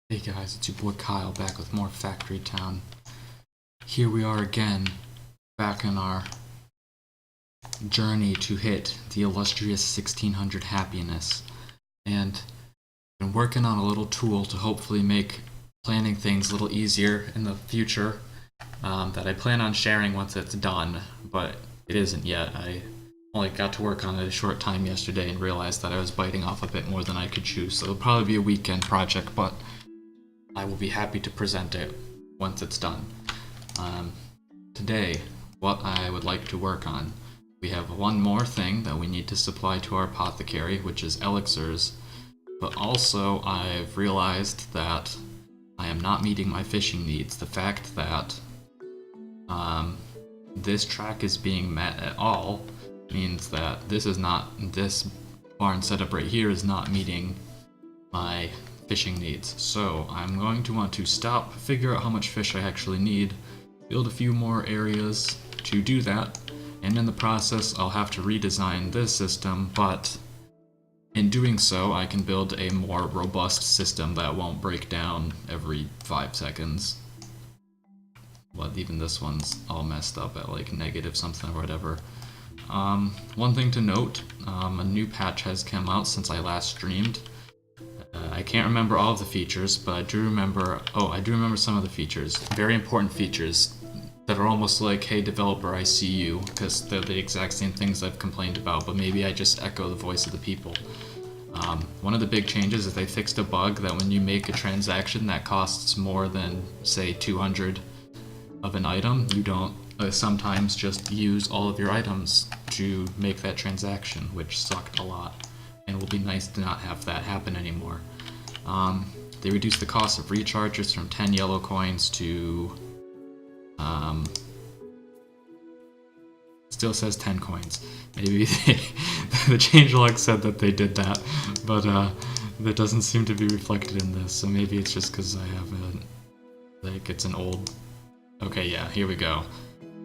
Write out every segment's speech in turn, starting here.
Hey guys, it's your boy Kyle back with more Factory Town. Here we are again, back on our journey to hit the illustrious 1600 happiness. And been working on a little tool to hopefully make planning things a little easier in the future that I plan on sharing once it's done, but it isn't yet. I only got to work on it a short time yesterday and realized that I was biting off a bit more than I could chew, so it'll probably be a weekend project, but I will be happy to present it once it's done. Today, what I would like to work on, we have one more thing that we need to supply to our apothecary, which is elixirs, but also I've realized that I am not meeting my fishing needs. The fact that this track is being met at all means that this barn setup right here is not meeting my fishing needs. So I'm going to want to stop, figure out how much fish I actually need, build a few more areas to do that, and in the process I'll have to redesign this system, but in doing so I can build a more robust system that won't break down every 5 seconds. But even this one's all messed up at like negative something or whatever. One thing to note, a new patch has come out since I last streamed. I can't remember all of the features, but I do remember some of the features. Very important features that are almost like, hey developer, I see you, because they're the exact same things I've complained about, but maybe I just echo the voice of the people. One of the big changes is they fixed a bug that when you make a transaction that costs more than, say, 200 of an item, you don't sometimes just use all of your items to make that transaction, which sucked a lot. And it will be nice to not have that happen anymore. They reduced the cost of recharges from 10 yellow coins to... still says 10 coins. Maybe the changelog said that they did that, but that doesn't seem to be reflected in this, so maybe it's just because I have it's an old... Okay, yeah, here we go.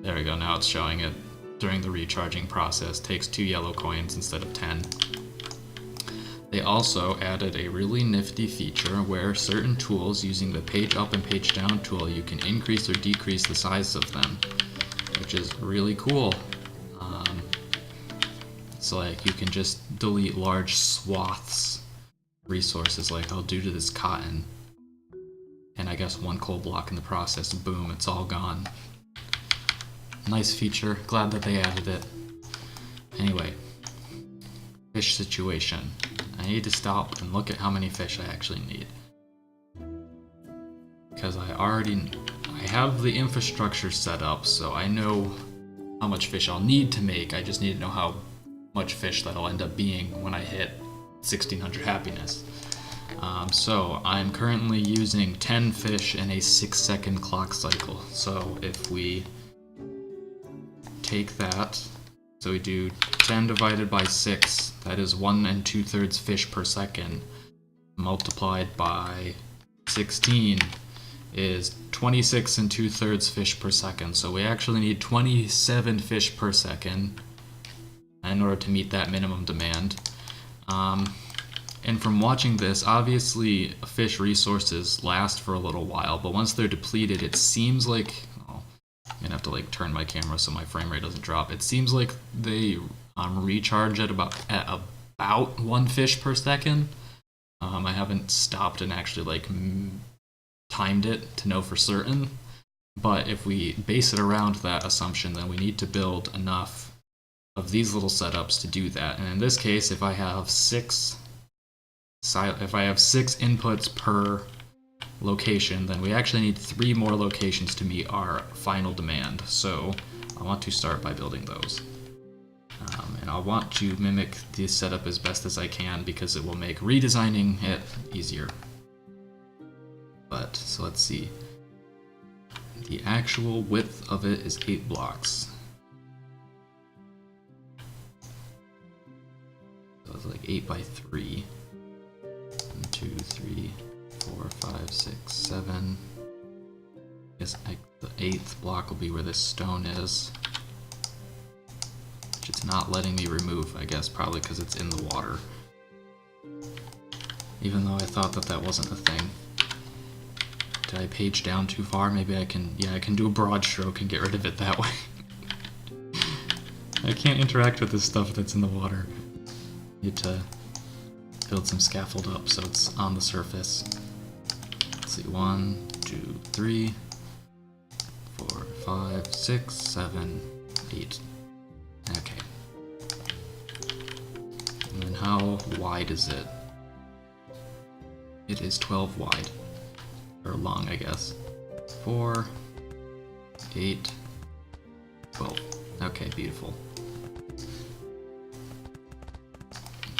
There we go, now it's showing it during the recharging process. Takes 2 yellow coins instead of 10. They also added a really nifty feature where certain tools, using the page up and page down tool, you can increase or decrease the size of them, which is really cool. It's like you can just delete large swaths resources, like I'll do to this cotton, and I guess 1 coal block in the process, boom, it's all gone. Nice feature, glad that they added it. Anyway, fish situation. I need to stop and look at how many fish I actually need. Because I have the infrastructure set up, so I know how much fish I'll need to make. I just need to know how much fish that'll end up being when I hit 1600 happiness. So I'm currently using 10 fish in a 6-second clock cycle. So if we take that, so we do 10 divided by 6, that is 1 2/3 fish per second, multiplied by 16 is 26 2/3 fish per second. So we actually need 27 fish per second in order to meet that minimum demand. And from watching this, obviously fish resources last for a little while, but once they're depleted, it seems like... I'm gonna have to like turn my camera so my frame rate doesn't drop. It seems like they recharge at about 1 fish per second. I haven't stopped and actually like timed it to know for certain, but if we base it around that assumption, then we need to build enough of these little setups to do that. And in this case, if I have 6 inputs per location, then we actually need 3 more locations to meet our final demand. So I want to start by building those. And I want to mimic this setup as best as I can because it will make redesigning it easier. But, so let's see. The actual width of it is 8 blocks. So it's like 8 by 3. 1, 2, 3, 4, 5, 6, 7. I guess the 8th block will be where this stone is. Which it's not letting me remove, I guess, probably because it's in the water. Even though I thought that wasn't a thing. Did I page down too far? Maybe I can, yeah, I can do a broad stroke and get rid of it that way. I can't interact with this stuff that's in the water. Need to build some scaffold up so it's on the surface. Let's see, 1, 2, 3, 4, 5, 6, 7, 8. Okay. And then how wide is it? It is 12 wide. Or long, I guess. 4, 8, 12. Okay, beautiful.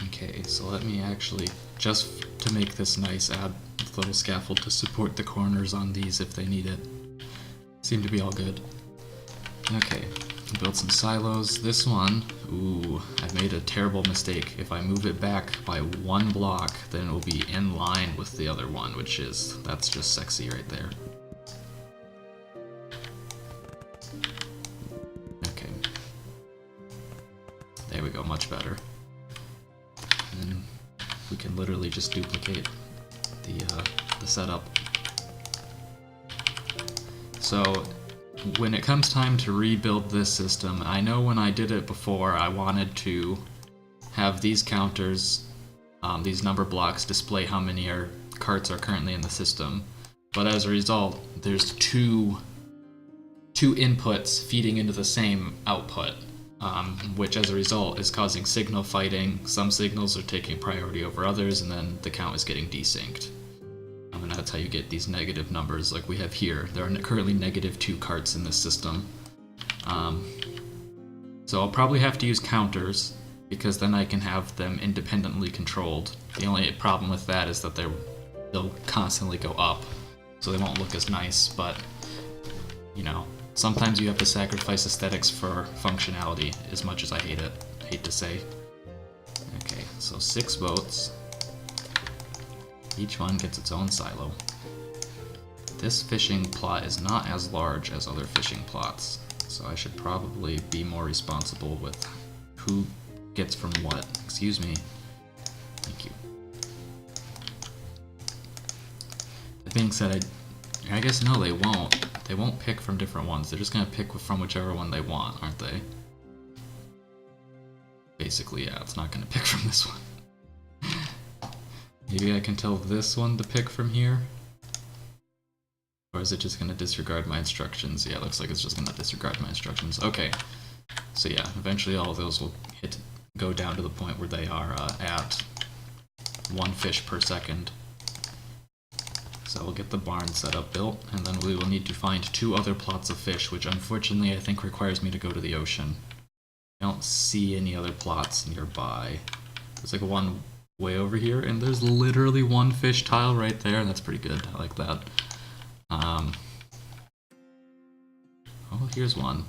Okay, so let me actually, just to make this nice, add a little scaffold to support the corners on these if they need it. Seem to be all good. Okay, build some silos. This one, ooh, I made a terrible mistake. If I move it back by 1 block, then it will be in line with the other one, which is, that's just sexy right there. Okay. There we go, much better. And we can literally just duplicate the setup. So when it comes time to rebuild this system, I know when I did it before, I wanted to have these counters, these number blocks, display how many carts are currently in the system. But as a result, there's two inputs feeding into the same output, which as a result is causing signal fighting. Some signals are taking priority over others, and then the count is getting desynced. And that's how you get these negative numbers like we have here. There are currently -2 carts in this system. So I'll probably have to use counters, because then I can have them independently controlled. The only problem with that is that they'll constantly go up, so they won't look as nice, but, you know, sometimes you have to sacrifice aesthetics for functionality, as much as I hate to say. Okay, so 6 boats. Each one gets its own silo. This fishing plot is not as large as other fishing plots, so I should probably be more responsible with who gets from what. Excuse me. Thank you. That being said, I guess no, they won't. They won't pick from different ones. They're just gonna pick from whichever one they want, aren't they? Basically, yeah, it's not gonna pick from this one. Maybe I can tell this one to pick from here? Or is it just gonna disregard my instructions? Yeah, it looks like it's just gonna disregard my instructions. Okay. So yeah, eventually all of those will go down to the point where they are at 1 fish per second. So we'll get the barn setup built, and then we will need to find 2 other plots of fish, which unfortunately I think requires me to go to the ocean. I don't see any other plots nearby. There's like one way over here, and there's literally 1 fish tile right there, and that's pretty good. I like that. Oh, here's one.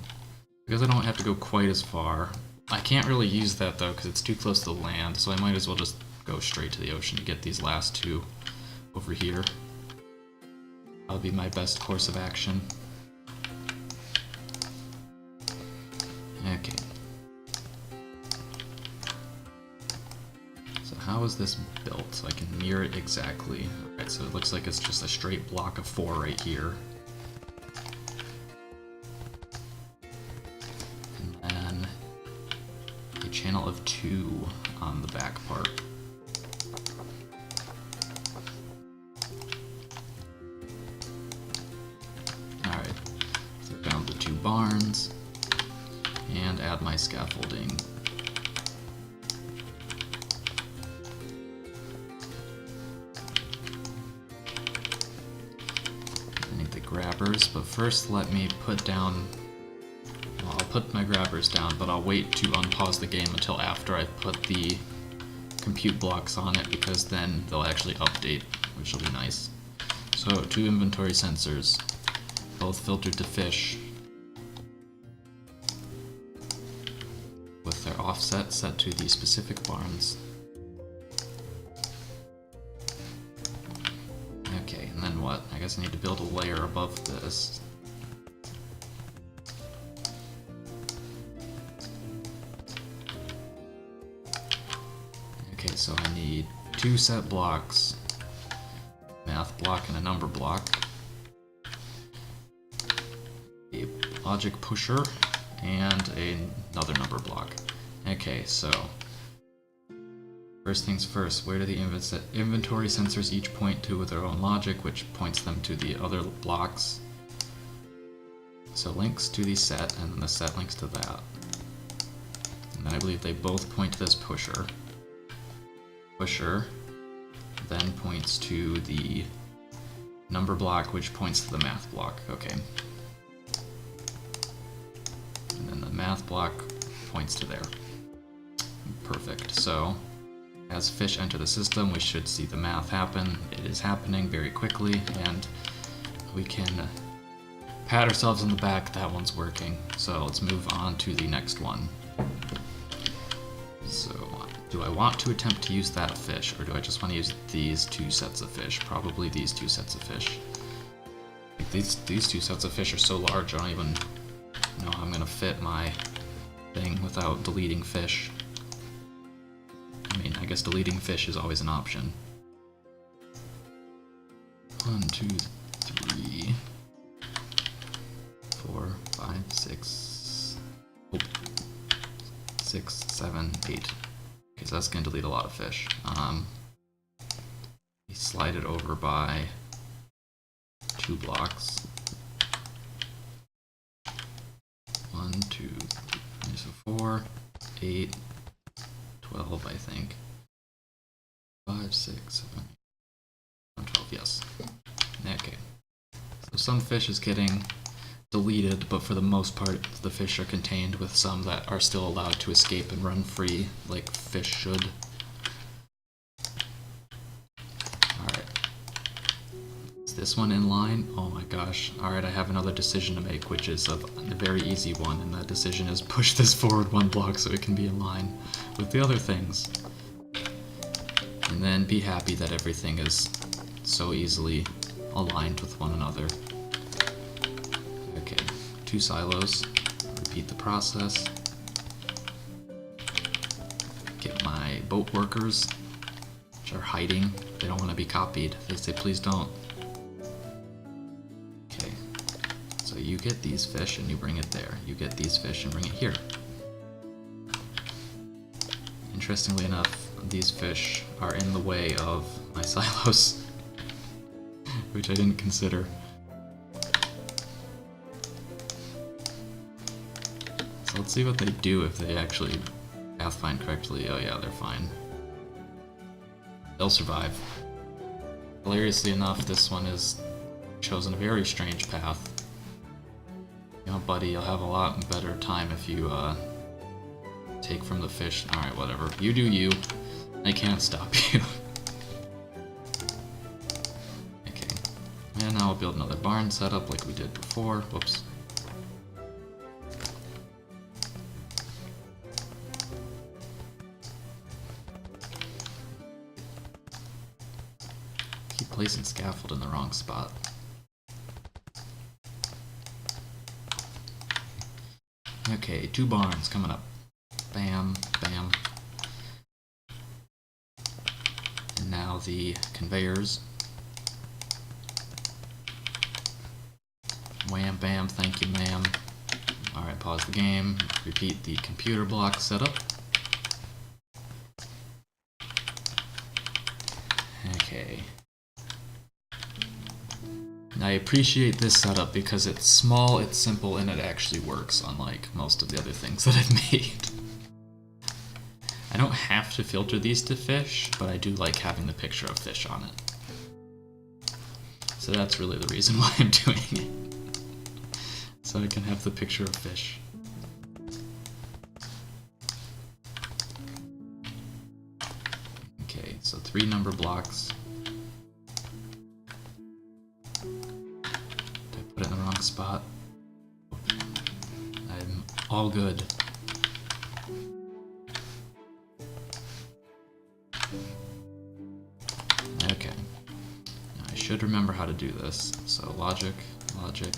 Because I don't have to go quite as far. I can't really use that though, because it's too close to the land, so I might as well just go straight to the ocean to get these last 2 over here. That'll be my best course of action. Okay. So how is this built? So I can mirror it exactly. Alright, so it looks like it's just a straight block of 4 right here. And then a channel of 2 on the back part. Alright, so down the 2 barns, and add my scaffolding. Grabbers, but first let me put down, well, I'll put my grabbers down, but I'll wait to unpause the game until after I've put the compute blocks on it, because then they'll actually update, which will be nice. So 2 inventory sensors, both filtered to fish, with their offset set to the specific barns. Okay, and then what? I guess I need to build a layer above this. Okay, so I need 2 set blocks, math block and a number block. logic pusher, and another number block. Okay, so first things first, where do the inventory sensors each point to with their own logic, which points them to the other blocks? So links to the set, and then the set links to that. And then I believe they both point to this pusher. Pusher then points to the number block, which points to the math block. Okay. And then the math block points to there. Perfect. So, as fish enter the system, we should see the math happen. It is happening very quickly, and we can pat ourselves on the back. That one's working. So let's move on to the next one. So, do I want to attempt to use that fish, or do I just want to use these two sets of fish? Probably these two sets of fish. These two sets of fish are so large, I don't even know how I'm going to fit my thing without deleting fish. I mean, I guess deleting fish is always an option. 1, 2, 3, 4, 5, 6, 6, 7, 8. Okay, so that's going to delete a lot of fish. We slide it over by 2 blocks. 1, 2, 3, so 4, 8, 12, I think. 5, 6, 7, 8, 12, yes. Okay. So some fish is getting deleted, but for the most part, the fish are contained, with some that are still allowed to escape and run free, like fish should. Alright. Is this one in line? Oh my gosh. Alright, I have another decision to make, which is a very easy one, and that decision is push this forward 1 block so it can be in line with the other things. And then be happy that everything is so easily aligned with one another. Okay, 2 silos. Repeat the process. Get my boat workers, which are hiding. They don't want to be copied. They say, please don't. Okay, so you get these fish and you bring it there. You get these fish and bring it here. Interestingly enough, these fish are in the way of my silos, which I didn't consider. So let's see what they do if they actually pathfind correctly. Oh yeah, they're fine. They'll survive. Hilariously enough, this one has chosen a very strange path. You know, buddy, you'll have a lot better time if you take from the fish. Alright, whatever. You do you. I can't stop you. Okay. And now we'll build another barn setup like we did before. Whoops. Keep placing scaffold in the wrong spot. Okay, 2 barns coming up. Bam, bam. And now the conveyors. Wham, bam, thank you, ma'am. Alright, pause the game. Repeat the computer block setup. Okay. I appreciate this setup because it's small, it's simple, and it actually works, unlike most of the other things that I've made. I don't have to filter these to fish, but I do like having the picture of fish on it. So that's really the reason why I'm doing it. So I can have the picture of fish. Okay, so 3 number blocks. Put it in the wrong spot. I'm all good. Okay. Now I should remember how to do this. So logic, logic.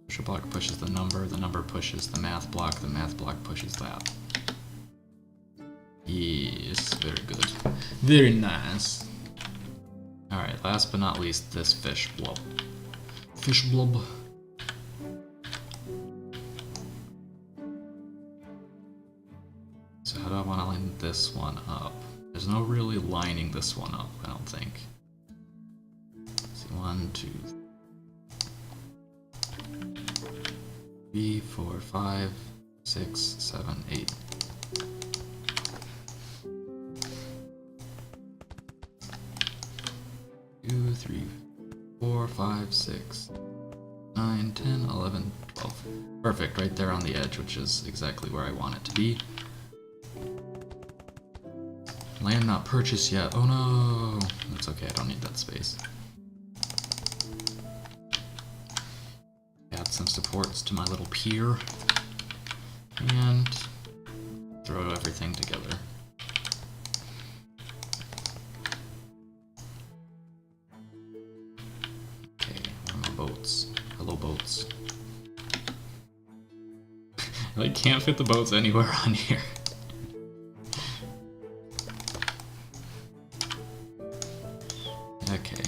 Push block pushes the number pushes the math block pushes that. Yes, very good. Very nice. Alright, last but not least, this fish blob. Fish blob. So how do I want to line this one up? There's no really lining this one up, I don't think. Let's see, 1, 2, 3, 4, 5, 6, 7, 8. Two, 3, 4, 5, 6, 9, 10, 11, 12. Perfect, right there on the edge, which is exactly where I want it to be. Land not purchased yet. Oh no! That's okay, I don't need that space. Add some supports to my little pier. And throw everything together. Okay, where are my boats? Hello, boats. I can't fit the boats anywhere on here. Okay.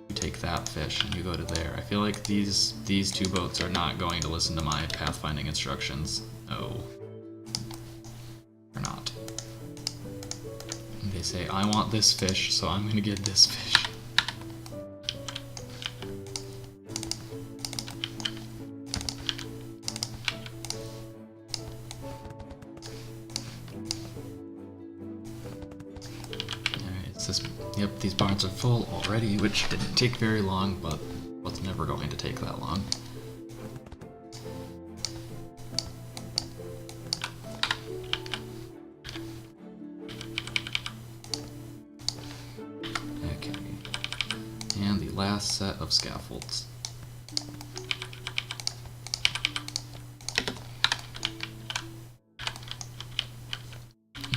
You take that fish and you go to there. I feel like these two boats are not going to listen to my pathfinding instructions. No. They're not. And they say, I want this fish, so I'm gonna get this fish. Yep, these barns are full already, which didn't take very long, but was never going to take that long. Okay, and the last set of scaffolds.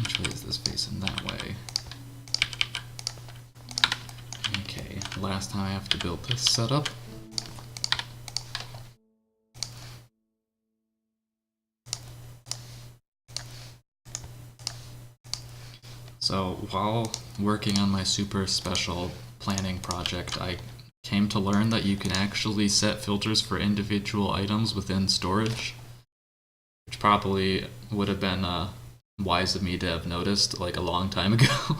Which way is this facing? That way. Last time I have to build this setup. So while working on my super special planning project, I came to learn that you can actually set filters for individual items within storage, which probably would have been wise of me to have noticed like a long time ago.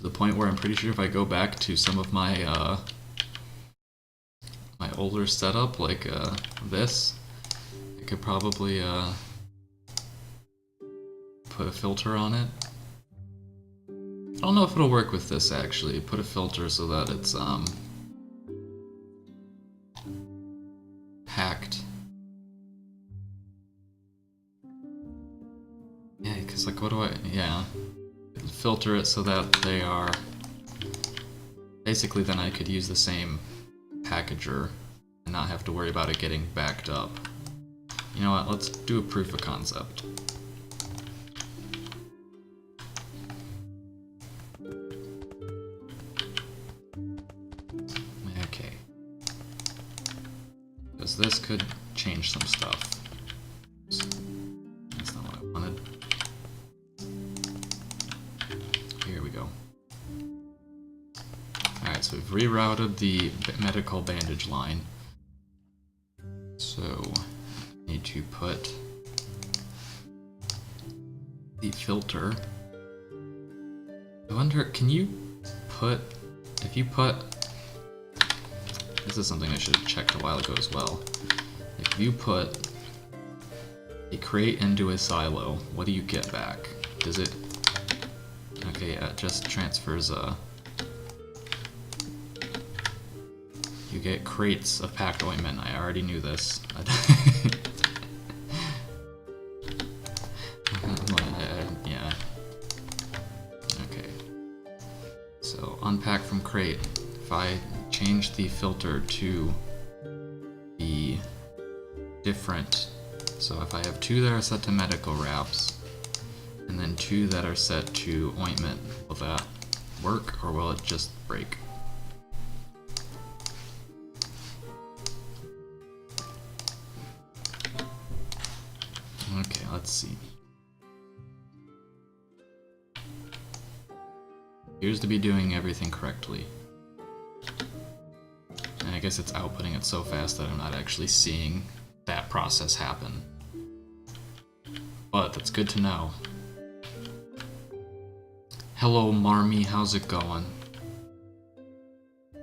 The point where I'm pretty sure if I go back to some of my my older setup, like this, I could probably put a filter on it. I don't know if it'll work with this actually. Put a filter so that it's hacked. Yeah, because like what do I? Yeah. Filter it so that they are basically, then I could use the same packager and not have to worry about it getting backed up. You know what, let's do a proof of concept. Okay, because this could change some stuff. That's not what I wanted. Here we go. Alright, so we've rerouted the medical bandage line. So, I need to put the filter. I wonder, can you put, if you put, this is something I should have checked a while ago as well. If you put a crate into a silo, what do you get back? Does it, okay, yeah, it just transfers you get crates of packed ointment. I already knew this. Yeah. Okay. So unpack from crate. If I change the filter to be different, so if I have 2 that are set to medical wraps, and then 2 that are set to ointment, will that work or will it just break? Okay, let's see. appears to be doing everything correctly. And I guess it's outputting it so fast that I'm not actually seeing that process happen. But that's good to know. Hello, Marmy, how's it going? I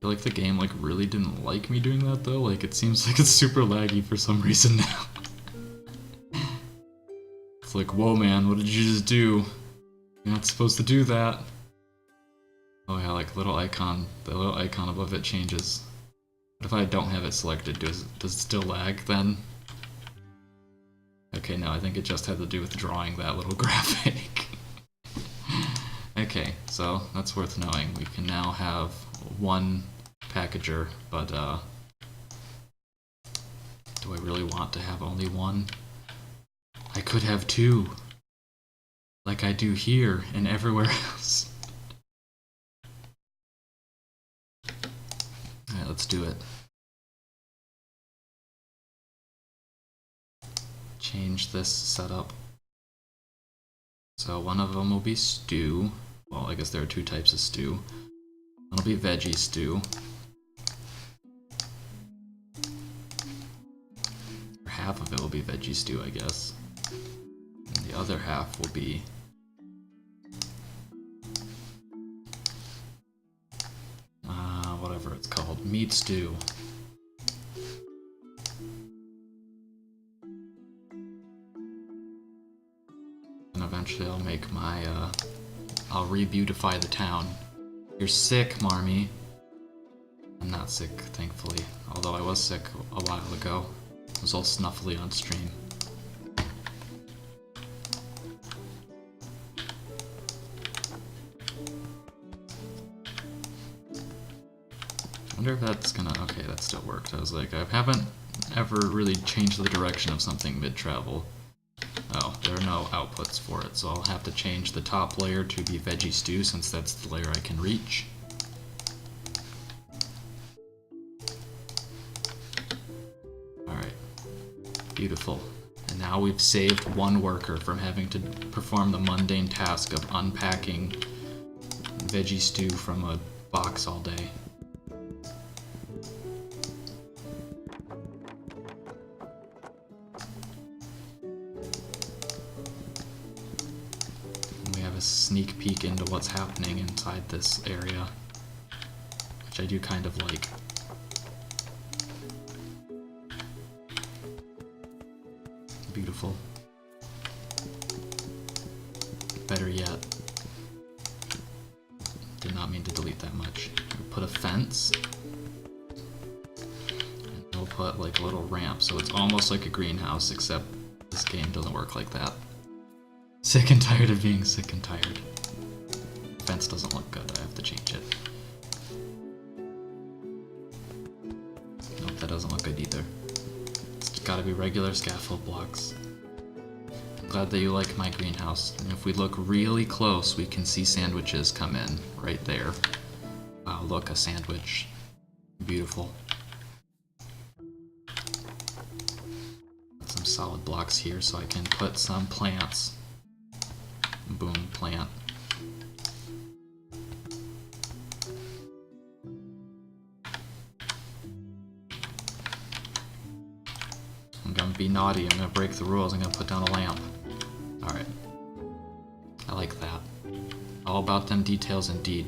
feel like the game really didn't like me doing that though. It seems like it's super laggy for some reason now. It's like, whoa man, what did you just do? You're not supposed to do that. Oh yeah, the little icon above it changes. What if I don't have it selected? Does it still lag then? Okay, no, I think it just had to do with drawing that little graphic. Okay, so that's worth knowing. We can now have one packager, but do I really want to have only one? I could have two, like I do here and everywhere else. Alright, let's do it. Change this setup. So one of them will be stew. Well, I guess there are two types of stew. One will be veggie stew. Or half of it will be veggie stew, I guess. And the other half will be whatever it's called, meat stew. And eventually I'll make my, I'll re-beautify the town. You're sick, Marmy. I'm not sick, thankfully. Although I was sick a while ago. I was all snuffly on stream. I wonder if that's gonna... Okay, that still worked. I was like, I haven't ever really changed the direction of something mid-travel. Oh, there are no outputs for it, so I'll have to change the top layer to be veggie stew since that's the layer I can reach. Alright. Beautiful. And now we've saved one worker from having to perform the mundane task of unpacking veggie stew from a box all day. Sneak peek into what's happening inside this area, which I do kind of like. Beautiful. Better yet. Did not mean to delete that much. We'll put a fence. And we'll put a little ramp, so it's almost like a greenhouse, except this game doesn't work like that. Sick and tired of being sick and tired. Fence doesn't look good, I have to change it. Nope, that doesn't look good either. It's gotta be regular scaffold blocks. I'm glad that you like my greenhouse. And if we look really close, we can see sandwiches come in right there. Wow, look, a sandwich. Beautiful. Put some solid blocks here so I can put some plants. Boom, plant. I'm gonna be naughty, I'm gonna break the rules, I'm gonna put down a lamp. Alright. I like that. All about them details indeed.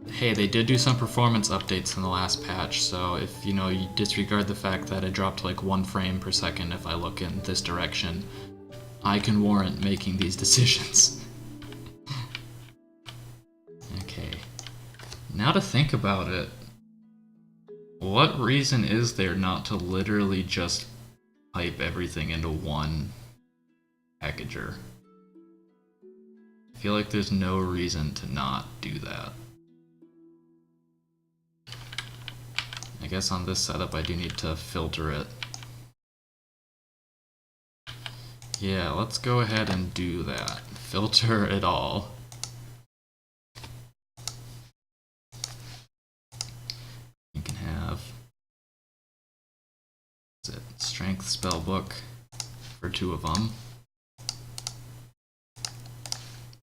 Hey, they did do some performance updates in the last patch, so if, you disregard the fact that it dropped 1 frame per second if I look in this direction, I can warrant making these decisions. Okay. Now to think about it, what reason is there not to literally just pipe everything into one packager? I feel like there's no reason to not do that. I guess on this setup I do need to filter it. Yeah, let's go ahead and do that. Filter it all. You can have... What's it? Strength spellbook. for 2 of them.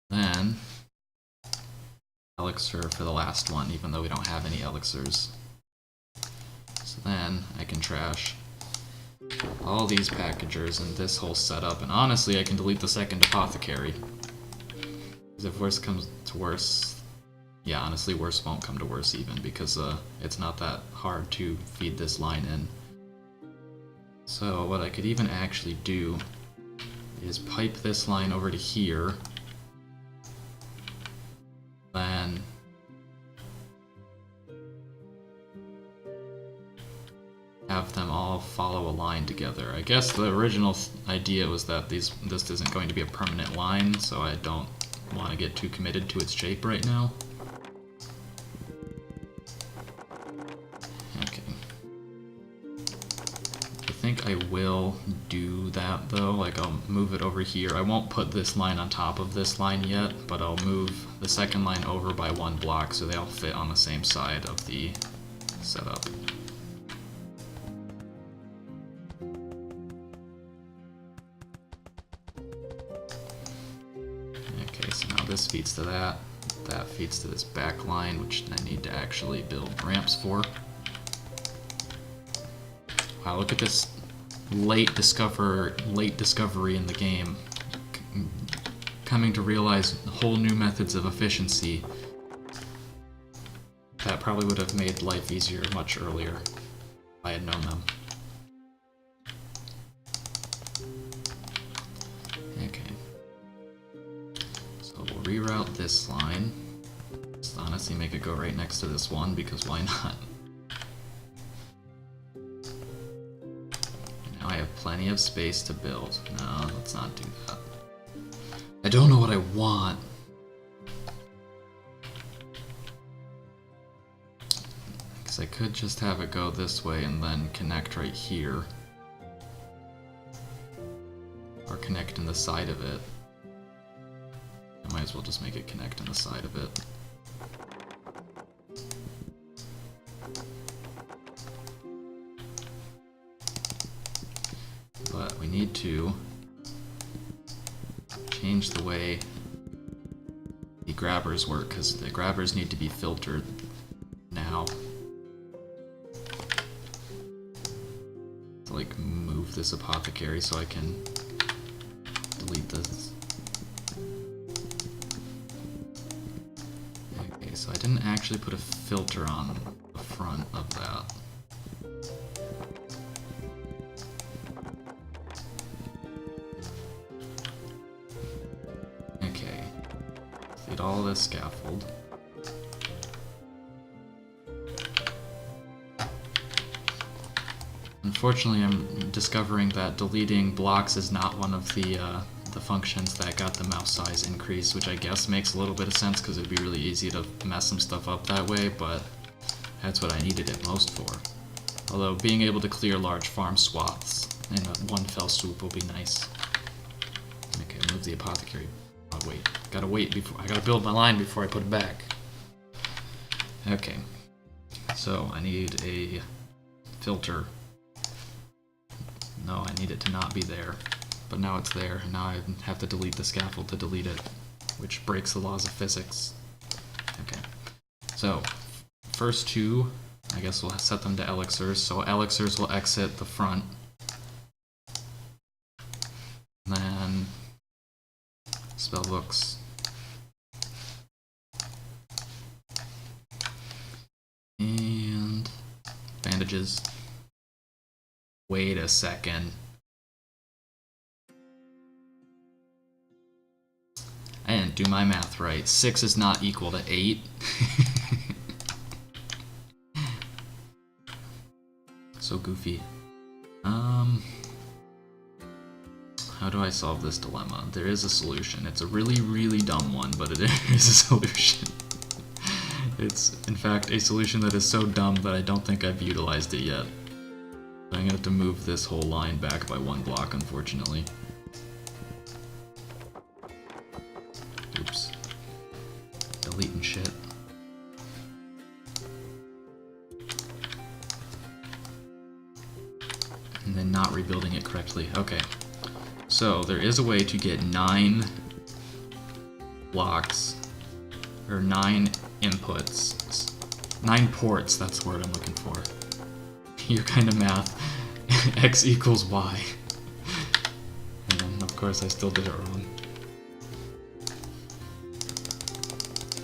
Then elixir for the last one, even though we don't have any elixirs. So then I can trash all these packagers and this whole setup, and honestly I can delete the second apothecary. Because if worse comes to worse, yeah, honestly worse won't come to worse even, because it's not that hard to feed this line in. So what I could even actually do is pipe this line over to here, then have them all follow a line together. I guess the original idea was that this isn't going to be a permanent line, so I don't want to get too committed to its shape right now. Okay. I think I will do that though, like I'll move it over here. I won't put this line on top of this line yet, but I'll move the second line over by 1 block so they all fit on the same side of the setup. Okay, so now this feeds to that. That feeds to this back line, which I need to actually build ramps for. Wow, look at this late discovery in the game. Coming to realize whole new methods of efficiency. That probably would have made life easier much earlier if I had known them. Okay. So we'll reroute this line. Just honestly make it go right next to this one, because why not? Now I have plenty of space to build. No, let's not do that. I don't know what I want. Because I could just have it go this way and then connect right here. Or connect in the side of it. I might as well just make it connect in the side of it. But we need to change the way the grabbers work, because the grabbers need to be filtered now. To like move this apothecary so I can delete this. Okay, so I didn't actually put a filter on the front of that. Feed all this scaffold. Unfortunately, I'm discovering that deleting blocks is not one of the functions that got the mouse size increase, which I guess makes a little bit of sense because it'd be really easy to mess some stuff up that way, but that's what I needed it most for. Although being able to clear large farm swaths in one fell swoop will be nice. Okay, move the apothecary. Oh wait, gotta wait before I gotta build my line before I put it back. Okay, so I need a filter. No, I need it to not be there, but now it's there, and now I have to delete the scaffold to delete it, which breaks the laws of physics. Okay, so first 2, I guess we'll set them to elixirs, so elixirs will exit the front. Then spellbooks. And bandages. Wait a second. I didn't do my math right. 6 is not equal to 8. So goofy. How do I solve this dilemma? There is a solution. It's a really, really dumb one, but it is a solution. It's, in fact, a solution that is so dumb that I don't think I've utilized it yet. So I'm gonna have to move this whole line back by 1 block, unfortunately. Oops. Deleting shit. And then not rebuilding it correctly. Okay. So there is a way to get 9 blocks, or 9 inputs, 9 ports, that's the word I'm looking for. Your kind of math. X equals Y. And then, of course, I still did it wrong.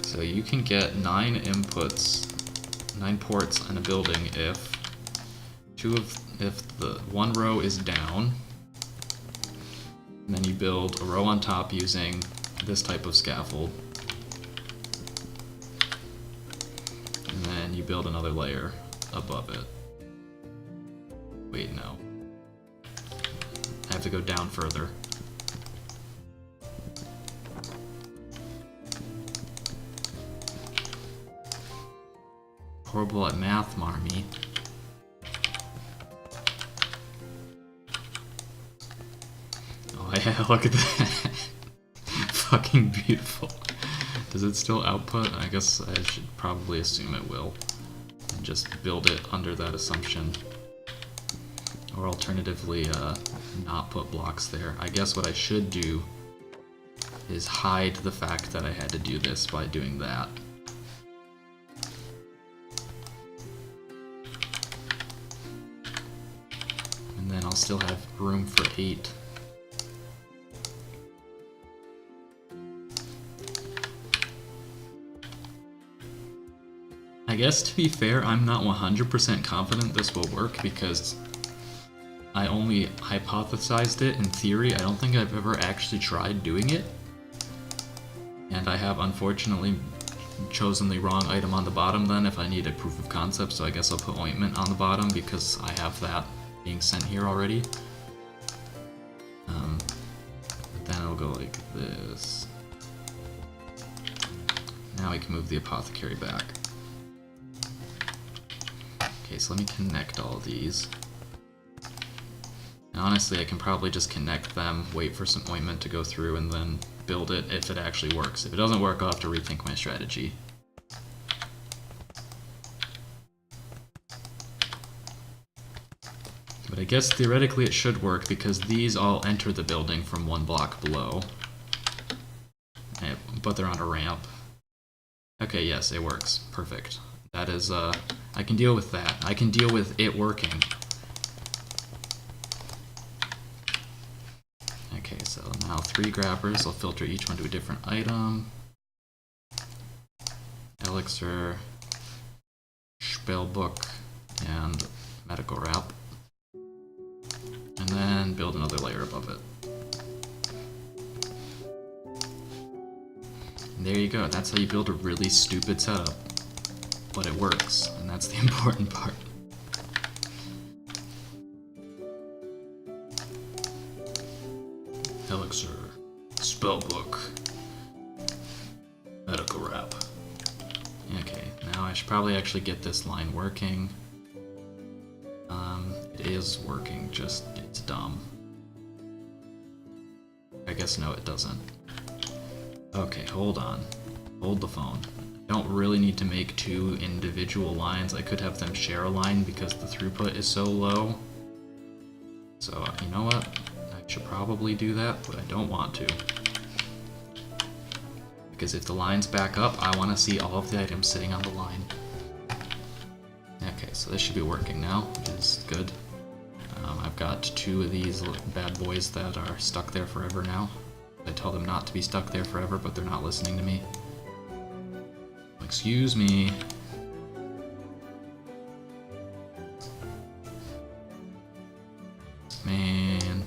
So you can get 9 inputs, 9 ports on a building if the one row is down, and then you build a row on top using this type of scaffold, and then you build another layer above it. Wait, no. I have to go down further. Horrible at math, Marmy. Oh yeah, look at that. Fucking beautiful. Does it still output? I guess I should probably assume it will. And just build it under that assumption. Or alternatively, not put blocks there. I guess what I should do is hide the fact that I had to do this by doing that. And then I'll still have room for 8. I guess to be fair, I'm not 100% confident this will work because I only hypothesized it in theory. I don't think I've ever actually tried doing it. And I have unfortunately chosen the wrong item on the bottom then if I need a proof of concept, so I guess I'll put ointment on the bottom because I have that being sent here already. But then it'll go like this. Now we can move the apothecary back. Okay, so let me connect all of these. And honestly, I can probably just connect them, wait for some ointment to go through, and then build it if it actually works. If it doesn't work, I'll have to rethink my strategy. But I guess theoretically it should work because these all enter the building from one block below. But they're on a ramp. Okay, yes, it works. Perfect. That is, I can deal with that. I can deal with it working. Okay, so now 3 grabbers. I'll filter each one to a different item. Elixir, spellbook, and medical wrap. And then build another layer above it. And there you go. That's how you build a really stupid setup. But it works, and that's the important part. Elixir, spellbook, medical wrap. Okay, now I should probably actually get this line working. It is working, just it's dumb. I guess no, it doesn't. Okay, hold on. Hold the phone. I don't really need to make 2 individual lines. I could have them share a line because the throughput is so low. So, you know what? I should probably do that, but I don't want to. Because if the lines back up, I want to see all of the items sitting on the line. Okay, so this should be working now, which is good. I've got 2 of these bad boys that are stuck there forever now. I tell them not to be stuck there forever, but they're not listening to me. Excuse me. Man.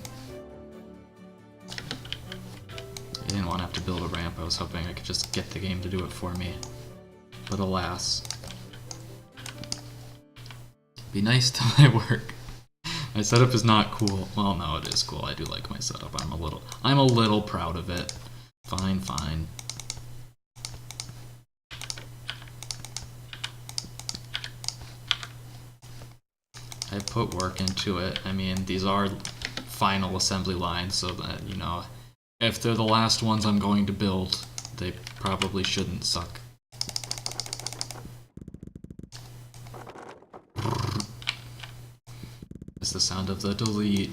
I didn't want to have to build a ramp. I was hoping I could just get the game to do it for me. But alas. Be nice to my work. My setup is not cool. Well, no, it is cool. I do like my setup. I'm a little proud of it. Fine, fine. I put work into it. I mean, these are final assembly lines, so that, you know, if they're the last ones I'm going to build, they probably shouldn't suck. It's the sound of the delete.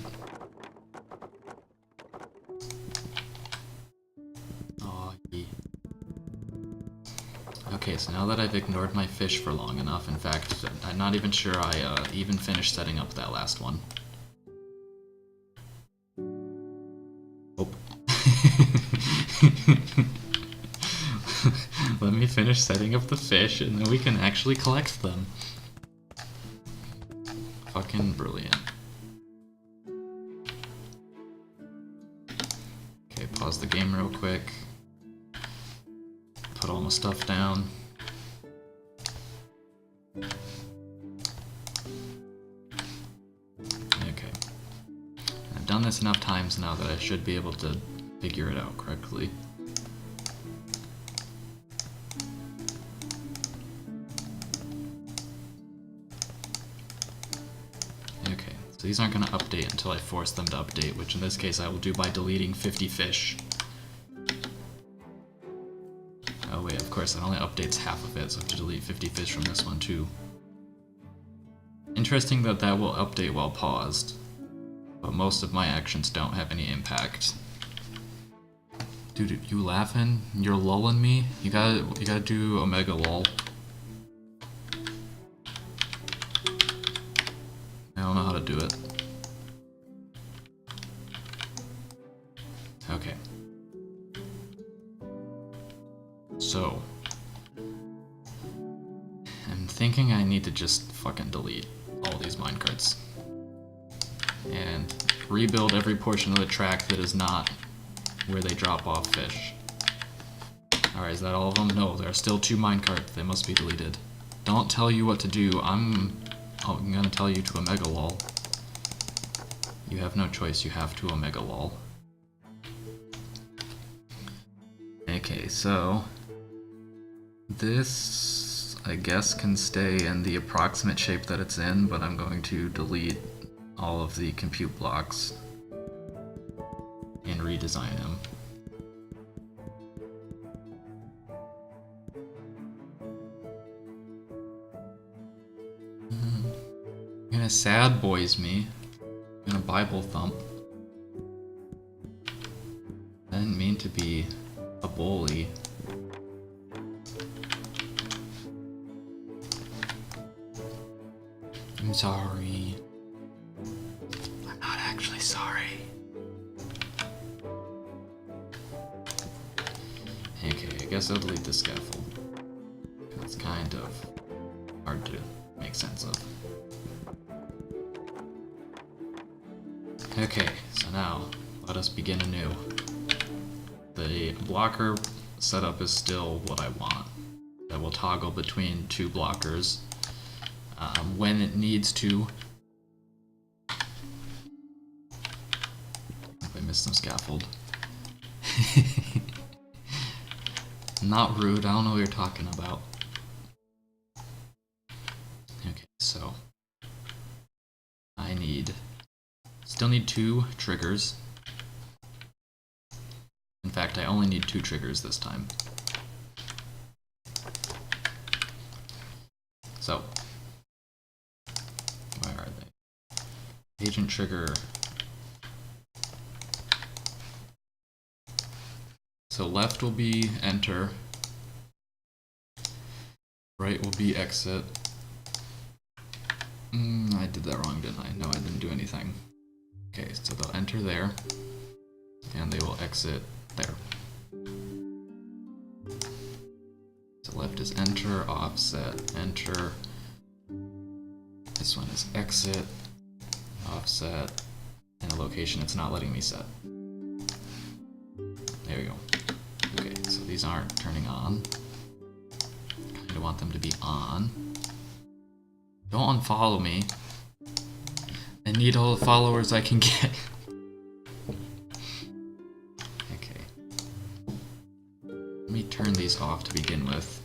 Okay, so now that I've ignored my fish for long enough, in fact, I'm not even sure I even finished setting up that last one. Oh. Let me finish setting up the fish, and then we can actually collect them. Fucking brilliant. Okay, pause the game real quick. Put all my stuff down. Okay. I've done this enough times now that I should be able to figure it out correctly. Okay, so these aren't going to update until I force them to update, which in this case I will do by deleting 50 fish. Oh wait, of course, that only updates half of it, so I have to delete 50 fish from this one too. Interesting that that will update while paused, but most of my actions don't have any impact. Dude, you laughing? You're lulling me? You gotta do Omega lol. I don't know how to do it. Okay. So, I'm thinking I need to just fucking delete all these minecarts. And rebuild every portion of the track that is not where they drop off fish. Alright, is that all of them? No, there are still 2 minecarts. They must be deleted. Don't tell you what to do. I'm gonna tell you to Omega lol. You have no choice, you have to Omega lol. Okay, so this, I guess, can stay in the approximate shape that it's in, but I'm going to delete all of the compute blocks and redesign them. You're gonna sad boys me. You're gonna Bible thump. I didn't mean to be a bully. I'm sorry. I'm not actually sorry. Okay, I guess I'll delete the scaffold. It's kind of hard to make sense of. Okay, so now let us begin anew. The blocker setup is still what I want. I will toggle between 2 blockers when it needs to. If I missed some scaffold. Not rude, I don't know what you're talking about. Okay, so I still need 2 triggers. In fact, I only need 2 triggers this time. So, where are they? Agent trigger. So left will be enter. Right will be exit. I did that wrong, didn't I? No, I didn't do anything. Okay, so they'll enter there, and they will exit there. So left is enter, offset, enter. This one is exit, offset, and a location it's not letting me set. There we go. Okay, so these aren't turning on. Kinda want them to be on. Don't unfollow me. I need all the followers I can get. Okay. Let me turn these off to begin with.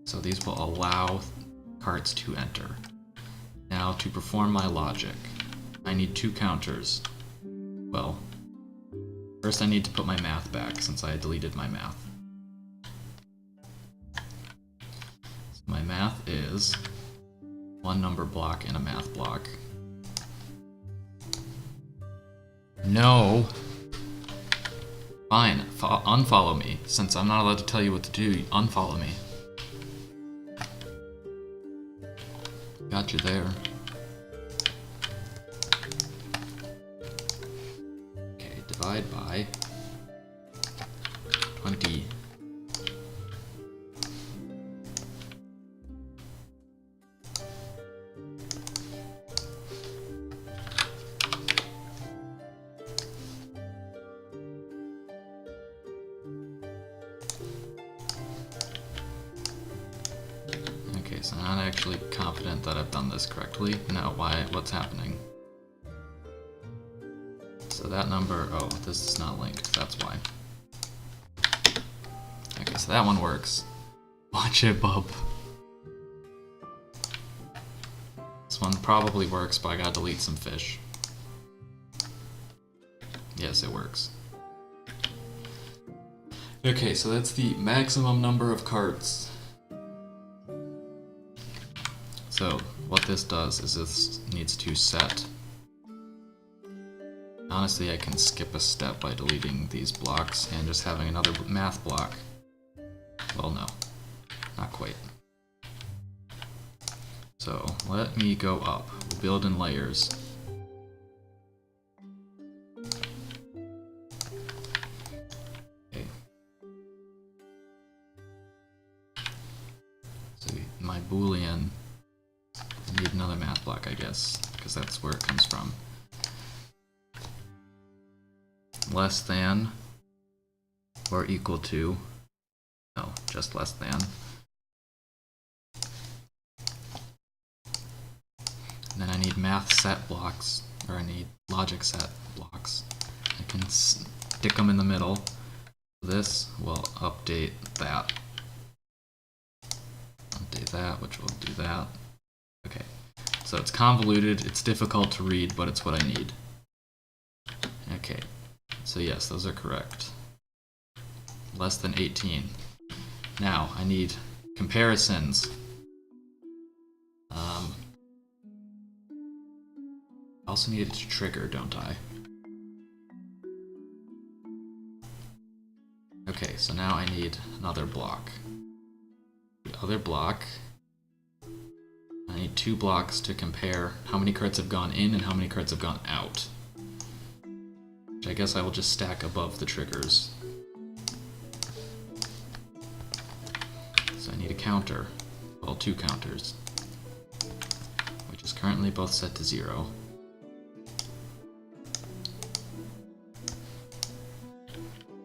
So these will allow carts to enter. Now, to perform my logic, I need 2 counters. Well, first I need to put my math back since I deleted my math. So my math is 1 number block and a math block. No! Fine, unfollow me. Since I'm not allowed to tell you what to do, unfollow me. Got you there. Okay, divide by 20. Okay, so I'm not actually confident that I've done this correctly. No, why? What's happening? So that number, oh, this is not linked, that's why. Okay, so that one works. Watch it, bub. This one probably works, but I gotta delete some fish. Yes, it works. Okay, so that's the maximum number of cards. So, what this does is this needs to set. Honestly, I can skip a step by deleting these blocks and just having another math block. Well, no, not quite. So, let me go up. We'll build in layers. Okay. So, my Boolean. I need another math block, I guess, because that's where it comes from. Less than or equal to, no, just less than. And then I need math set blocks, or I need logic set blocks. I can stick them in the middle. This will update that. Update that, which will do that. Okay, so it's convoluted, it's difficult to read, but it's what I need. Okay, so yes, those are correct. Less than 18. Now, I need comparisons. I also need it to trigger, don't I? Okay, so now I need another block. The other block, I need 2 blocks to compare how many cards have gone in and how many cards have gone out. Which I guess I will just stack above the triggers. So I need a counter, well, 2 counters, which is currently both set to 0.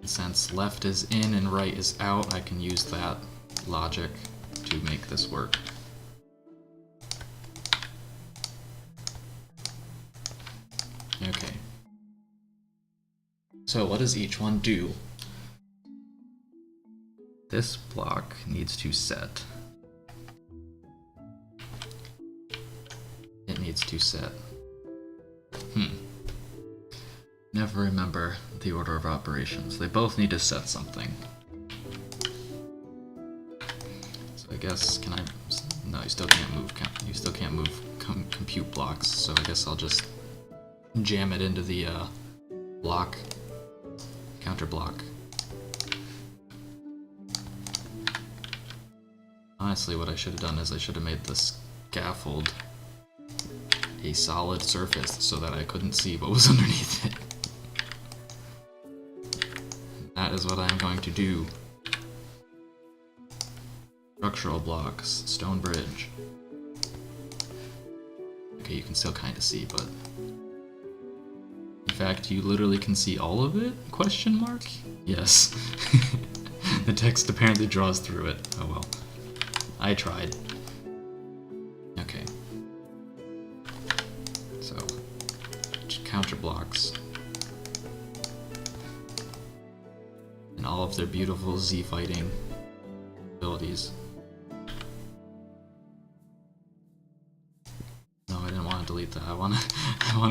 And since left is in and right is out, I can use that logic to make this work. Okay. So what does each one do? This block needs to set. It needs to set. Never remember the order of operations. They both need to set something. So I guess, can I? No, you still can't move. You still can't move compute blocks. So I guess I'll just jam it into the block, counter block. Honestly, what I should have done is I should have made the scaffold a solid surface so that I couldn't see what was underneath it. That is what I'm going to do. Structural blocks, stone bridge. Okay, you can still kind of see, but in fact, you literally can see all of it? Question mark? Yes. The text apparently draws through it. Oh well. I tried. Okay. So, counter blocks. And all of their beautiful Z fighting abilities. No, I didn't want to delete that. I want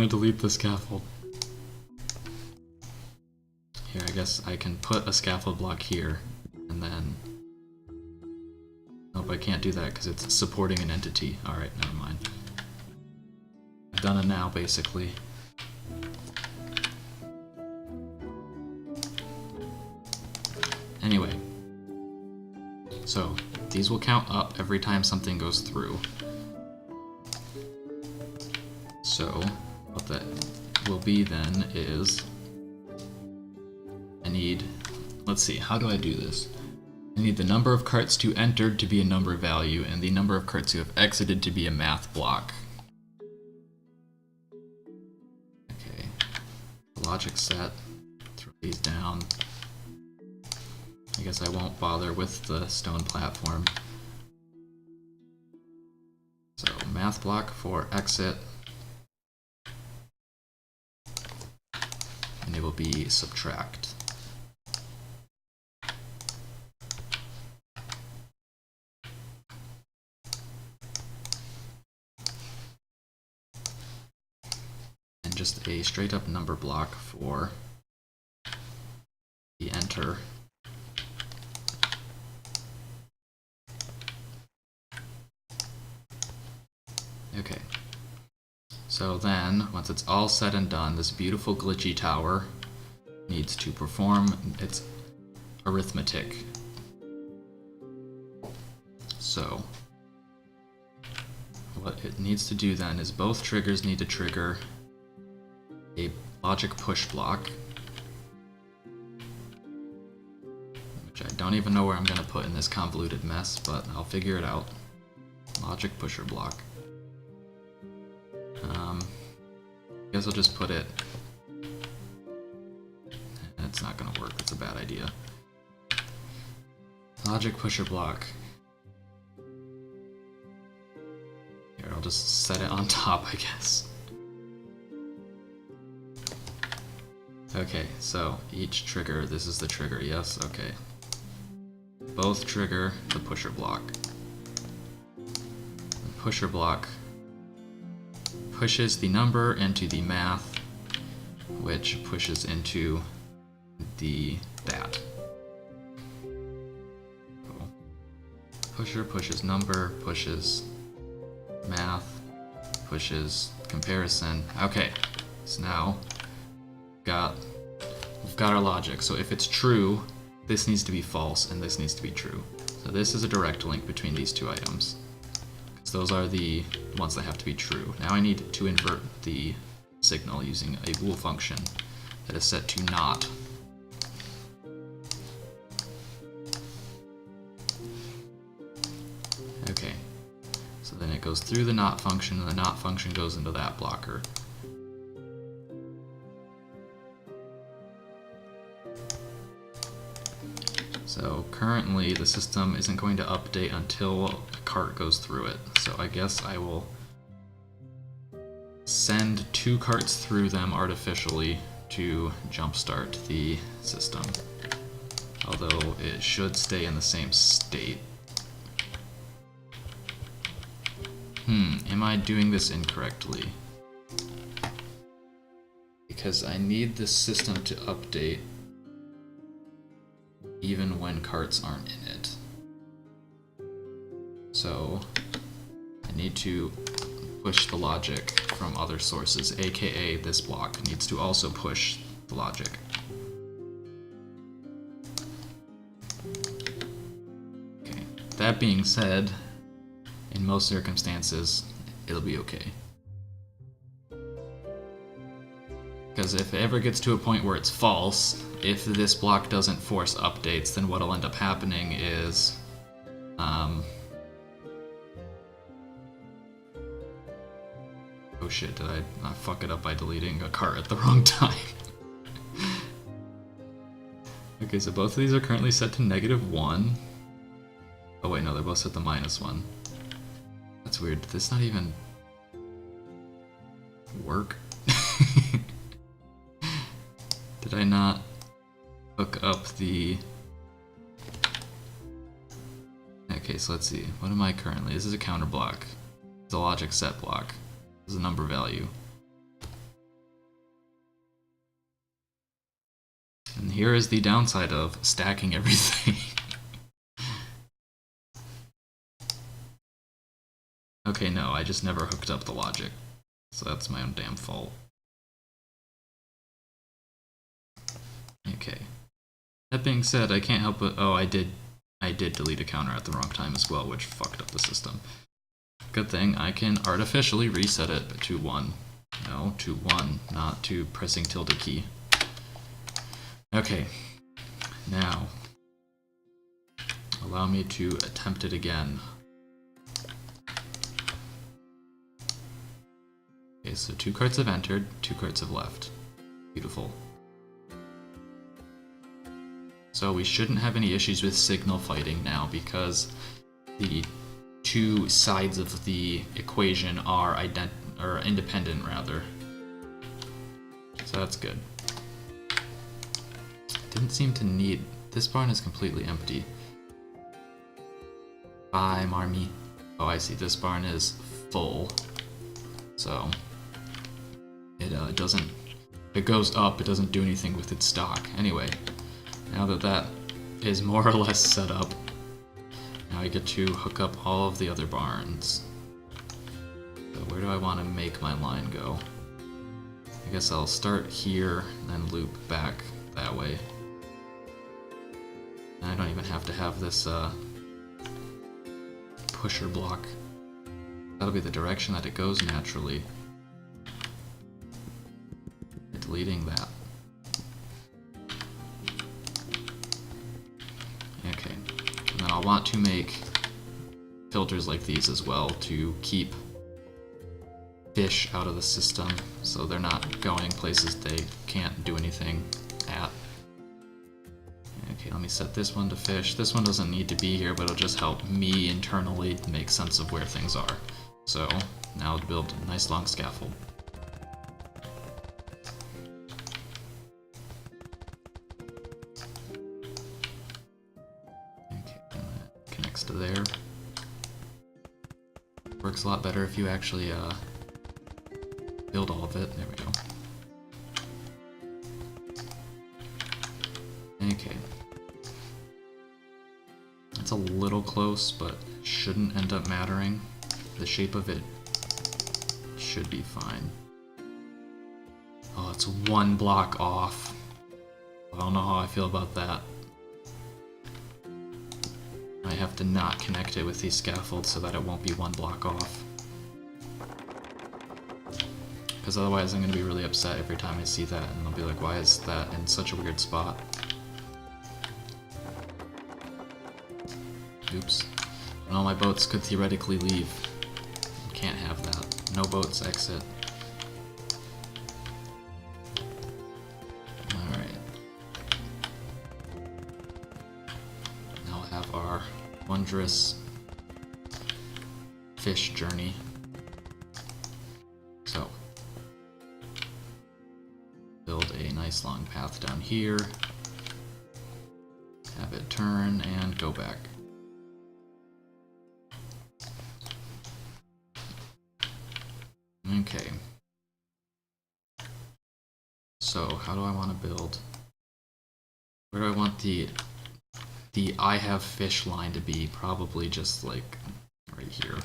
to delete the scaffold. Here, I guess I can put a scaffold block here, and then... Nope, I can't do that because it's supporting an entity. Alright, never mind. I've done it now, basically. Anyway, so these will count up every time something goes through. So what that will be then is, I need, let's see, how do I do this? I need the number of carts to entered to be a number value, and the number of carts you have exited to be a math block. Okay, logic set, throw these down. I guess I won't bother with the stone platform. So math block for exit, and it will be subtract. And just a straight up number block for the enter. Okay, so then once it's all said and done, this beautiful glitchy tower needs to perform its arithmetic. So what it needs to do then is both triggers need to trigger a logic push block, which I don't even know where I'm going to put in this convoluted mess, but I'll figure it out. Logic pusher block. I guess I'll just put it, it's not going to work, it's a bad idea. Logic pusher block. Here, I'll just set it on top, I guess. Okay, so each trigger, this is the trigger, yes, okay. Both trigger the pusher block. The pusher block pushes the number into the math, which pushes into the that. Cool. Pusher pushes number, pushes math, pushes comparison. Okay, so now we've got our logic. So if it's true, this needs to be false and this needs to be true. So this is a direct link between these two items, because those are the ones that have to be true. Now I need to invert the signal using a bool function that is set to not. Okay, so then it goes through the not function, and the not function goes into that blocker. So currently the system isn't going to update until a cart goes through it. So I guess I will send 2 carts through them artificially to jumpstart the system. Although it should stay in the same state. Am I doing this incorrectly? Because I need the system to update even when carts aren't in it. So I need to push the logic from other sources, aka this block needs to also push the logic. Okay, that being said, in most circumstances, it'll be okay. Because if it ever gets to a point where it's false, if this block doesn't force updates, then what'll end up happening is, oh shit, did I fuck it up by deleting a cart at the wrong time? Okay, so both of these are currently set to -1. Oh wait, no, they're both set to -1. That's weird. Did this not even work? Did I not hook up the... Okay, so let's see. What am I currently? This is a counter block. It's a logic set block. This is a number value. And here is the downside of stacking everything. Okay, no, I just never hooked up the logic. So that's my own damn fault. Okay. That being said, I can't help but... Oh, I did delete a counter at the wrong time as well, which fucked up the system. Good thing I can artificially reset it to 1. No, to 1, not to pressing tilde key. Okay, now allow me to attempt it again. Okay, so 2 cards have entered, 2 cards have left. Beautiful. So we shouldn't have any issues with signal fighting now because the 2 sides of the equation are independent rather. So that's good. Didn't seem to need... This barn is completely empty. Bye, Marmy. Oh, I see. This barn is full. So it doesn't... If it goes up, it doesn't do anything with its stock. Anyway, now that that is more or less set up, now I get to hook up all of the other barns. So where do I want to make my line go? I guess I'll start here, then loop back that way. And I don't even have to have this pusher block. That'll be the direction that it goes naturally. Deleting that. Okay, and then I'll want to make filters like these as well to keep fish out of the system so they're not going places they can't do anything at. Okay, let me set this one to fish. This one doesn't need to be here, but it'll just help me internally make sense of where things are. So now to build a nice long scaffold. Okay, and that connects to there. Works a lot better if you actually build all of it. There we go. Okay. It's a little close, but shouldn't end up mattering. The shape of it should be fine. Oh, it's 1 block off. I don't know how I feel about that. I have to not connect it with these scaffolds so that it won't be 1 block off. Because otherwise I'm going to be really upset every time I see that, and I'll be like, why is that in such a weird spot? Oops. And all my boats could theoretically leave. Can't have that. No boats exit. Alright. Now we'll have our wondrous fish journey. So, build a nice long path down here. Have it turn and go back. Okay. So, how do I want to build? Where do I want the I have fish line to be? Probably just like right here.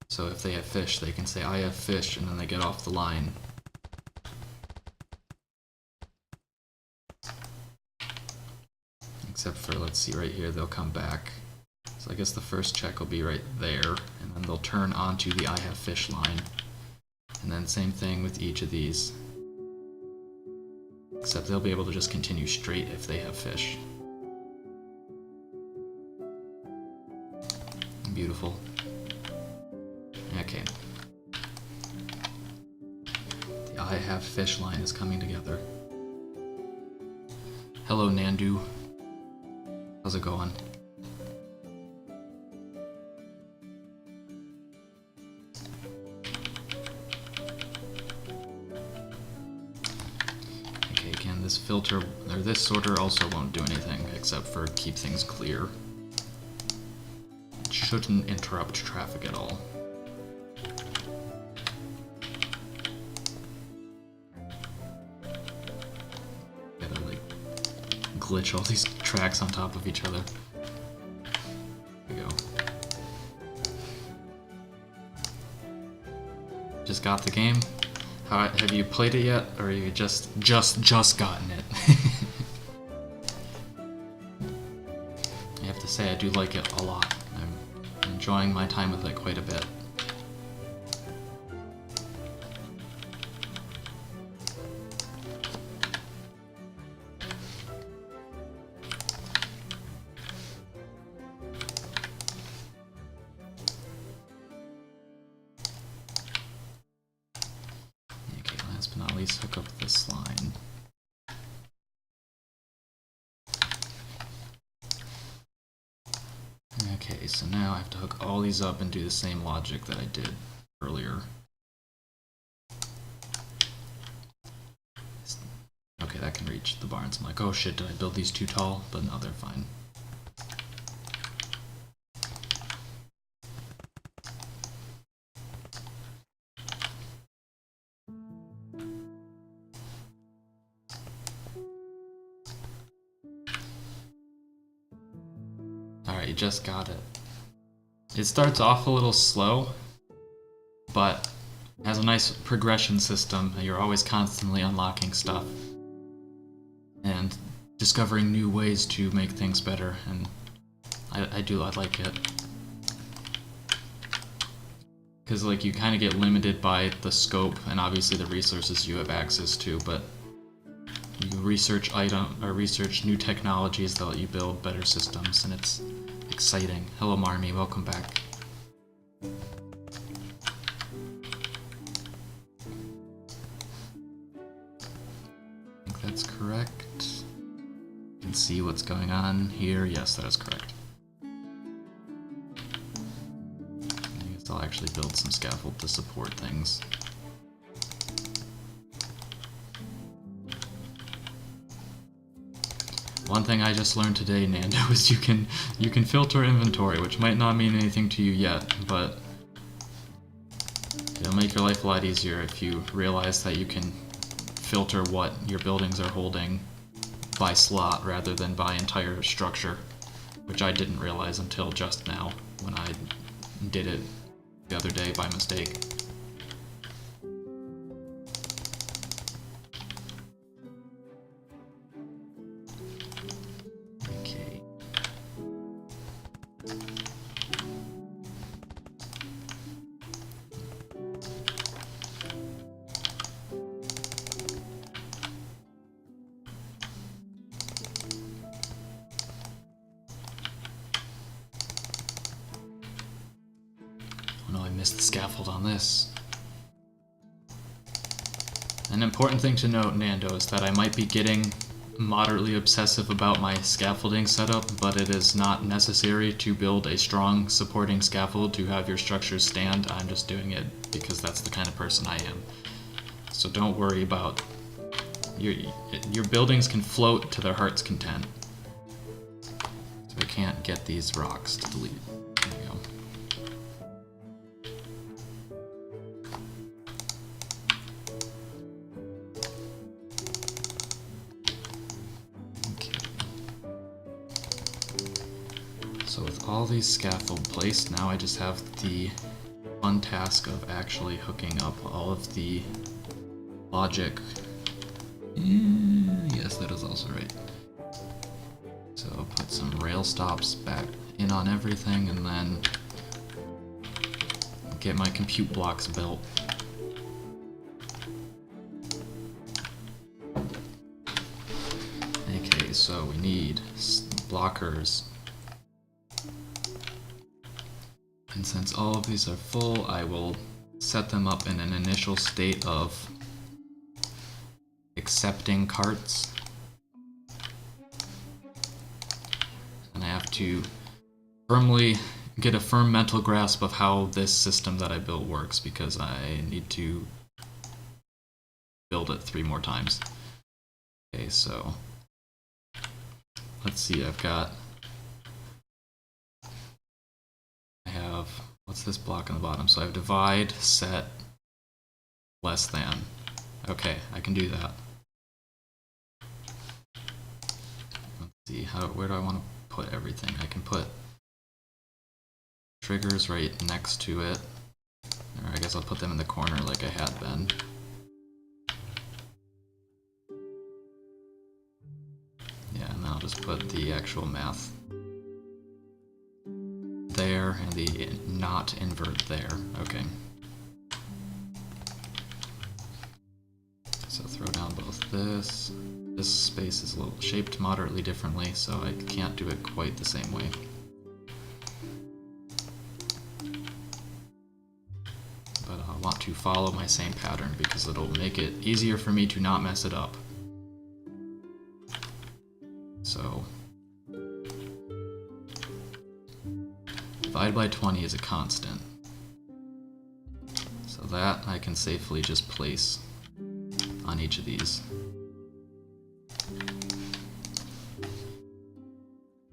So if they have fish, they can say I have fish and then they get off the line. Except for, let's see, right here, they'll come back. So I guess the first check will be right there, and then they'll turn onto the I have fish line. And then same thing with each of these. Except they'll be able to just continue straight if they have fish. Beautiful. Okay. The I have fish line is coming together. Hello, Nandu. How's it going? This filter, or this sorter also won't do anything except for keep things clear. It shouldn't interrupt traffic at all. Gotta like glitch all these tracks on top of each other. There we go. Just got the game. Have you played it yet, or you just gotten it? to say I do like it a lot. I'm enjoying my time with it quite a bit. Okay, last but not least, hook up this line. Okay, so now I have to hook all these up and do the same logic that I did earlier. Okay, that can reach the barns. I'm like, oh shit, did I build these too tall? But no, they're fine. Alright, you just got it. It starts off a little slow, but has a nice progression system. You're always constantly unlocking stuff and discovering new ways to make things better, and I like it. Because like you kind of get limited by the scope and obviously the resources you have access to, but you research research new technologies that let you build better systems, and it's exciting. Hello Marmy, welcome back. I think that's correct. You can see what's going on here. Yes, that is correct. I guess I'll actually build some scaffold to support things. One thing I just learned today, Nando, is you can filter inventory, which might not mean anything to you yet, but it'll make your life a lot easier if you realize that you can filter what your buildings are holding by slot rather than by entire structure, which I didn't realize until just now when I did it the other day by mistake. Scaffold on this. An important thing to note, Nando, is that I might be getting moderately obsessive about my scaffolding setup, but it is not necessary to build a strong supporting scaffold to have your structures stand. I'm just doing it because that's the kind of person I am. So don't worry about your buildings can float to their heart's content. So I can't get these rocks to delete. There we go. So with all these scaffold placed, now I just have the fun task of actually hooking up all of the logic. Yes, that is also right. So I'll put some rail stops back in on everything and then get my compute blocks built. Okay, so we need blockers. And since all of these are full, I will set them up in an initial state of accepting carts. And I have to firmly get a firm mental grasp of how this system that I built works, because I need to build it 3 more times. Okay, so let's see, what's this block on the bottom? So I have divide, set, less than. Okay, I can do that. Let's see, where do I want to put everything? I can put triggers right next to it. Or I guess I'll put them in the corner like I had been. Yeah, and then I'll just put the actual math there and the not invert there. Okay. So throw down both this. This space is a little shaped moderately differently, so I can't do it quite the same way. But I want to follow my same pattern because it'll make it easier for me to not mess it up. So divide by 20 is a constant. So that I can safely just place on each of these.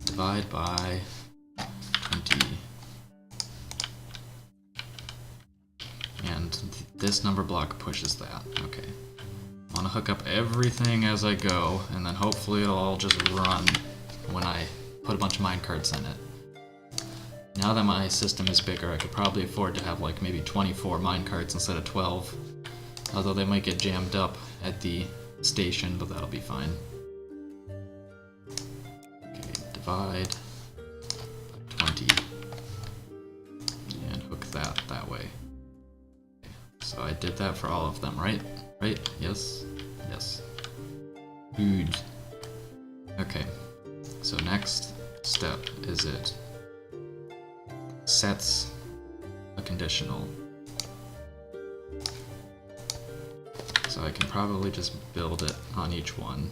Divide by 20. And this number block pushes that. Okay. I want to hook up everything as I go, and then hopefully it'll all just run when I put a bunch of minecarts in it. Now that my system is bigger, I could probably afford to have like maybe 24 minecarts instead of 12. Although they might get jammed up at the station, but that'll be fine. Okay, divide by 20. And hook that way. Okay, so I did that for all of them, right? Right? Yes? Yes. Good. Okay, so next step is it sets a conditional. So I can probably just build it on each one.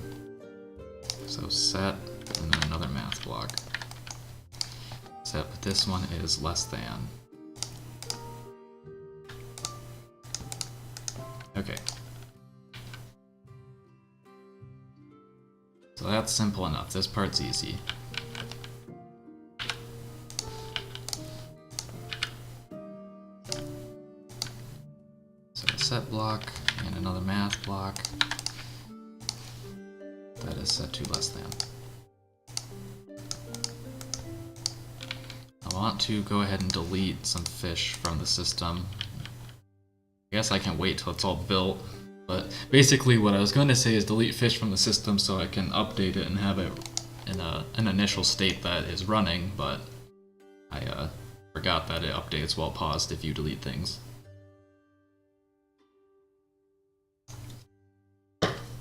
So set, and then another math block. Except this one is less than. Okay. So that's simple enough. This part's easy. So a set block and another math block. That is set to less than. I want to go ahead and delete some fish from the system. I guess I can wait till it's all built, but basically what I was going to say is delete fish from the system so I can update it and have it in an initial state that is running, but I forgot that it updates while paused if you delete things.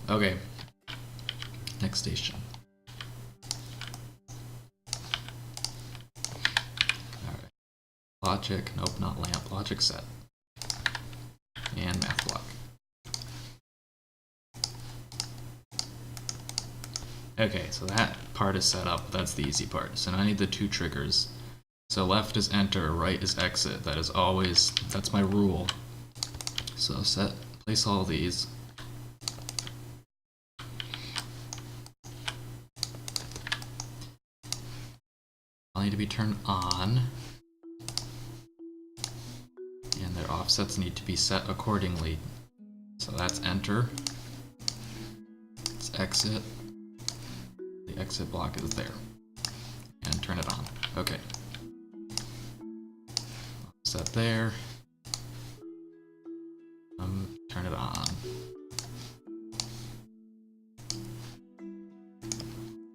Okay, next station. Alright, logic, nope, not lamp, logic set. And math block. Okay, so that part is set up, that's the easy part. So now I need the two triggers. So left is enter, right is exit. That is always, that's my rule. So place all these. All need to be turned on. And their offsets need to be set accordingly. So that's enter. It's exit. The exit block is there. And turn it on. Okay. Set there. Turn it on.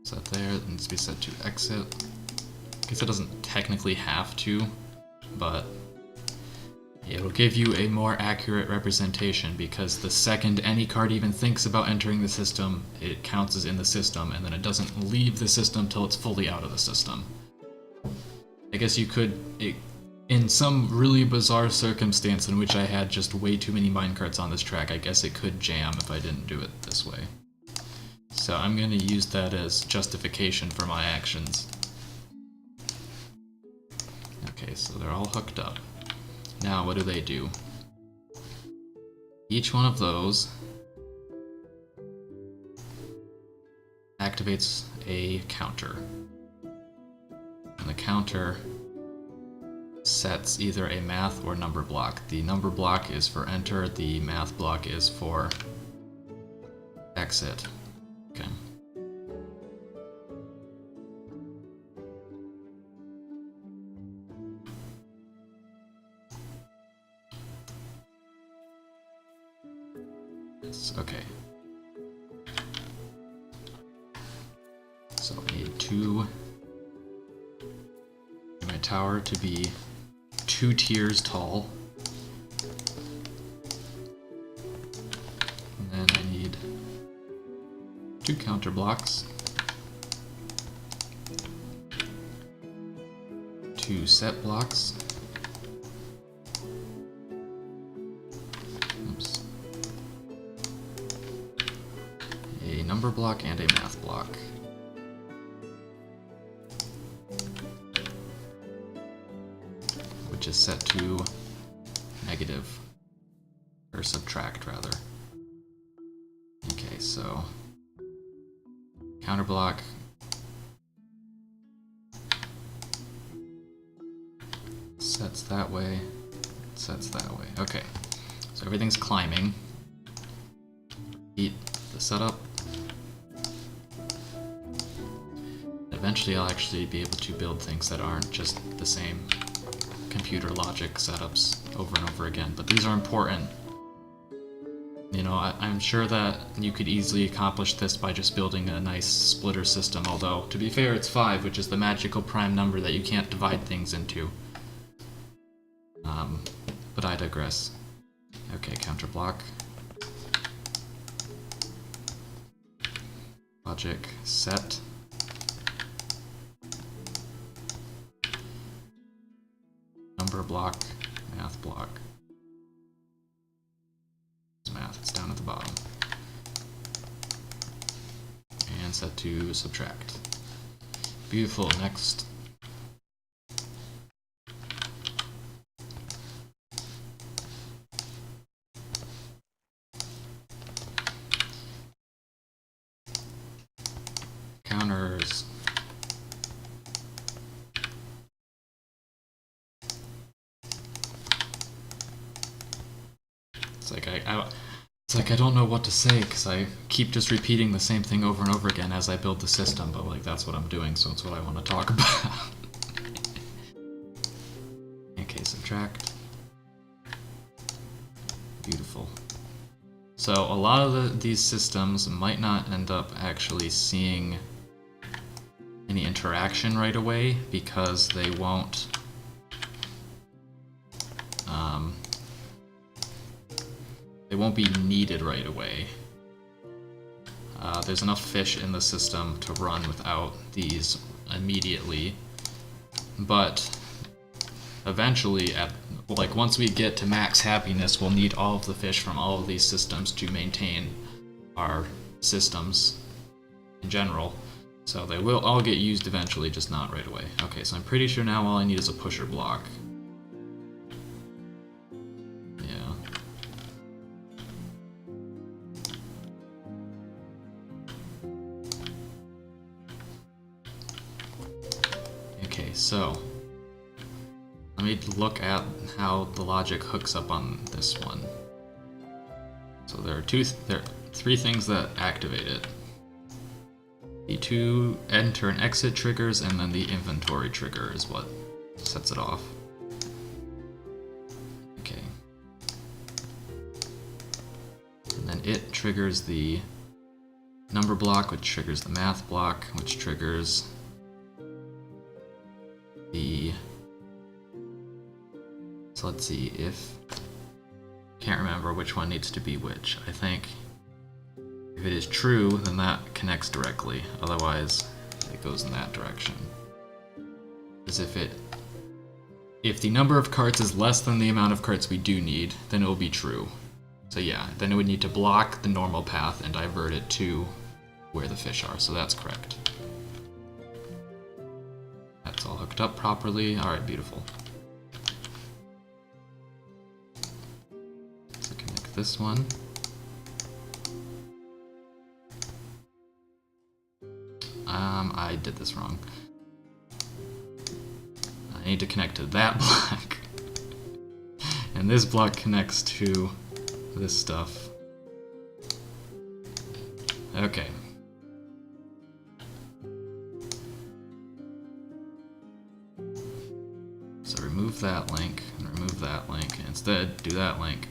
Set there. It needs to be set to exit. I guess it doesn't technically have to, but it'll give you a more accurate representation because the second any card even thinks about entering the system, it counts as in the system, and then it doesn't leave the system till it's fully out of the system. I guess you could, in some really bizarre circumstance in which I had just way too many minecarts on this track, I guess it could jam if I didn't do it this way. So I'm going to use that as justification for my actions. Okay, so they're all hooked up. Now, what do? Each one of those activates a counter. And the counter sets either a math or number block. The number block is for enter, the math block is for exit. Okay. Okay. So I need two tower to be 2 tiers tall. And then I need 2 counter blocks, 2 set blocks, oops, a number block and a math block. Which is set to negative, or subtract rather. Okay, so counter block, sets that way, sets that way. Okay, so everything's climbing. Eat the setup. Eventually I'll actually be able to build things that aren't just the same computer logic setups over and over again, but these are important. You know, I'm sure that you could easily accomplish this by just building a nice splitter system, although, to be fair, it's 5, which is the magical prime number that you can't divide things into. But I digress. Okay, counter block. Logic set. Number block, math block. It's math, it's down at the bottom. And set to subtract. Beautiful, next. Counters. It's like I don't know what to say because I keep just repeating the same thing over and over again as I build the system, but like that's what I'm doing, so it's what I want to talk about. Okay, subtract. Beautiful. So a lot of these systems might not end up actually seeing any interaction right away because they won't be needed right away. There's enough fish in the system to run without these immediately, but eventually, once we get to max happiness, we'll need all of the fish from all of these systems to maintain our systems in general. So they will all get used eventually, just not right away. Okay, so I'm pretty sure now all I need is a pusher block. Yeah. Okay, so let me look at how the logic hooks up on this one. So there are three things that activate it. The 2 enter and exit triggers, and then the inventory trigger is what sets it off. Okay. And then it triggers the number block, which triggers the math block, which triggers the... So let's see if... Can't remember which one needs to be which. I think if it is true, then that connects directly. Otherwise, it goes in that direction. As if the number of carts is less than the amount of carts we do need, then it will be true. So yeah, then it would need to block the normal path and divert it to where the fish are. So that's correct. That's all hooked up properly. All right, beautiful. So connect this one. I did this wrong. I need to connect to that block. And this block connects to this stuff. Okay. So remove that link, and remove that link, and instead do that link.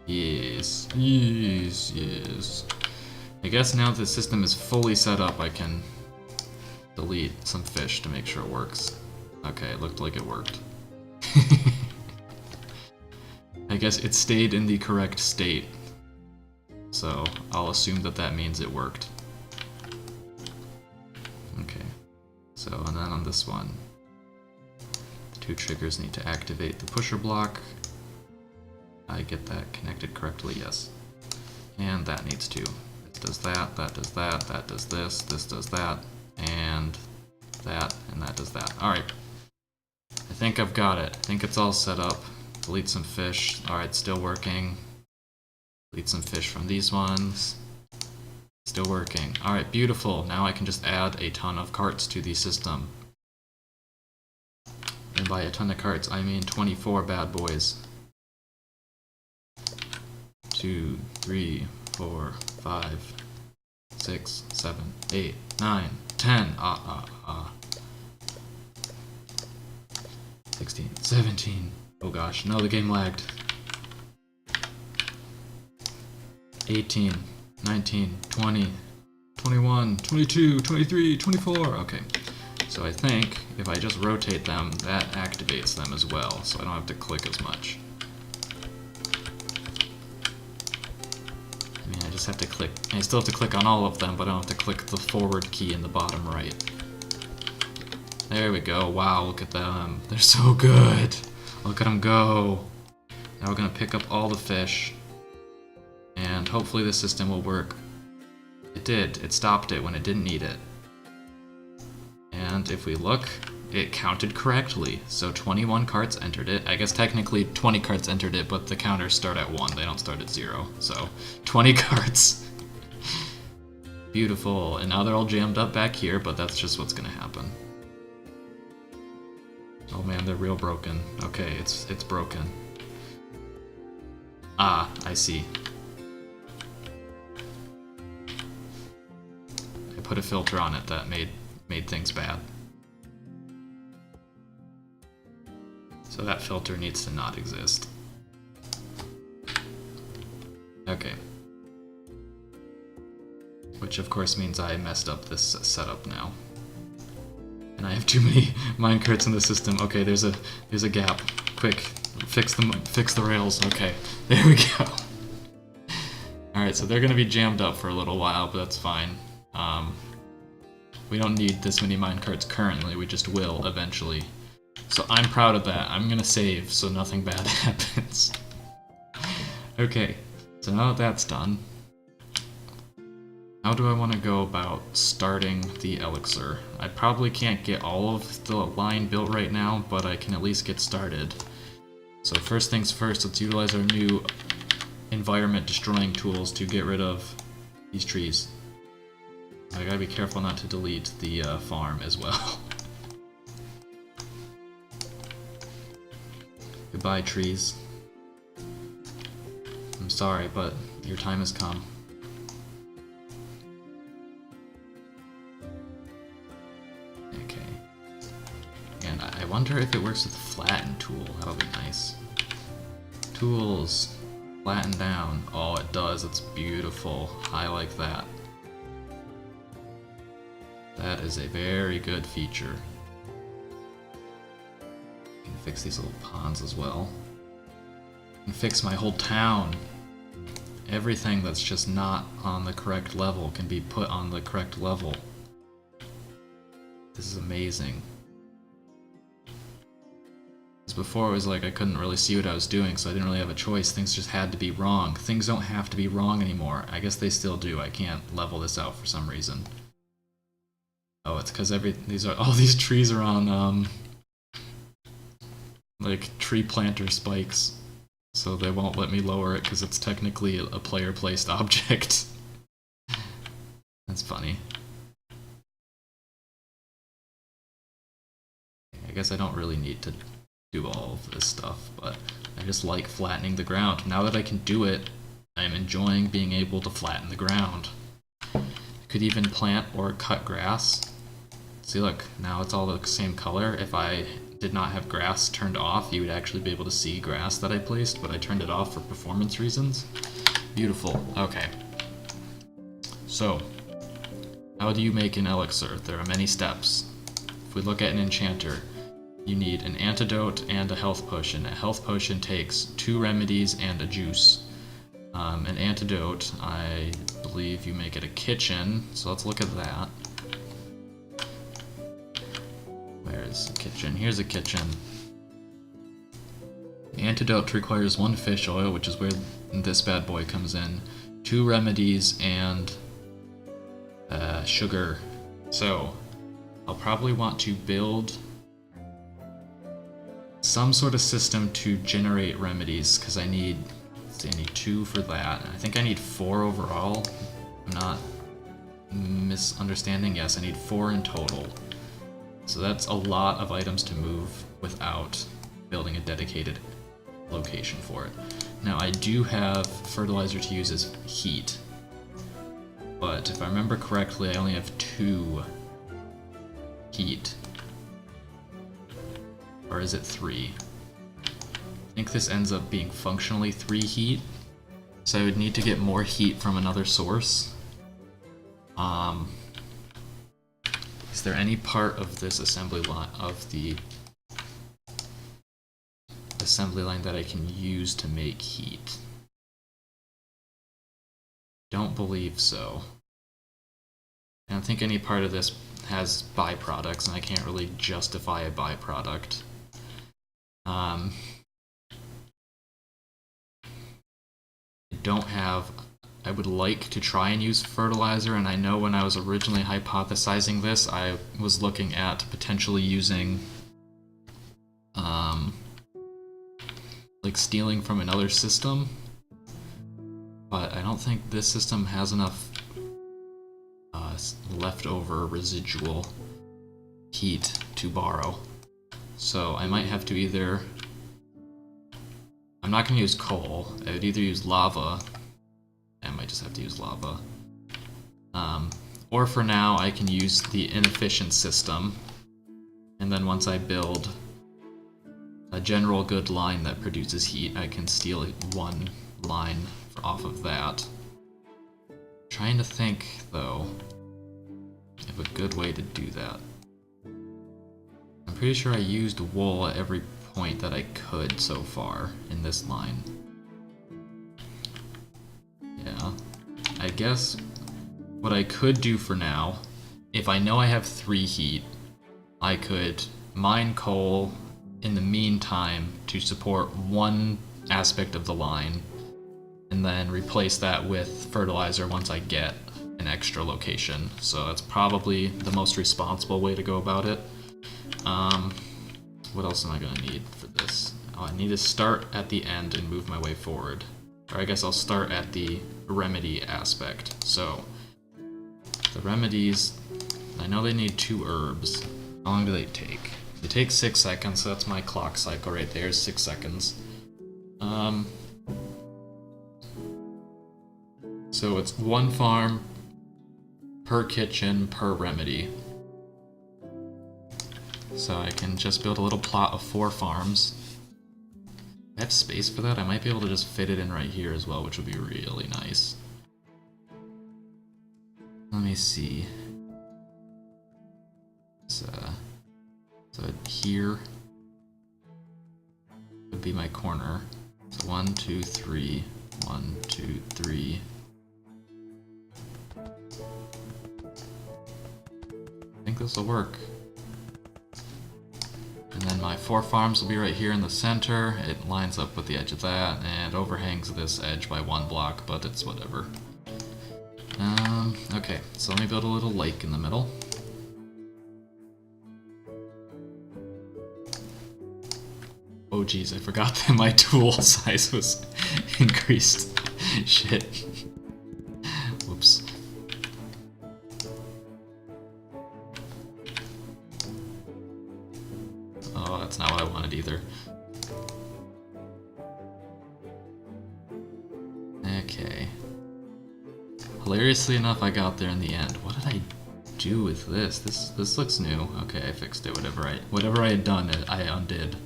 Yes, yes, yes. I guess now that the system is fully set up, I can delete some fish to make sure it works. Okay, it looked like it worked. I guess it stayed in the correct state. So I'll assume that that means it worked. Okay. So, and then on this one, the two triggers need to activate the pusher block. I get that connected correctly, yes. And that needs to. It does that does that does this does that, and that does that. Alright. I think I've got it. I think it's all set up. Delete some fish. Alright, still working. Delete some fish from these ones. Still working. Alright, beautiful. Now I can just add a ton of carts to the system. And by a ton of carts, I mean 24 bad boys. 2, 3, 4, 5, 6, 7, 8, 9, 10. 16, 17. Oh gosh, no, the game lagged. 18, 19, 20, 21, 22, 23, 24. Okay, so I think if I just rotate them, that activates them as well, so I don't have to click as much. I mean, I just have to click. I still have to click on all of them, but I don't have to click the forward key in the bottom right. There we go. Wow, look at them. They're so good. Look at them go. Now we're going to pick up all the fish. And hopefully the system will work. It did. It stopped it when it didn't need it. And if we look, it counted correctly. So 21 carts entered it. I guess technically 20 carts entered it, but the counters start at 1. They don't start at 0. So 20 carts. Beautiful. And now they're all jammed up back here, but that's just what's going to happen. Oh man, they're real broken. Okay, it's broken. Ah, I see. I put a filter on it that made things bad. So that filter needs to not exist. Okay. Which of course means I messed up this setup now. And I have too many minecarts in the system. Okay, there's a gap. Quick, fix the rails. Okay, there we go. Alright, so they're gonna be jammed up for a little while, but that's fine. We don't need this many minecarts currently, we just will eventually. So I'm proud of that. I'm gonna save so nothing bad happens. Okay, so now that that's done, how do I want to go about starting the elixir? I probably can't get all of the line built right now, but I can at least get started. So first things first, let's utilize our new environment destroying tools to get rid of these trees. I gotta be careful not to delete the farm as well. Goodbye, trees. I'm sorry, but your time has come. Okay. And I wonder if it works with the flatten tool. That'll be nice. Tools. Flatten down. Oh, it does. It's beautiful. I like that. That is a very good feature. I can fix these little ponds as well. I can fix my whole town. Everything that's just not on the correct level can be put on the correct level. This is amazing. Because before it was like I couldn't really see what I was doing, so I didn't really have a choice. Things just had to be wrong. Things don't have to be wrong anymore. I guess they still do. I can't level this out for some reason. Oh, it's because all these trees are on like tree planter spikes, so they won't let me lower it because it's technically a player placed object. That's funny. I guess I don't really need to do all of this stuff, but I just like flattening the ground. Now that I can do it, I'm enjoying being able to flatten the ground. You could even plant or cut grass. See, look, now it's all the same color. If I did not have grass turned off, you would actually be able to see grass that I placed, but I turned it off for performance reasons. Beautiful. Okay. So, how do you make an elixir? There are many steps. If we look at an enchanter, you need an antidote and a health potion. A health potion takes 2 remedies and a juice. An antidote, I believe you make at a kitchen, so let's look at that. Where's the kitchen? Here's a kitchen. The antidote requires 1 fish oil, which is where this bad boy comes in, 2 remedies, and sugar. So, I'll probably want to build some sort of system to generate remedies, because I need 2 for that. I think I need 4 overall. I'm not misunderstanding. Yes, I need 4 in total. So that's a lot of items to move without building a dedicated location for it. Now I do have fertilizer to use as heat, but if I remember correctly, I only have 2 heat. Or is it 3? I think this ends up being functionally 3 heat, so I would need to get more heat from another source. Is there any part of this assembly line, that I can use to make heat? Don't believe so. I don't think any part of this has byproducts, and I can't really justify a byproduct. I would like to try and use fertilizer, and I know when I was originally hypothesizing this, I was looking at potentially using like stealing from another system, but I don't think this system has enough leftover residual heat to borrow. So I might have to either... I'm not going to use coal. I would either use lava. I might just have to use lava. Or for now, I can use the inefficient system. And then once I build a general good line that produces heat, I can steal 1 line off of that. Trying to think, though, of a good way to do that. I'm pretty sure I used wool at every point that I could so far in this line. Yeah. I guess what I could do for now, if I know I have 3 heat, I could mine coal in the meantime to support 1 aspect of the line, and then replace that with fertilizer once I get an extra location. So that's probably the most responsible way to go about it. What else am I going to need for this? Oh, I need to start at the end and move my way forward. Or I guess I'll start at the remedy aspect. So, the remedies, I know they need 2 herbs. How long do they take? They take 6 seconds, so that's my clock cycle right there, 6 seconds. So it's 1 farm per kitchen per remedy. So I can just build a little plot of 4 farms. I have space for that. I might be able to just fit it in right here as well, which would be really nice. Let me see. So here would be my corner. So 1, 2, 3, 1, 2, 3. I think this will work. And then my 4 farms will be right here in the center. It lines up with the edge of that and overhangs this edge by 1 block, but it's whatever. Okay, so let me build a little lake in the middle. Oh geez, I forgot that my tool size was increased. Shit. Whoops. Oh, that's not what I wanted either. Okay. Hilariously enough, I got there in the end. What did I do with this? This looks new. Okay, I fixed it. Whatever I had done, I undid.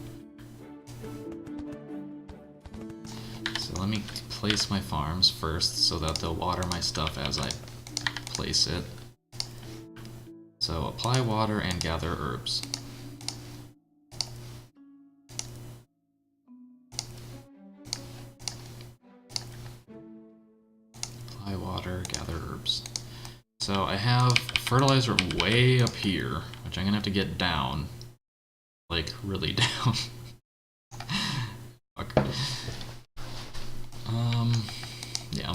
So let me place my farms first so that they'll water my stuff as I place it. So apply water and gather herbs. Apply water, gather herbs. So I have fertilizer way up here, which I'm gonna have to get down. Like, really down. Fuck. Yeah.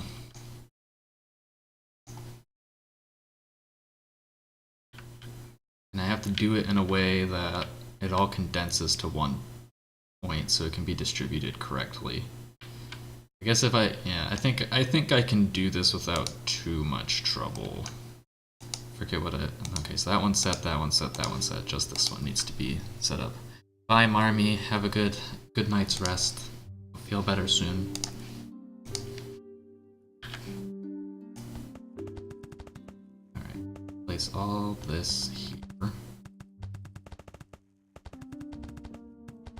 And I have to do it in a way that it all condenses to one point so it can be distributed correctly. I guess if I think I can do this without too much trouble. Forget what okay, so that one's set, that one's set, that one's set. Just this one needs to be set up. Bye, Marmy. Have a good night's rest. Feel better soon. Alright. Place all this here.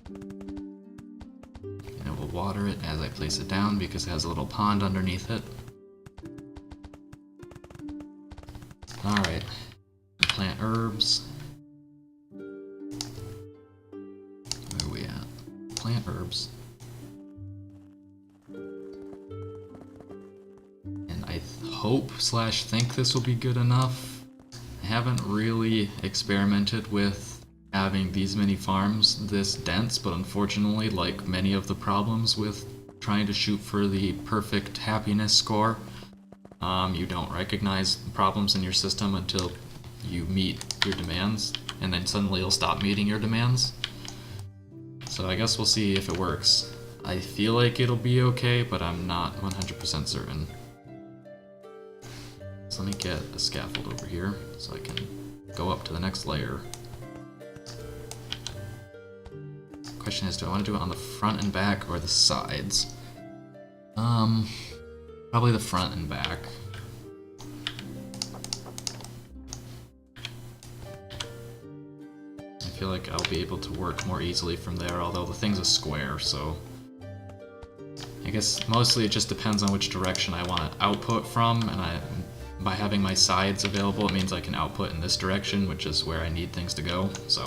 And it will water it as I place it down because it has a little pond underneath it. Alright. Plant herbs. Where are we at? Plant herbs. And I hope/think this will be good enough. I haven't really experimented with having these many farms this dense, but unfortunately, like many of the problems with trying to shoot for the perfect happiness score, you don't recognize problems in your system until you meet your demands, and then suddenly it'll stop meeting your demands. So I guess we'll see if it works. I feel like it'll be okay, but I'm not 100% certain. So let me get a scaffold over here so I can go up to the next layer. Question is, do I want to do it on the front and back or the sides? Probably the front and back. I feel like I'll be able to work more easily from there, although the thing's a square, so I guess mostly it just depends on which direction I want to output from, and by having my sides available, it means I can output in this direction, which is where I need things to go, so.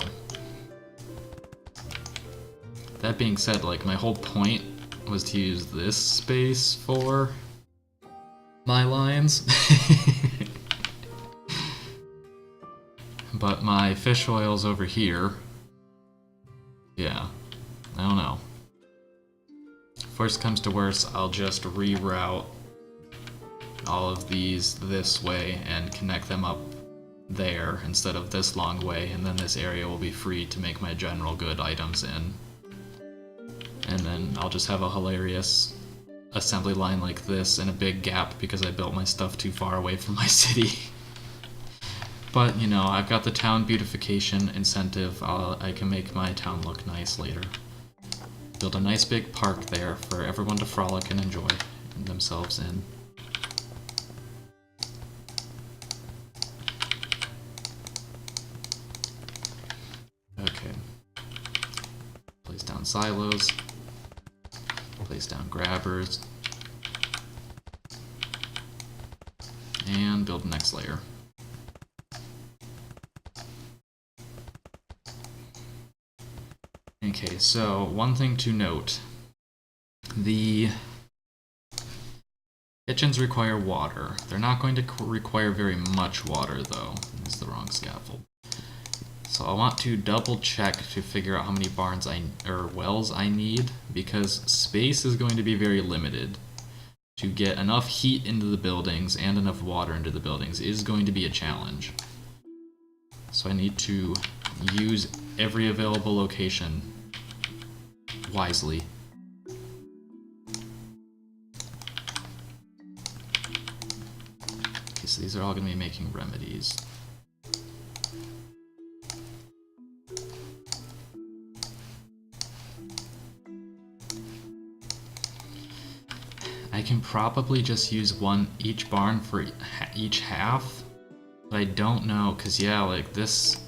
That being said, like, my whole point was to use this space for my lines. But my fish oil's over here. Yeah, I don't know. If worst comes to worst, I'll just reroute all of these this way and connect them up there instead of this long way, and then this area will be free to make my general good items in. And then I'll just have a hilarious assembly line like this and a big gap because I built my stuff too far away from my city. But, you know, I've got the town beautification incentive. I can make my town look nice later. Build a nice big park there for everyone to frolic and enjoy themselves in. Okay. Place down silos. Place down grabbers. And build the next layer. Okay, so one thing to note. The kitchens require water. They're not going to require very much water, though. This is the wrong scaffold. So I want to double check to figure out how many barns or wells I need, because space is going to be very limited. To get enough heat into the buildings and enough water into the buildings is going to be a challenge. So I need to use every available location wisely. Okay, so these are all going to be making remedies. I can probably just use each barn for each half, But I don't know, cause yeah, like this...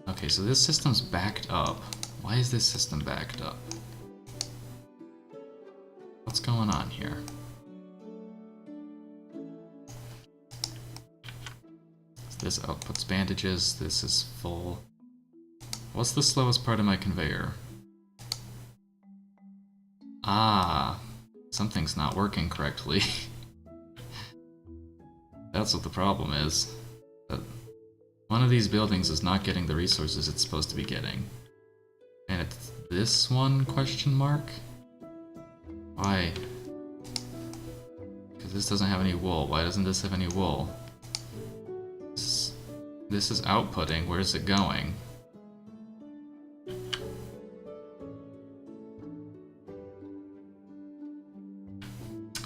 Okay, so this system's backed up. Why is this system backed up? What's going on here? This outputs bandages, this is full. What's the slowest part of my conveyor? Ah, something's not working correctly. That's what the problem is. That one of these buildings is not getting the resources it's supposed to be getting. And it's this one, question mark? Why? Because this doesn't have any wool. Why doesn't this have any wool? This is outputting. Where is it going?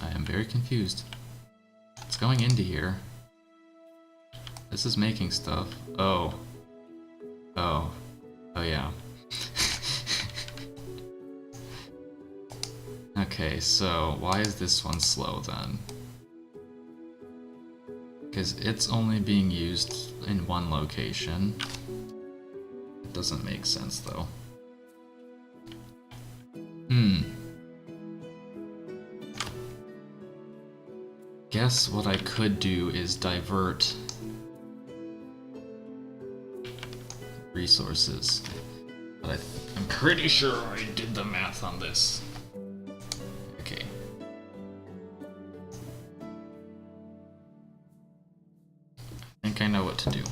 I am very confused. It's going into here. This is making stuff. Oh. Oh. Oh yeah. Okay, so why is this one slow then? Because it's only being used in one location. It doesn't make sense though. Guess what I could do is divert resources. But I'm pretty sure I did the math on this. Okay. I think I know what to do.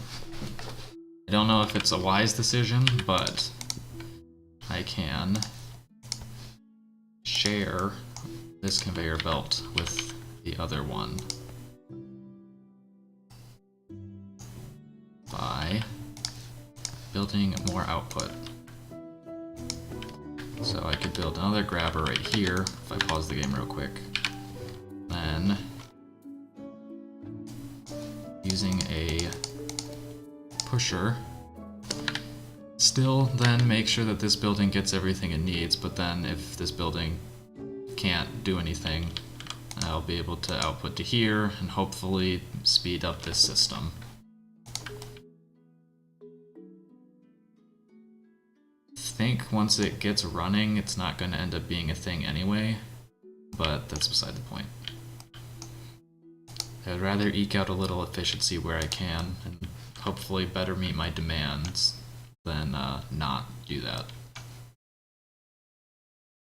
I don't know if it's a wise decision, but I can share this conveyor belt with the other one by building more output. So I could build another grabber right here, if I pause the game real quick. Then, using a pusher, still then make sure that this building gets everything it needs, but then if this building can't do anything, I'll be able to output to here and hopefully speed up this system. I think once it gets running, it's not going to end up being a thing anyway, but that's beside the point. I'd rather eke out a little efficiency where I can and hopefully better meet my demands than not do that.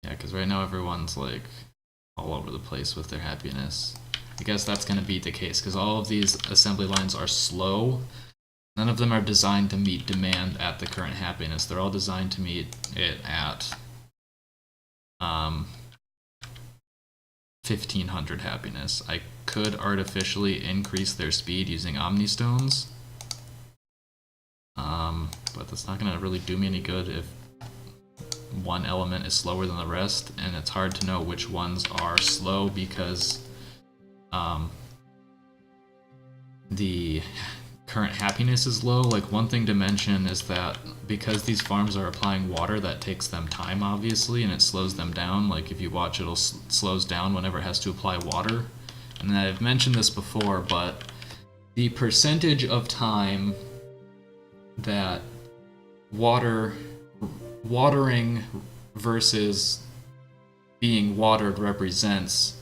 Yeah, because right now everyone's like all over the place with their happiness. I guess that's going to be the case because all of these assembly lines are slow. None of them are designed to meet demand at the current happiness. They're all designed to meet it at 1500 happiness. I could artificially increase their speed using Omnistones, but that's not going to really do me any good if one element is slower than the rest, and it's hard to know which ones are slow because the current happiness is low. Like, one thing to mention is that because these farms are applying water, that takes them time obviously, and it slows them down. Like, if you watch, it'll slows down whenever it has to apply water. And I've mentioned this before, but the percentage of time that watering versus being watered represents,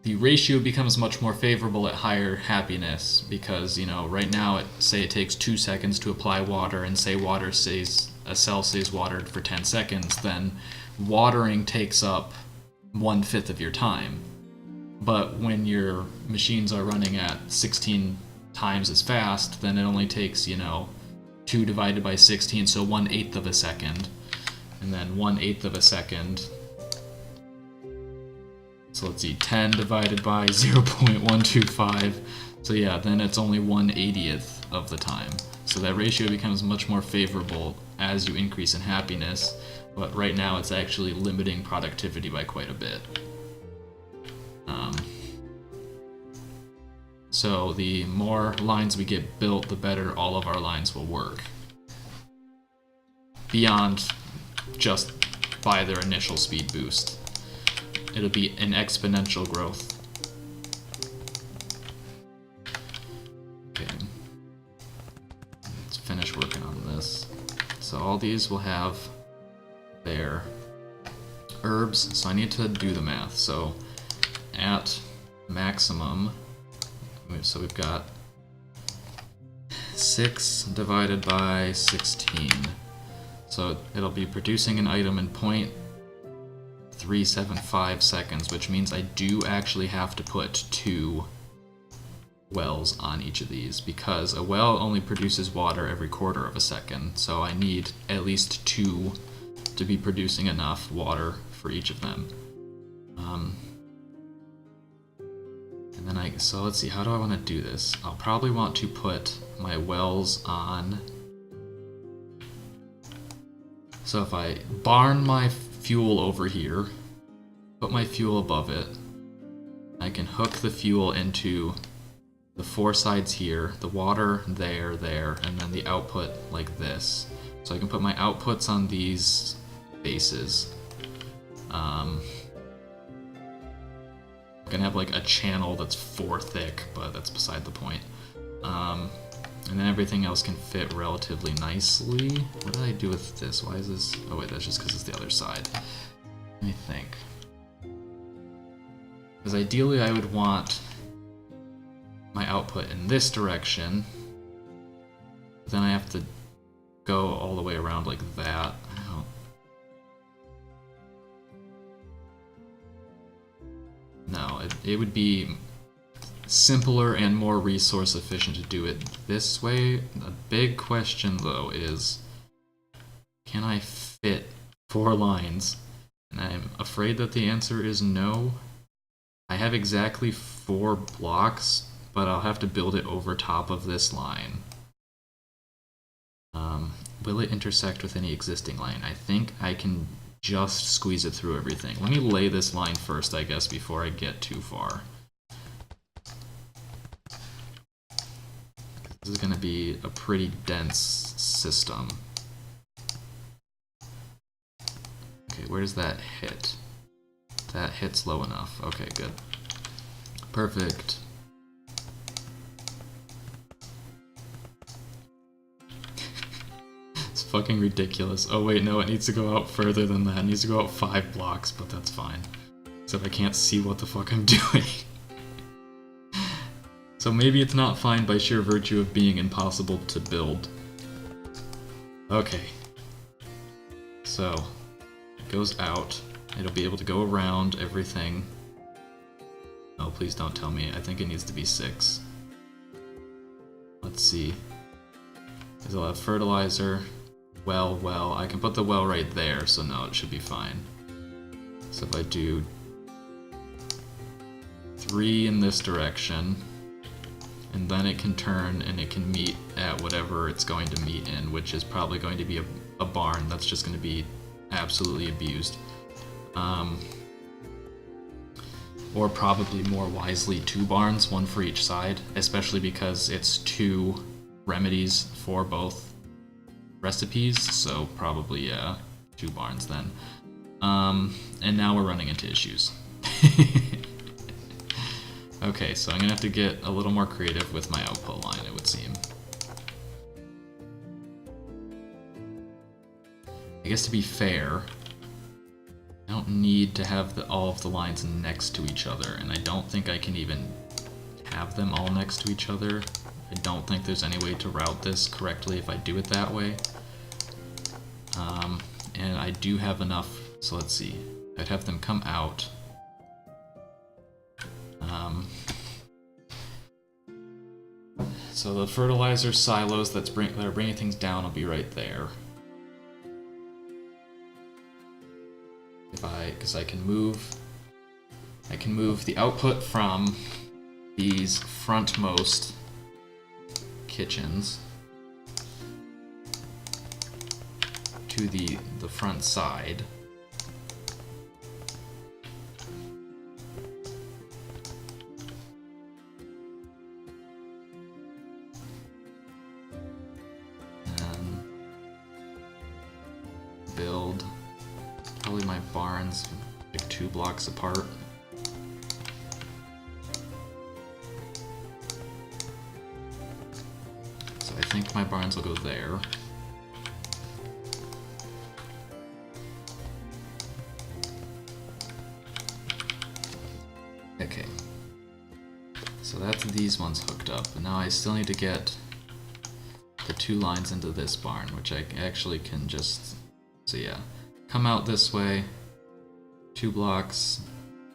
the ratio becomes much more favorable at higher happiness because, you know, right now say it takes 2 seconds to apply water, and say a cell stays watered for 10 seconds, then watering takes up 1/5 of your time. But when your machines are running at 16 times as fast, then it only takes, 2 divided by 16, so 1/8 of a second. And then 1/8 of a second. So let's see, 10 divided by 0.125. So yeah, then it's only 1/80th of the time. So that ratio becomes much more favorable as you increase in happiness, but right now it's actually limiting productivity by quite a bit. So the more lines we get built, the better all of our lines will work. Beyond just by their initial speed boost. It'll be an exponential growth. so all these will have their herbs, so I need to do the math. So at maximum, so we've got 6 divided by 16. So it'll be producing an item in 0.375 seconds, which means I do actually have to put 2 wells on each of these, because a well only produces water every quarter of a second, so I need at least 2 to be producing enough water for each of them. And then so let's see, how do I want to do this? I'll probably want to put my wells on. So if I barn my fuel over here, put my fuel above it, I can hook the fuel into the 4 sides here, the water there, and then the output like this. So I can put my outputs on these bases. I'm gonna have like a channel that's 4 thick, but that's beside the point. And then everything else can fit relatively nicely. What did I do with this? Why is this? Oh wait, that's just because it's the other side. Let me think. Because ideally I would want my output in this direction. Then I have to go all the way around like that. No, it would be simpler and more resource efficient to do it this way. The big question though is, can I fit 4 lines? And I'm afraid that the answer is no. I have exactly 4 blocks, but I'll have to build it over top of this line. Will it intersect with any existing line? I think I can just squeeze it through everything. Let me lay this line first, I guess, before I get too far. This is going to be a pretty dense system. Okay, where does that hit? That hits low enough. Okay, good. Perfect. It's fucking ridiculous. Oh wait, no, it needs to go out further than that. It needs to go out 5 blocks, but that's fine. Except I can't see what the fuck I'm doing. So maybe it's not fine by sheer virtue of being impossible to build. Okay. So, it goes out. It'll be able to go around everything. Oh, please don't tell me. I think it needs to be 6. Let's see. It'll have fertilizer. Well, I can put the well right there, so no, it should be fine. So if I do 3 in this direction, and then it can turn and it can meet at whatever it's going to meet in, which is probably going to be a barn that's just going to be absolutely abused. Or probably more wisely 2 barns, 1 for each side, especially because it's 2 remedies for both recipes, so probably 2 barns then. And now we're running into issues. Okay, so I'm gonna have to get a little more creative with my output line, it would seem. I guess to be fair, I don't need to have all of the lines next to each other, and I don't think I can even have them all next to each other. I don't think there's any way to route this correctly if I do it that way. And I do have enough, so let's see. I'd have them come out. So the fertilizer silos that are bringing things down will be right there. Because I can move the output from these frontmost kitchens to the front side. And build probably my barns like 2 blocks apart. So I think my barns will go there. Okay. So that's these ones hooked up, and now I still need to get the 2 lines into this barn, which I actually can just, so yeah, come out this way, 2 blocks,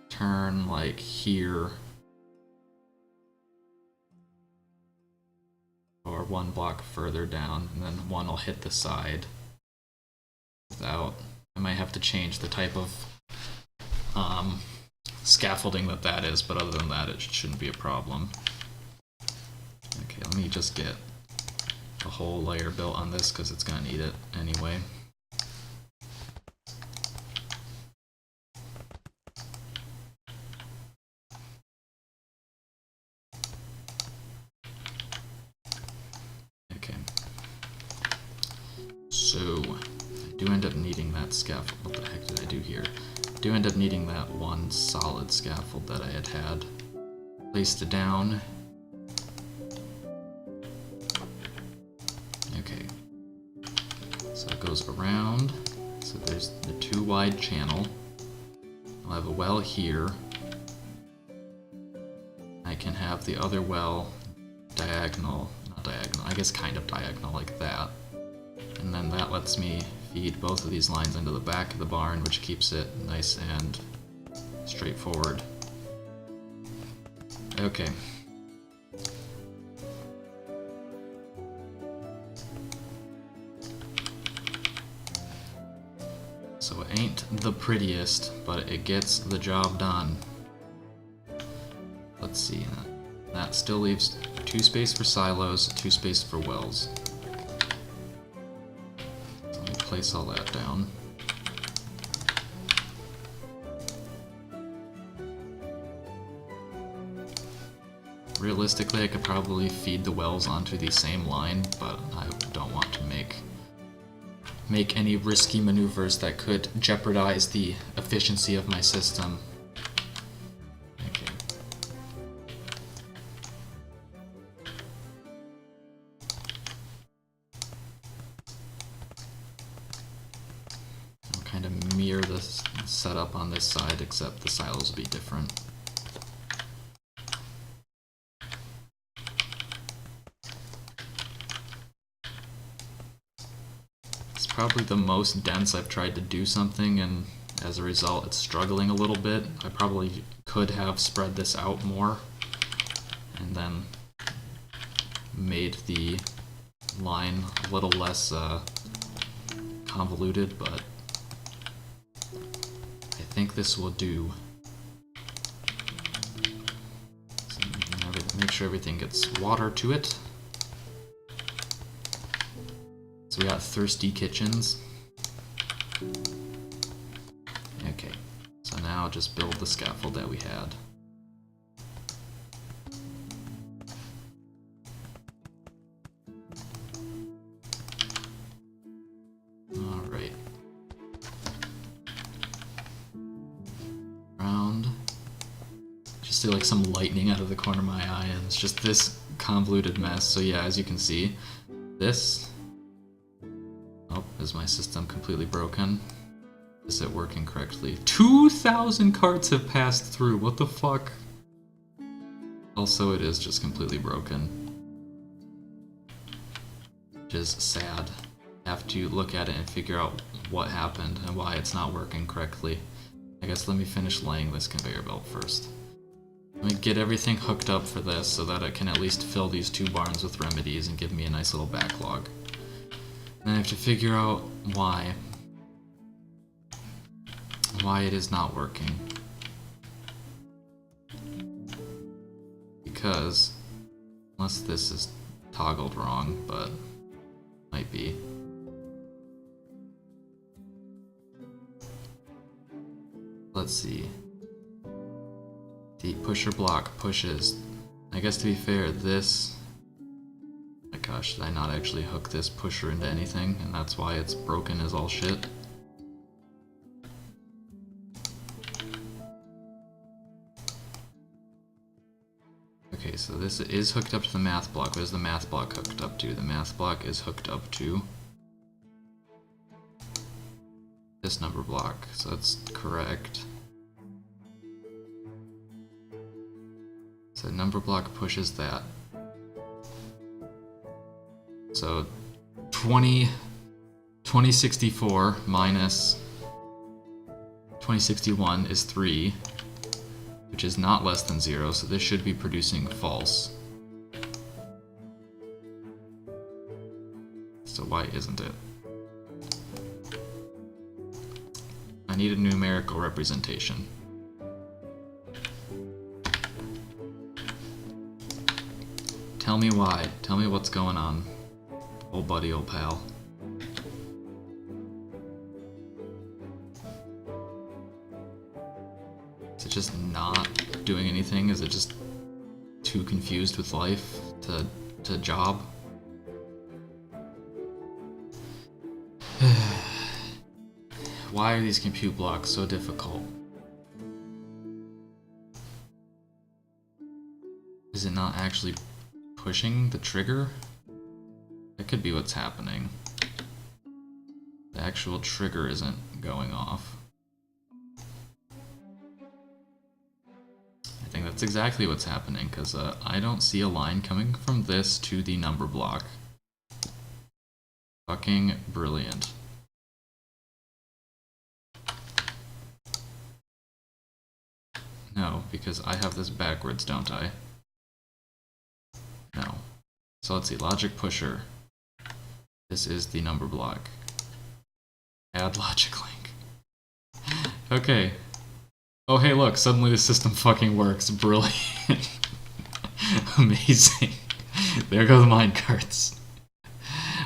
turn like here, or 1 block further down, and then 1 will hit the side without, I might have to change the type of scaffolding that is, but other than that it shouldn't be a problem. Okay, let me just get a whole layer built on this because it's gonna need it anyway. Okay. So I do end up needing that scaffold. What the heck did I do here? I do end up needing that 1 solid scaffold that I had placed down. Okay. So it goes around. So there's the 2 wide channel. I'll have a well here. I can have the other well diagonal, not diagonal, I guess kind of diagonal like that. And then that lets me feed both of these lines into the back of the barn, which keeps it nice and straightforward. Okay. So it ain't the prettiest, but it gets the job done. Let's see. That still leaves 2 space for silos, 2 space for wells. So let me place all that down. Realistically, I could probably feed the wells onto the same line, but I don't want to make any risky maneuvers that could jeopardize the efficiency of my system. Okay. I'll kind of mirror this setup on this side, except the silos will be different. Probably the most dense I've tried to do something, and as a result it's struggling a little bit. I probably could have spread this out more and then made the line a little less convoluted, but I think this will do. So make sure everything gets water to it. So we got thirsty kitchens. Okay, so now just build the scaffold that we had. Alright. Round. Just see like some lightning out of the corner of my eye, and it's just this convoluted mess. So yeah, as you can see, this... Oh, is my system completely broken? Is it working correctly? 2,000 carts have passed through, what the fuck? Also, it is just completely broken. Which is sad. I have to look at it and figure out what happened and why it's not working correctly. I guess let me finish laying this conveyor belt first. Let me get everything hooked up for this so that I can at least fill these 2 barns with remedies and give me a nice little backlog. Then I have to figure out why it is not working. Because, unless this is toggled wrong, but might be. Let's see. The pusher block pushes. I guess to be fair, this... My gosh, did I not actually hook this pusher into anything? And that's why it's broken as all shit. Okay, so this is hooked up to the math block. What is the math block hooked up to? The math block is hooked up to this number block, so that's correct. So number block pushes that. So 2064 minus 2061 is 3, which is not less than 0, so this should be producing false. So why isn't it? I need a numerical representation. Tell me why. Tell me what's going on, old buddy, old pal. Is it just not doing anything? Is it just too confused with life to job? Why are these compute blocks so difficult? Is it not actually pushing the trigger? That could be what's happening. The actual trigger isn't going off. I think that's exactly what's happening, because I don't see a line coming from this to the number block. Fucking brilliant. No, because I have this backwards, don't I? No. So let's see, logic pusher. This is the number block. Add logic link. Okay. Oh hey look, suddenly the system fucking works. Brilliant. Amazing. There go the minecarts.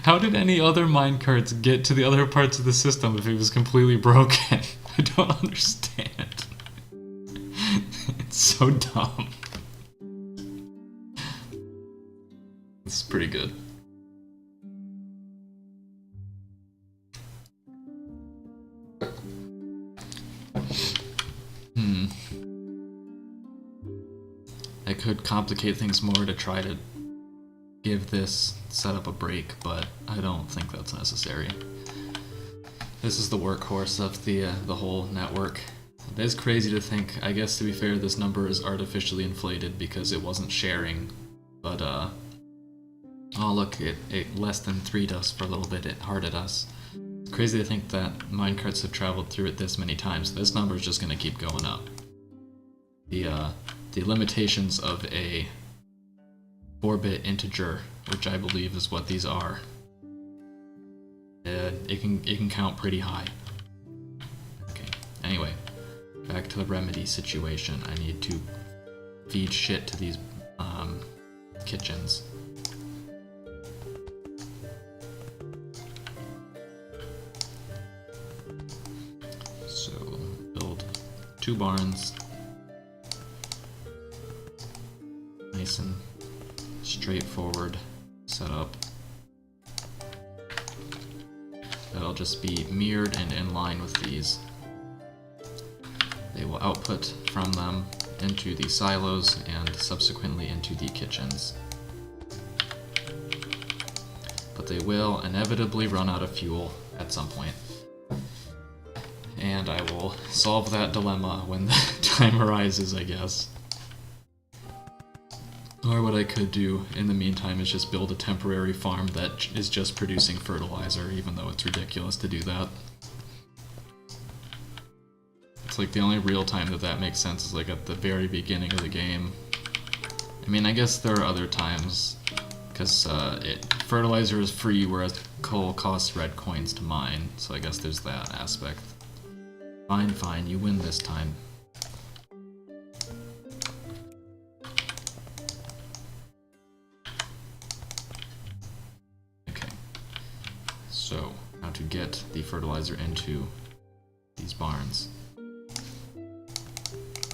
How did any other minecarts get to the other parts of the system if it was completely broken? I don't understand. It's so dumb. This is pretty good. I could complicate things more to try to give this setup a break, but I don't think that's necessary. This is the workhorse of the whole network. It is crazy to think. I guess, to be fair, this number is artificially inflated because it wasn't sharing, but oh look, it less than 3'd us for a little bit. It hearted us. It's crazy to think that minecarts have traveled through it this many times. This number is just going to keep going up. The limitations of a 4-bit integer, which I believe is what these are, it can count pretty high. Okay. Anyway, back to the remedy situation. I need to feed shit to these kitchens. So build 2 barns. Nice and straightforward setup. That'll just be mirrored and in line with these. They will output from them into the silos and subsequently into the kitchens. But they will inevitably run out of fuel at some point. And I will solve that dilemma when the time arises, I guess. Or what I could do in the meantime is just build a temporary farm that is just producing fertilizer, even though it's ridiculous to do that. It's like the only real time that makes sense is like at the very beginning of the game. I mean, I guess there are other times, because fertilizer is free, whereas coal costs red coins to mine, so I guess there's that aspect. Fine, fine, you win this time. So, how to get the fertilizer into these barns.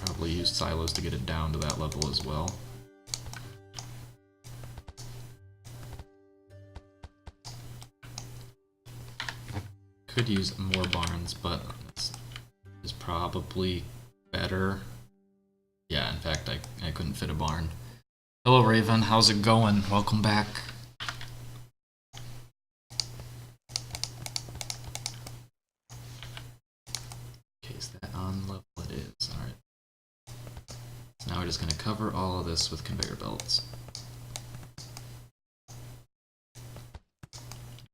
Probably use silos to get it down to that level as well. Could use more barns, but this is probably better. Yeah, in fact, I couldn't fit a barn. Hello Raven, how's it going? Welcome back. just going to cover all of this with conveyor belts.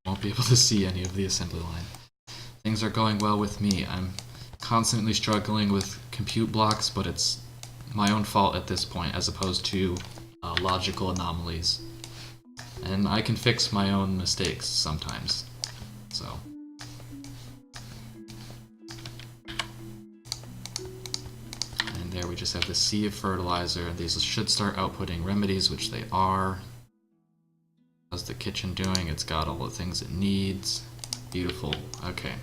Won't be able to see any of the assembly line. Things are going well with me. I'm constantly struggling with compute blocks, but it's my own fault at this point as opposed to logical anomalies. And I can fix my own mistakes sometimes. So. And there we just have the sea of fertilizer. These should start outputting remedies, which they are. How's the kitchen doing? It's got all the things it needs. Beautiful. Okay.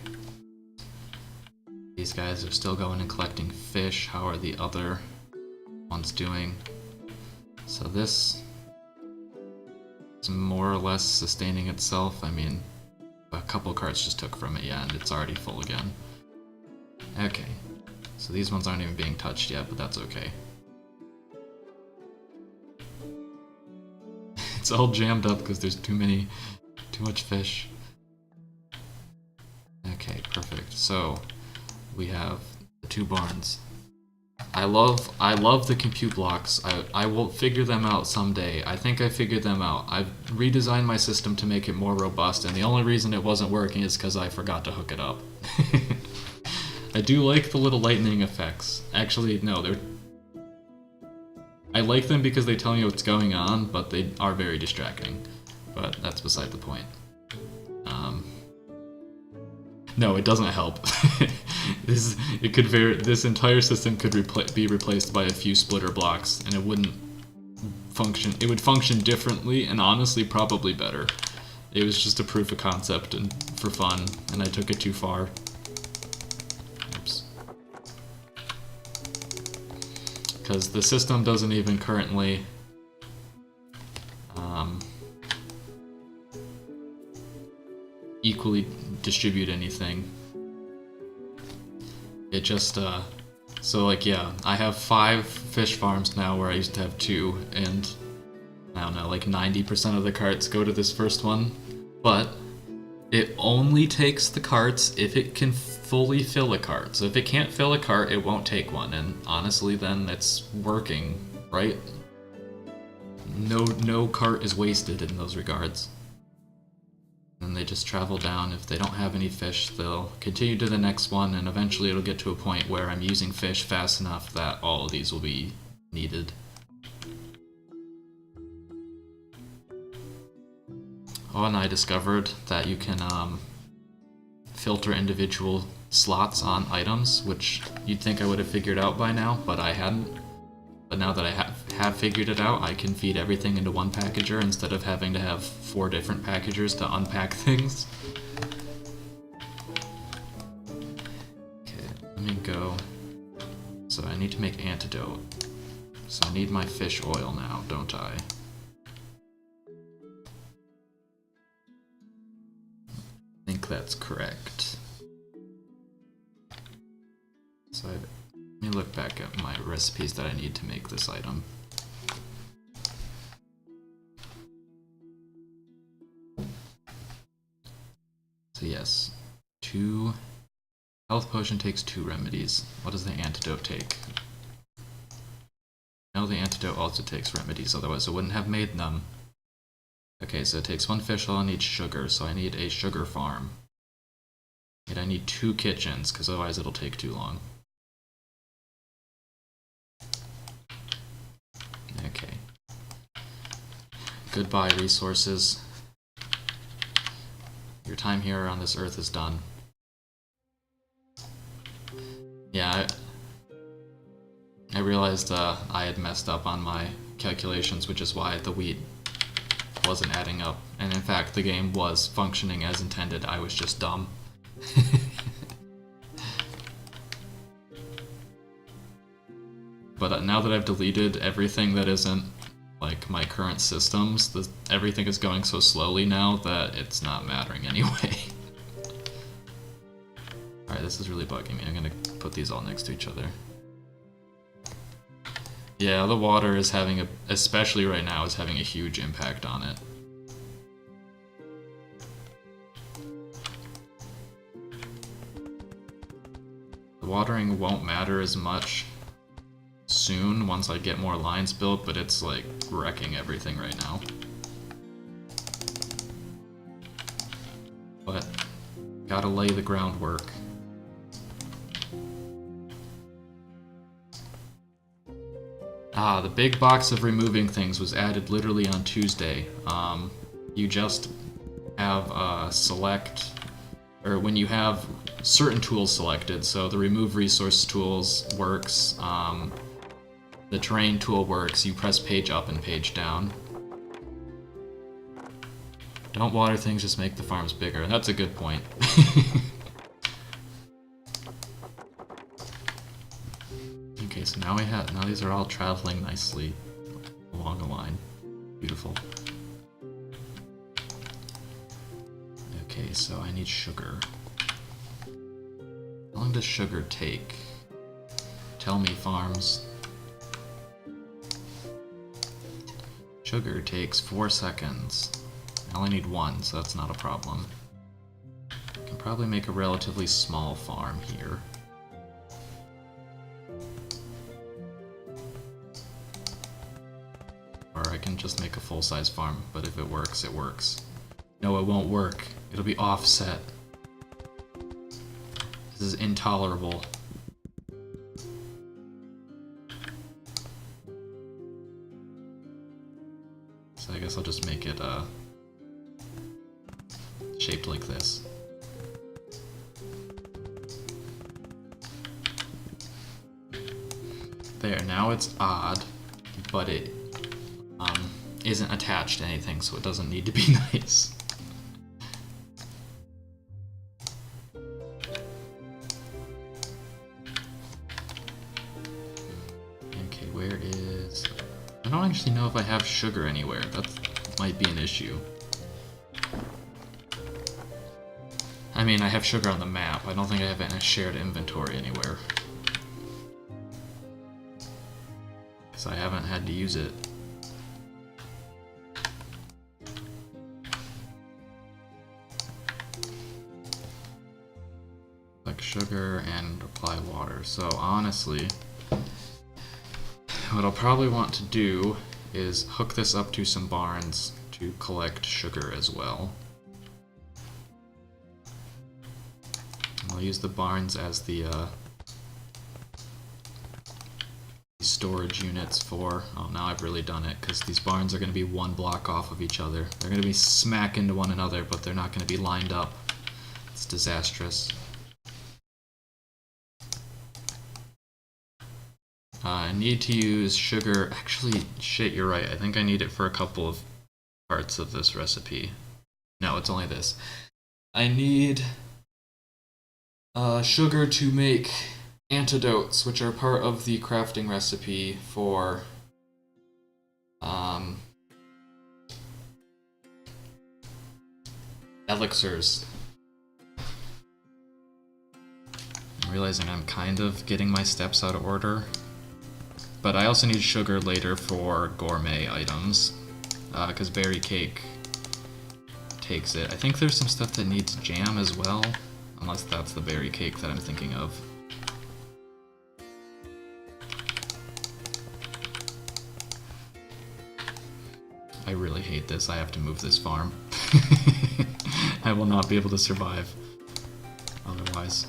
These guys are still going and collecting fish. How are the other ones doing? So this is more or less sustaining itself. I mean, a couple carts just took from it, yeah, and it's already full again. Okay. So these ones aren't even being touched yet, but that's okay. It's all jammed up because there's too much fish. Okay, perfect. So we have the 2 barns. I love the compute blocks. I will figure them out someday. I think I figured them out. I've redesigned my system to make it more robust, and the only reason it wasn't working is because I forgot to hook it up. I do like the little lightning effects. Actually, no, I like them because they tell me what's going on, but they are very distracting. But that's beside the point. No, it doesn't help. This entire system could be replaced by a few splitter blocks, and it wouldn't function. It would function differently, and honestly, probably better. It was just a proof of concept and for fun, and I took it too far. Oops. Because the system doesn't even currently equally distribute anything. It just so like, yeah, I have 5 fish farms now where I used to have 2, and I don't know, like 90% of the carts go to this first one, but it only takes the carts if it can fully fill a cart. So if it can't fill a cart, it won't take one, and honestly then it's working, right? No cart is wasted in those regards. And they just travel down. If they don't have any fish, they'll continue to the next one, and eventually it'll get to a point where I'm using fish fast enough that all of these will be needed. Oh, and I discovered that you can filter individual slots on items, which you'd think I would have figured out by now, but I hadn't. But now that I have figured it out, I can feed everything into one packager instead of having to have 4 different packagers to unpack things. Okay, let me go. So I need to make antidote. So I need my fish oil now, don't I? I think that's correct. So let me look back at my recipes that I need to make this item. So yes, 2 health potion takes 2 remedies. What does the antidote take? No, the antidote also takes remedies, otherwise I wouldn't have made them. Okay, so it takes 1 fish oil and needs sugar, so I need a sugar farm. And I need 2 kitchens, because otherwise it'll take too long. Okay. Goodbye, resources. Your time here on this earth is done. Yeah, I realized I had messed up on my calculations, which is why the wheat wasn't adding up. And in fact, the game was functioning as intended. I was just dumb. But now that I've deleted everything that isn't like my current systems, everything is going so slowly now that it's not mattering anyway. Alright, this is really bugging me. I'm gonna put these all next to each other. Yeah, the water is having especially right now, is having a huge impact on it. The watering won't matter as much soon once I get more lines built, but it's like wrecking everything right now. But gotta lay the groundwork. The big box of removing things was added literally on Tuesday. You just have select, or when you have certain tools selected, so the remove resource tools works, the terrain tool works, you press page up and page down. Don't water things, just make the farms bigger. That's a good point. Okay, so now these are all traveling nicely along the line. Beautiful. Okay, so I need sugar. How long does sugar take? Tell me, farms. Sugar takes 4 seconds. I only need 1, so that's not a problem. I can probably make a relatively small farm here. Or I can just make a full-size farm, but if it works, it works. No, it won't work. It'll be offset. This is intolerable. So I guess I'll just make it shaped like this. There, now it's odd, but it isn't attached to anything, so it doesn't need to be nice. Okay, where is... I don't actually know if I have sugar anywhere. That might be an issue. I mean, I have sugar on the map. I don't think I have it in a shared inventory anywhere. Because I haven't had to use it. Like sugar and apply water. So honestly, what I'll probably want to do is hook this up to some barns to collect sugar as well. I'll use the barns as the storage units for... Oh, now I've really done it, because these barns are going to be one block off of each other. They're going to be smack into one another, but they're not going to be lined up. It's disastrous. I need to use sugar. Actually, shit, you're right. I think I need it for a couple of parts of this recipe. No, it's only this. I need sugar to make antidotes, which are part of the crafting recipe for elixirs. I'm realizing I'm kind of getting my steps out of order. But I also need sugar later for gourmet items, because berry cake takes it. I think there's some stuff that needs jam as well, unless that's the berry cake that I'm thinking of. I really hate this. I have to move this farm. I will not be able to survive otherwise.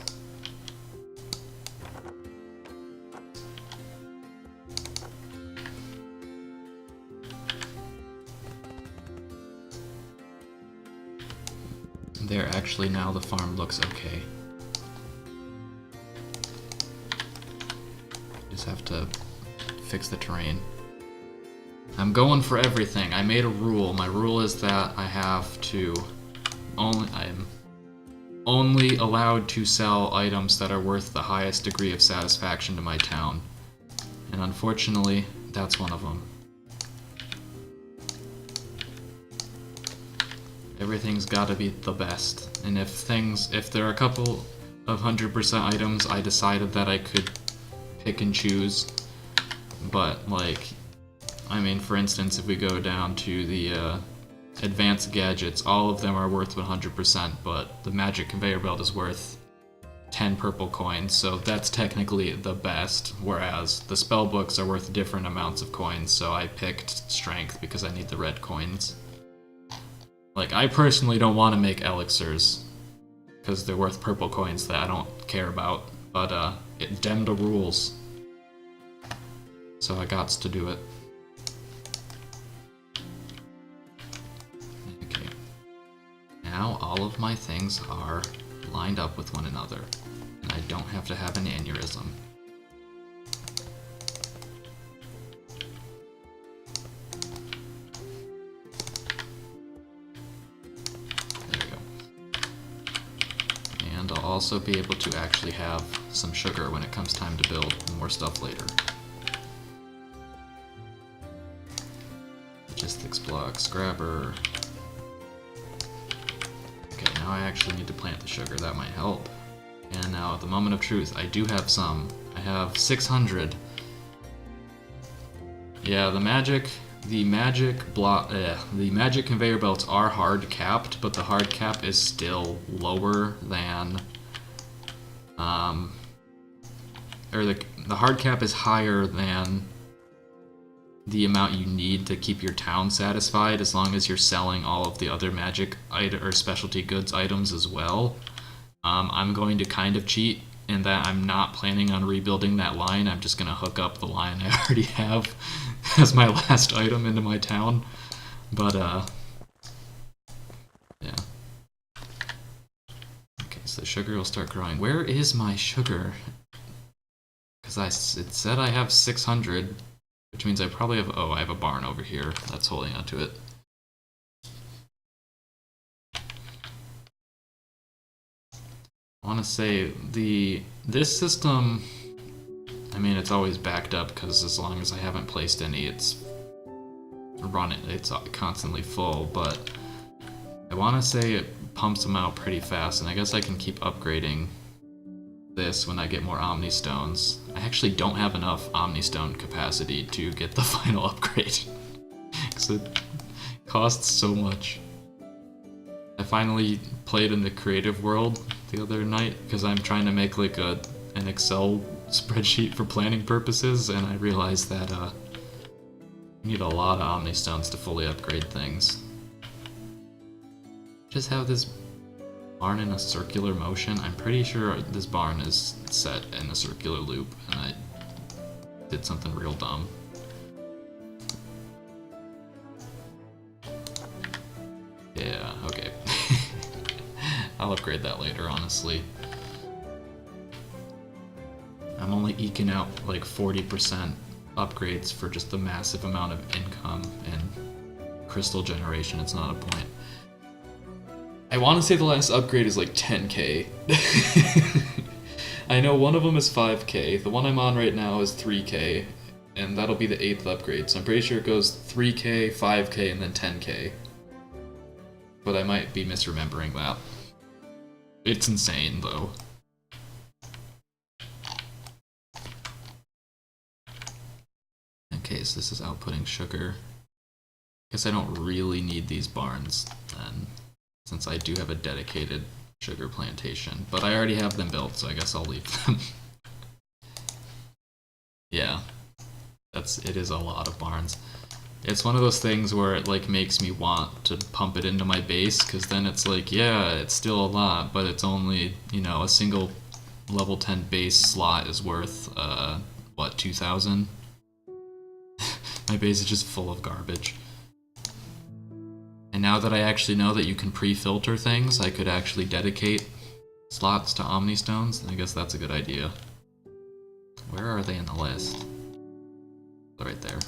There, actually, now the farm looks okay. Just have to fix the terrain. I'm going for everything. I made a rule. My rule is that I have to I'm only allowed to sell items that are worth the highest degree of satisfaction to my town. And unfortunately, that's one of them. Everything's gotta be the best. And if there are a couple of 100% items, I decided that I could pick and choose. But, like, I mean, for instance, if we go down to the advanced gadgets, all of them are worth 100%, but the magic conveyor belt is worth 10 purple coins, so that's technically the best, whereas the spell books are worth different amounts of coins, so I picked strength because I need the red coins. Like, I personally don't want to make elixirs, because they're worth purple coins that I don't care about, but dem the rules. So I gots to do it. Okay. Now all of my things are lined up with one another, and I don't have to have an aneurysm. There we go. And I'll also be able to actually have some sugar when it comes time to build more stuff later. Logistics blocks, grabber. Okay, now I actually need to plant the sugar, that might help. And now at the moment of truth, I do have some. I have 600. Yeah, the magic conveyor belts are hard capped, but the hard cap is still lower than, or the hard cap is higher than the amount you need to keep your town satisfied, as long as you're selling all of the other magic or specialty goods items as well. I'm going to kind of cheat in that I'm not planning on rebuilding that line. I'm just going to hook up the line I already have as my last item into my town. But, yeah. Okay, so the sugar will start growing. Where is my sugar? Because it said I have 600, which means I probably have... Oh, I have a barn over here that's holding onto it. I want to say this system, I mean, it's always backed up because as long as I haven't placed any, it's constantly full, but I want to say it pumps them out pretty fast, and I guess I can keep upgrading this when I get more Omni Stones. I actually don't have enough Omni Stone capacity to get the final upgrade because it costs so much. I finally played in the creative world the other night because I'm trying to make like an Excel spreadsheet for planning purposes, and I realized that you need a lot of Omni Stones to fully upgrade things. Just have this barn in a circular motion. I'm pretty sure this barn is set in a circular loop, and I did something real dumb. Yeah, okay. I'll upgrade that later, honestly. I'm only eking out like 40% upgrades for just the massive amount of income and crystal generation. It's not a point. I want to say the last upgrade is like 10k. I know one of them is 5k. The one I'm on right now is 3k, and that'll be the 8th upgrade. So I'm pretty sure it goes 3k, 5k, and then 10k. But I might be misremembering that. It's insane, though. Okay, so this is outputting sugar. Guess I don't really need these barns, then, since I do have a dedicated sugar plantation. But I already have them built, so I guess I'll leave them. Yeah, it is a lot of barns. It's one of those things where it like makes me want to pump it into my base, because then it's like, yeah, it's still a lot, but it's only, you know, a single level 10 base slot is worth, what, 2,000? My base is just full of garbage. And now that I actually know that you can pre-filter things, I could actually dedicate slots to Omni Stones. I guess that's a good idea. Where are they in the list? They're right there.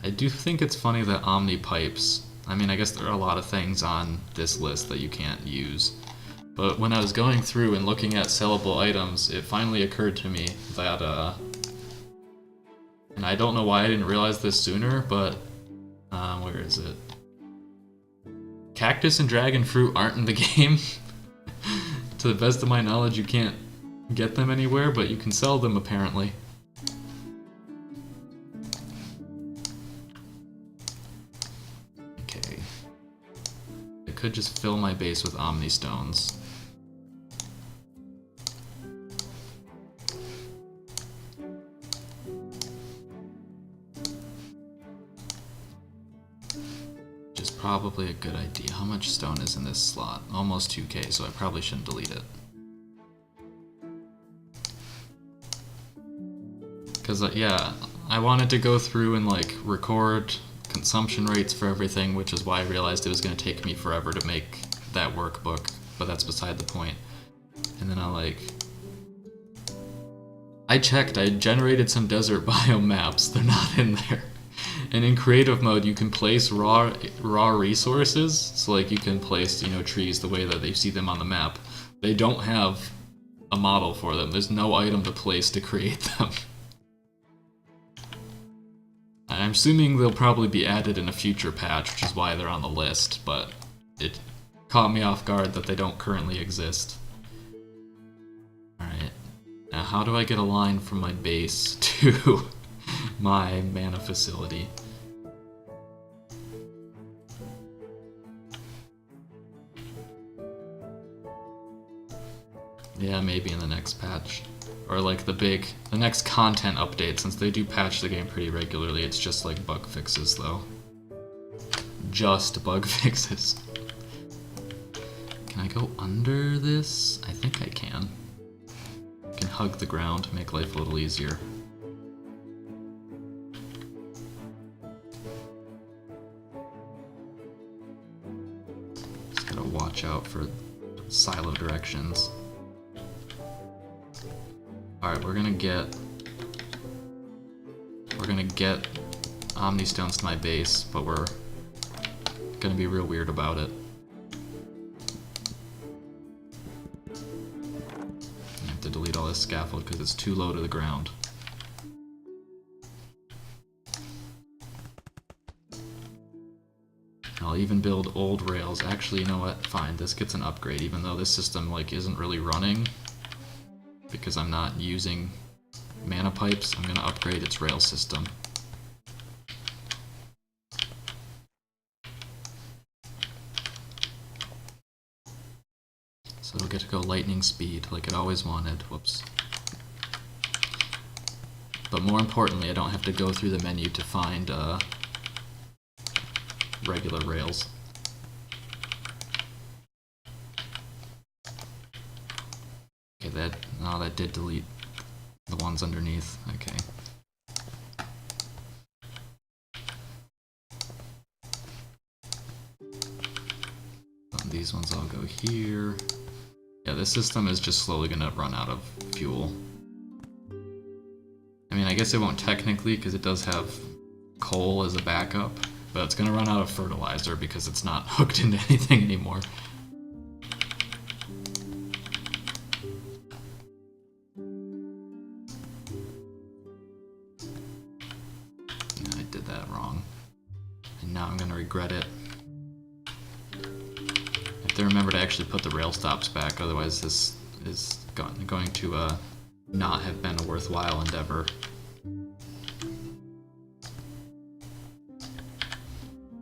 I do think it's funny that Omni Pipes, I mean, I guess there are a lot of things on this list that you can't use, but when I was going through and looking at sellable items, it finally occurred to me that, and I don't know why I didn't realize this sooner, but, where is it? Cactus and dragon fruit aren't in the game. To the best of my knowledge, you can't get them anywhere, but you can sell them apparently. Okay. could just fill my base with Omni Stones. Which is probably a good idea. How much stone is in this slot? Almost 2k, so I probably shouldn't delete it. Because, yeah, I wanted to go through and, like, record consumption rates for everything, which is why I realized it was going to take me forever to make that workbook, but that's beside the point. And then I checked, I generated some desert biome maps, they're not in there. And in creative mode, you can place raw resources, so like you can place, you know, trees the way that they see them on the map. They don't have a model for them, there's no item to place to create them. I'm assuming they'll probably be added in a future patch, which is why they're on the list, but it caught me off guard that they don't currently exist. Alright, now how do I get a line from my base to my mana facility? Yeah, maybe in the next patch. Or like the next content update, since they do patch the game pretty regularly, it's just like bug fixes though. Just bug fixes. Can I go under this? I think I can. I can hug the ground, make life a little easier. Just gotta watch out for silo directions. Alright, we're gonna get Omni Stones to my base, but we're gonna be real weird about it. I have to delete all this scaffold because it's too low to the ground. I'll even build old rails. Actually, you know what? Fine, this gets an upgrade, even though this system like isn't really running. Because I'm not using mana pipes, I'm gonna upgrade its rail system. So it'll get to go lightning speed like it always wanted. Whoops. But more importantly, I don't have to go through the menu to find regular rails. Okay, that did delete the ones underneath. Okay. These ones all go here. Yeah, this system is just slowly gonna run out of fuel. I mean, I guess it won't technically, because it does have coal as a backup, but it's gonna run out of fertilizer because it's not hooked into anything anymore. I did that wrong. And now I'm gonna regret it. I have to remember to actually put the rail stops back, otherwise this is going to not have been a worthwhile endeavor.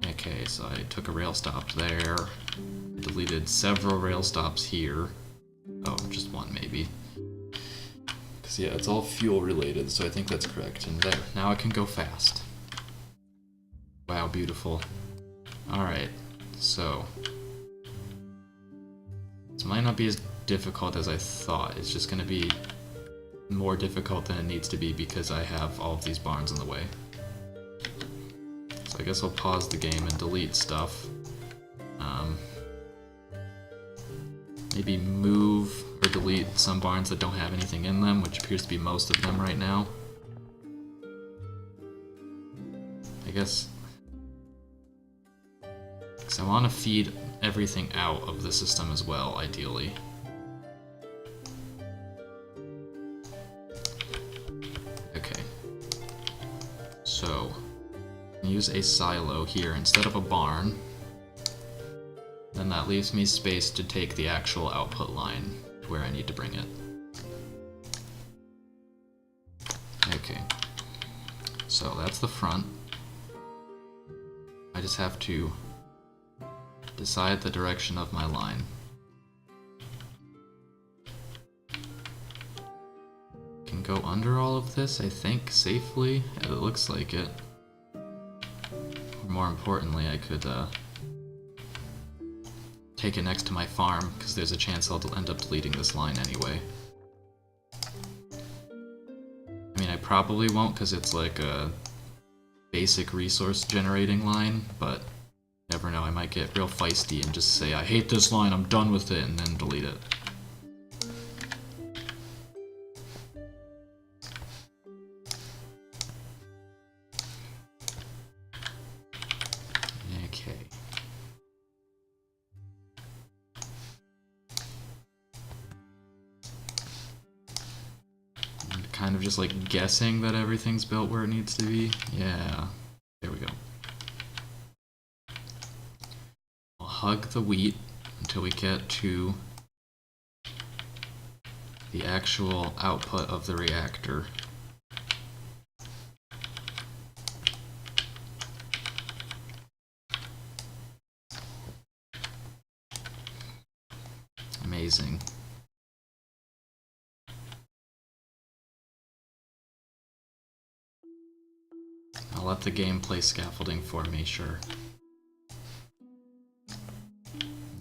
Okay, so I took a rail stop there, deleted several rail stops here. Oh, just one maybe. Because yeah, it's all fuel related, so I think that's correct. And there, now I can go fast. Wow, beautiful. Alright, so this might not be as difficult as I thought. It's just going to be more difficult than it needs to be because I have all of these barns in the way. So I guess I'll pause the game and delete stuff. Maybe move or delete some barns that don't have anything in them, which appears to be most of them right now. I guess... because I want to feed everything out of the system as well, ideally. Okay. So, use a silo here instead of a barn. Then that leaves me space to take the actual output line to where I need to bring it. Okay. So that's the front. I just have to decide the direction of my line. Can go under all of this, I think, safely. It looks like it. Or more importantly, I could take it next to my farm, because there's a chance I'll end up deleting this line anyway. I mean, I probably won't, because it's like a basic resource generating line, but never know, I might get real feisty and just say, I hate this line, I'm done with it, and then delete it. Okay. I'm kind of just like guessing that everything's built where it needs to be. Yeah. There we go. We'll hug the wheat until we get to the actual output of the reactor. Amazing. I'll let the game play scaffolding for me, sure.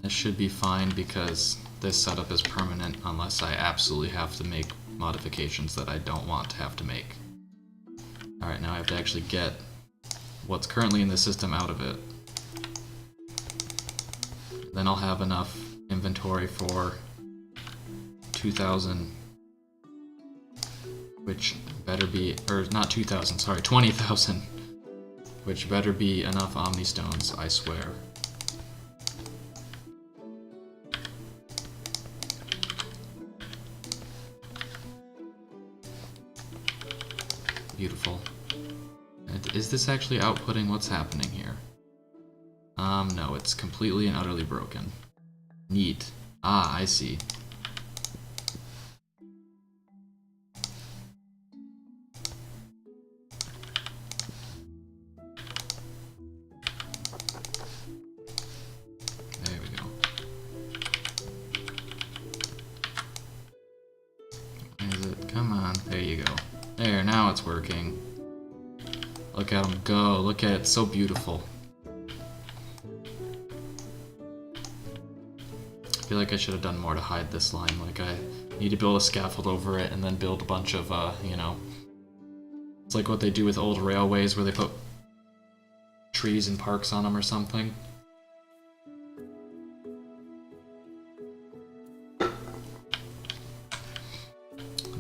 This should be fine because this setup is permanent unless I absolutely have to make modifications that I don't want to have to make. Alright, now I have to actually get what's currently in the system out of it. Then I'll have enough inventory for 2,000, which better be, or not 2,000, sorry, 20,000, which better be enough Omni Stones, I swear. Beautiful. Is this actually outputting what's happening here? No, it's completely and utterly broken. Neat. Ah, I see. There we go. Is it? Come on. There you go. There, now it's working. Look at him go. Look at it. It's so beautiful. I feel like I should have done more to hide this line. Like, I need to build a scaffold over it and then build a bunch of, you know... It's like what they do with old railways where they put trees and parks on them or something.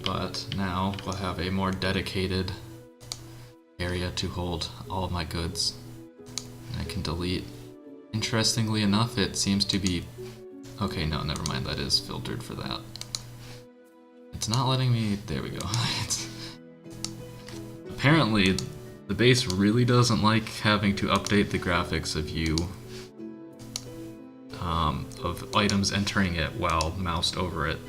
But now we'll have a more dedicated area to hold all of my goods. And I can delete. Interestingly enough, it seems to be... Okay, no, never mind, that is filtered for that. It's not letting me... There we go. Apparently, the base really doesn't like having to update the graphics of you... of items entering it while moused over it.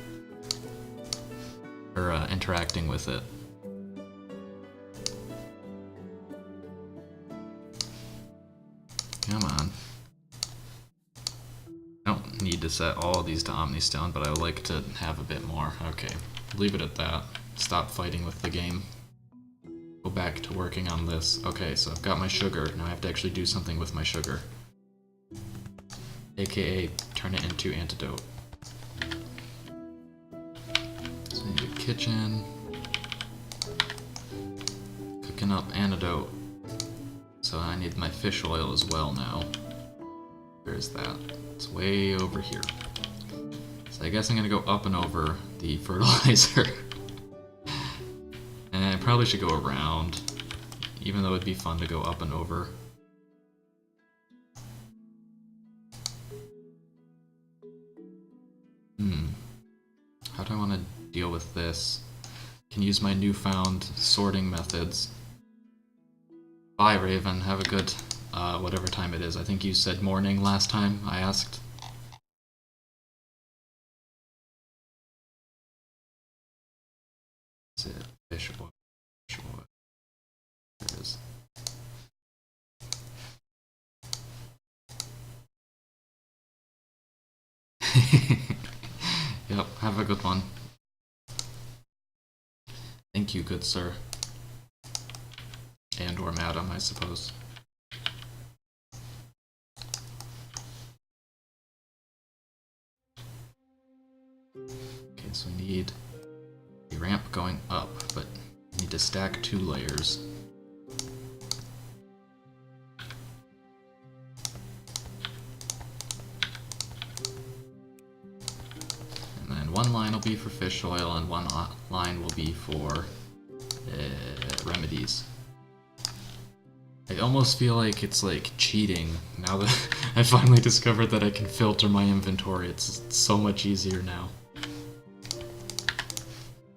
Or interacting with it. Come on. I don't need to set all of these to Omni Stone, but I would like to have a bit more. Okay, leave it at that. Stop fighting with the game. Go back to working on this. Okay, so I've got my sugar. Now I have to actually do something with my sugar. AKA, turn it into antidote. So I need a kitchen. Cooking up antidote. So I need my fish oil as well now. Where is that? It's way over here. So I guess I'm gonna go up and over the fertilizer. And I probably should go around, even though it'd be fun to go up and over. How do I want to deal with this? Can use my newfound sorting methods. Bye, Raven. Have a good, whatever time it is. I think you said morning last time I asked. That's it. Fish oil. Fish oil. There it is. Yep, have a good one. Thank you, good sir. And or madam, I suppose. Okay, so we need a ramp going up, but we need to stack 2 layers. And then one line will be for fish oil, and one line will be for remedies. I almost feel like it's like cheating now that I finally discovered that I can filter my inventory. It's so much easier now.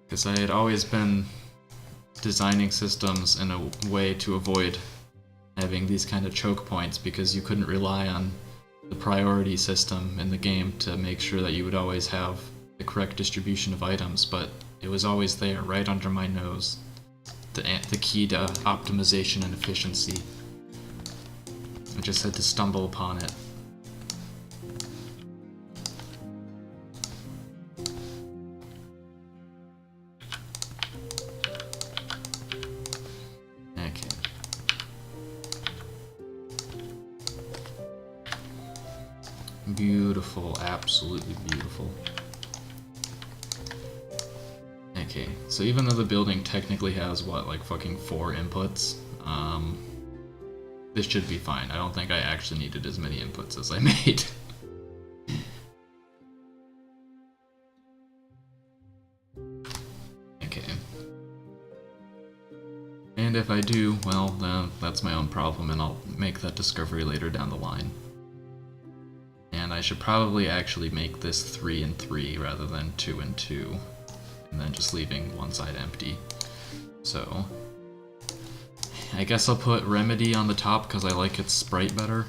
Because I had always been designing systems in a way to avoid having these kind of choke points, because you couldn't rely on the priority system in the game to make sure that you would always have the correct distribution of items, but it was always there, right under my nose. The key to optimization and efficiency. I just had to stumble upon it. Okay. Beautiful, absolutely beautiful. Okay, so even though the building technically has, what, like fucking 4 inputs, this should be fine. I don't think I actually needed as many inputs as I made. Okay. And if I do, well, then that's my own problem, and I'll make that discovery later down the line. And I should probably actually make this 3 and 3 rather than 2 and 2. And then just leaving one side empty. So I guess I'll put Remedy on the top because I like its sprite better.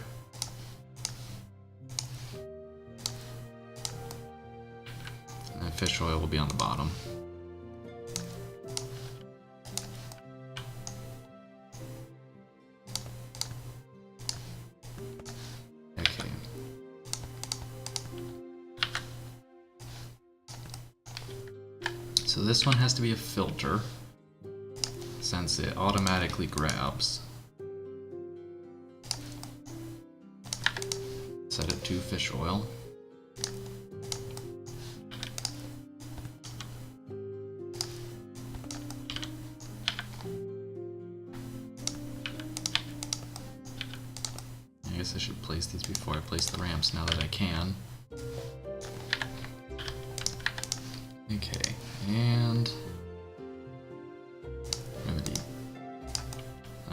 And then fish oil will be on the bottom. Okay. So this one has to be a filter, since it automatically grabs. Set it to fish oil. I guess I should place these before I place the ramps, now that I can. Okay, and Remedy.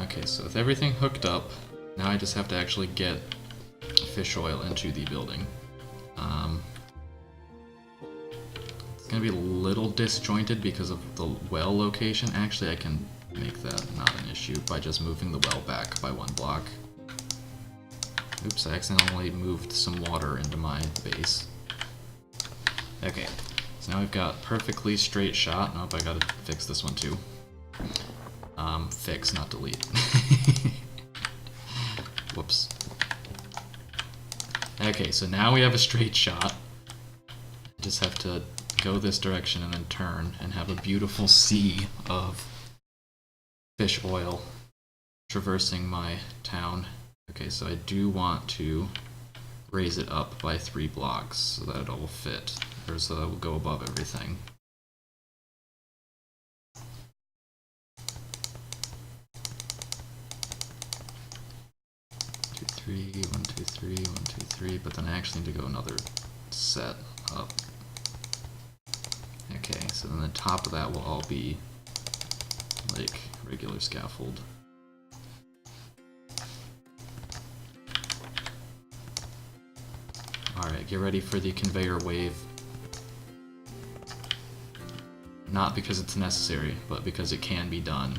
Okay, so with everything hooked up, now I just have to actually get fish oil into the building. It's gonna be a little disjointed because of the well location. Actually, I can make that not an issue by just moving the well back by 1 block. Oops, I accidentally moved some water into my base. Okay. So now we've got perfectly straight shot. Nope, I gotta fix this one too. Fix, not delete. Whoops. Okay, so now we have a straight shot. I just have to go this direction and then turn and have a beautiful sea of fish oil traversing my town. Okay, so I do want to raise it up by 3 blocks so that it'll fit, or so that it will go above everything. Two, 3, 1, 2, 3, 1, 2, 3, but then I actually need to go another set up. Okay, so then the top of that will all be like regular scaffold. Alright, get ready for the conveyor wave. Not because it's necessary, but because it can be done.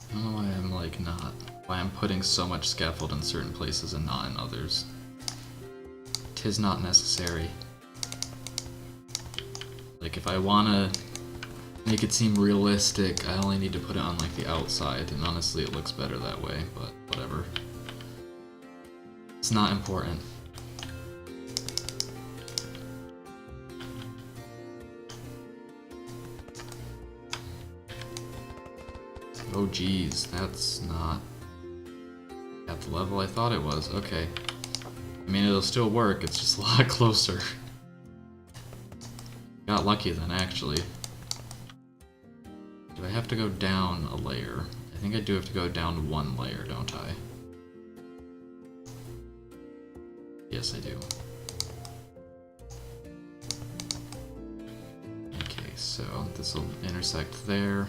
I don't know why I'm like not. Why I'm putting so much scaffold in certain places and not in others. 'Tis not necessary. Like, if I wanna make it seem realistic, I only need to put it on, like, the outside, and honestly it looks better that way, but whatever. It's not important. Oh geez, that's not at the level I thought it was. Okay. I mean, it'll still work, it's just a lot closer. Got lucky then, actually. Do I have to go down a layer? I think I do have to go down one layer, don't I? Yes, I do. Okay, so this will intersect there.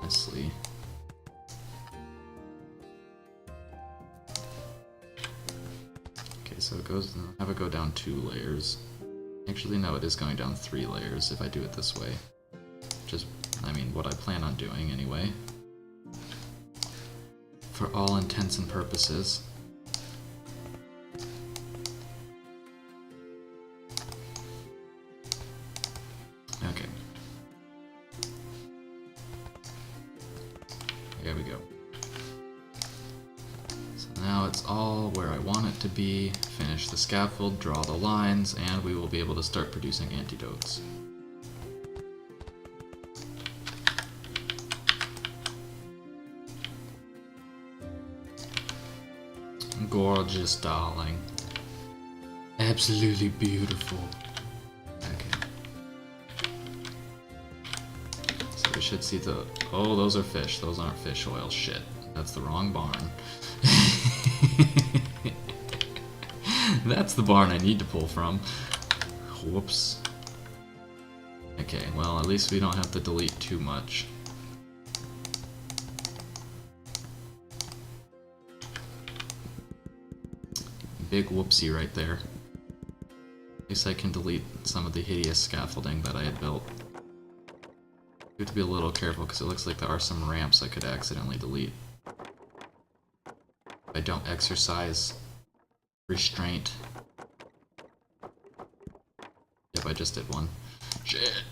Nicely. Okay, so it goes. I'll have it go down 2 layers. Actually, no, it is going down 3 layers if I do it this way. Just, I mean, what I plan on doing anyway. For all intents and purposes. Okay. There we go. So now it's all where I want it to be. Finish the scaffold, draw the lines, and we will be able to start producing antidotes. Gorgeous, darling. Absolutely beautiful. Okay. So we should see the... Oh, those are fish. Those aren't fish oil. Shit. That's the wrong barn. That's the barn I need to pull from. Whoops. Okay, well, at least we don't have to delete too much. Big whoopsie right there. At least I can delete some of the hideous scaffolding that I had built. You have to be a little careful because it looks like there are some ramps I could accidentally delete. If I don't exercise restraint. Yep, I just did one. Shit!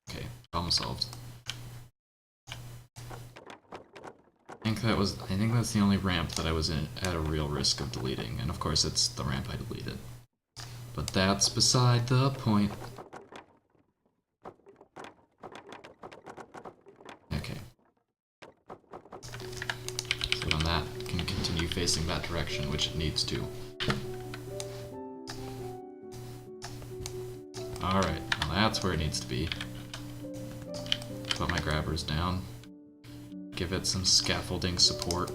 Okay, problem solved. I think that's the only ramp that I was at a real risk of deleting, and of course it's the ramp I deleted. But that's beside the point. Okay. So then that can continue facing that direction, which it needs to. Alright, now that's where it needs to be. Put my grabbers down. Give it some scaffolding support.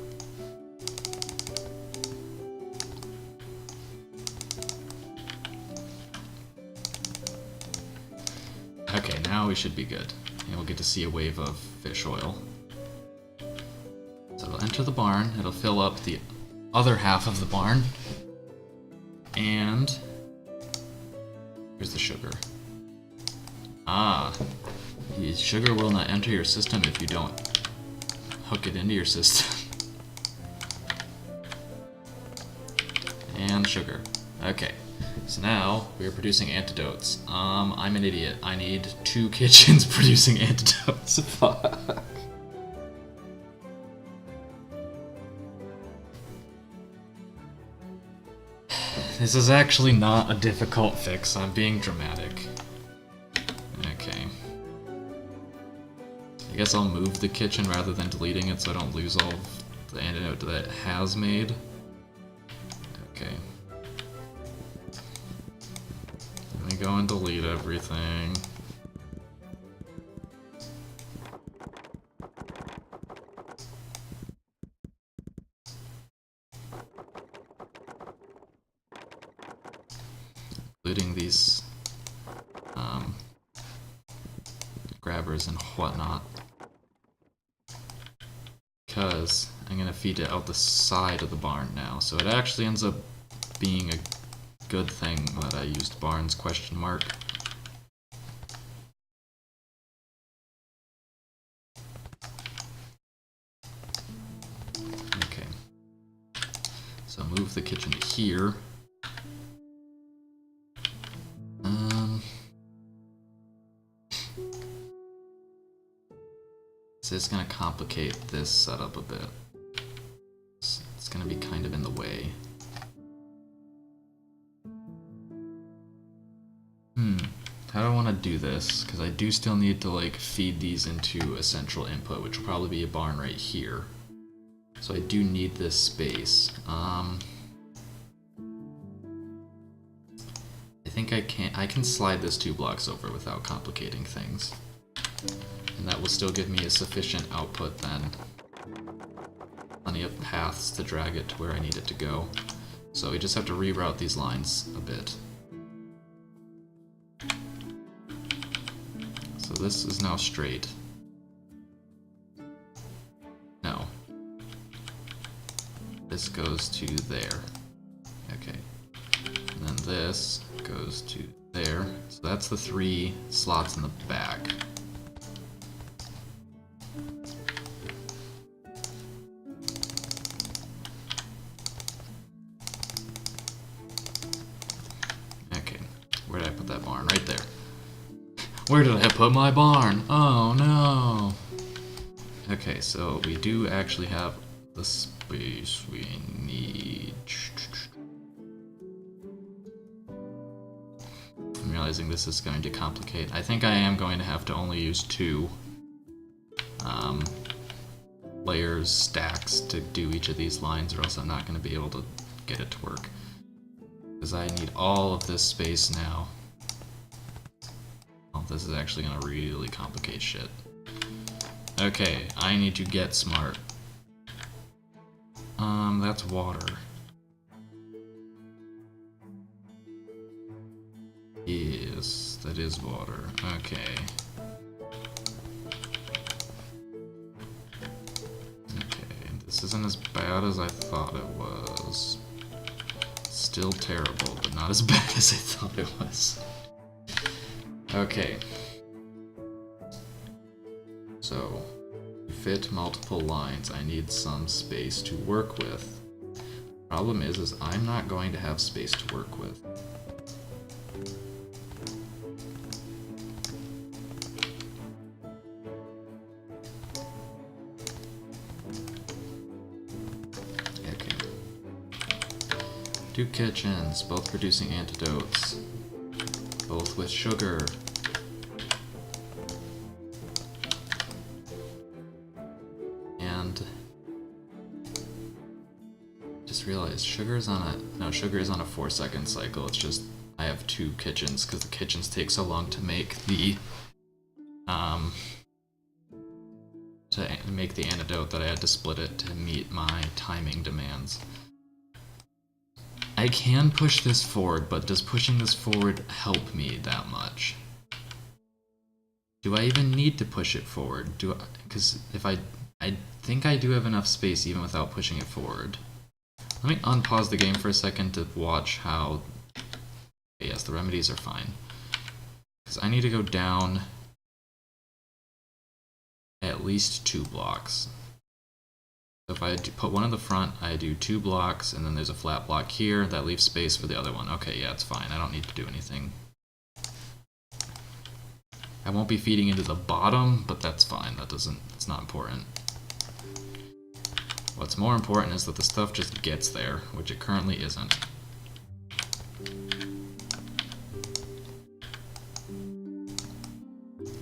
Okay, now we should be good. And we'll get to see a wave of fish oil. So it'll enter the barn, it'll fill up the other half of the barn. And here's the sugar. Ah, the sugar will not enter your system if you don't hook it into your system. And sugar. Okay. So now we are producing antidotes. I'm an idiot. I need 2 kitchens producing antidotes. Fuck. This is actually not a difficult fix. I'm being dramatic. Okay. I guess I'll move the kitchen rather than deleting it so I don't lose all of the antidote that it has made. Okay. Let me go and delete everything. Including these grabbers and whatnot. Because I'm gonna feed it out the side of the barn now, so it actually ends up being a good thing that I used barns ? So move the kitchen to here. This is going to complicate this setup a bit. It's going to be kind of in the way. How do I want to do this? Because I do still need to like feed these into a central input, which will probably be a barn right here. So I do need this space. I think I can slide this 2 blocks over without complicating things. And that will still give me a sufficient output then. Plenty of paths to drag it to where I need it to go. So we just have to reroute these lines a bit. So this is now straight. No. This goes to there. Okay. And then this goes to there. So that's the 3 slots in the back. Okay. Where did I put that barn? Right there. Where did I put my barn? Oh no! Okay, so we do actually have the space we need. I'm realizing this is going to complicate. I think I am going to have to only use 2 layers, stacks to do each of these lines, or else I'm not going to be able to get it to work. Because I need all of this space now. Oh, this is actually going to really complicate shit. Okay, I need to get smart. That's water. Yes, that is water. Okay. Okay, this isn't as bad as I thought it was. Still terrible, but not as bad as I thought it was. Okay. So, to fit multiple lines, I need some space to work with. Problem is I'm not going to have space to work with. Okay. 2 kitchens, both producing antidotes. Both with sugar. Realize sugar is on a 4-second cycle. It's just I have 2 kitchens because the kitchens take so long to make the antidote that I had to split it to meet my timing demands. I can push this forward, but does pushing this forward help me that much? Do I even need to push it forward? Because if I think I do have enough space even without pushing it forward. Let me unpause the game for a second to watch how... Yes, the remedies are fine. Because I need to go down at least 2 blocks. So if I put one in the front, I do 2 blocks, and then there's a flat block here. That leaves space for the other one. Okay, yeah, it's fine. I don't need to do anything. I won't be feeding into the bottom, but that's fine. It's not important. What's more important is that the stuff just gets there, which it currently isn't.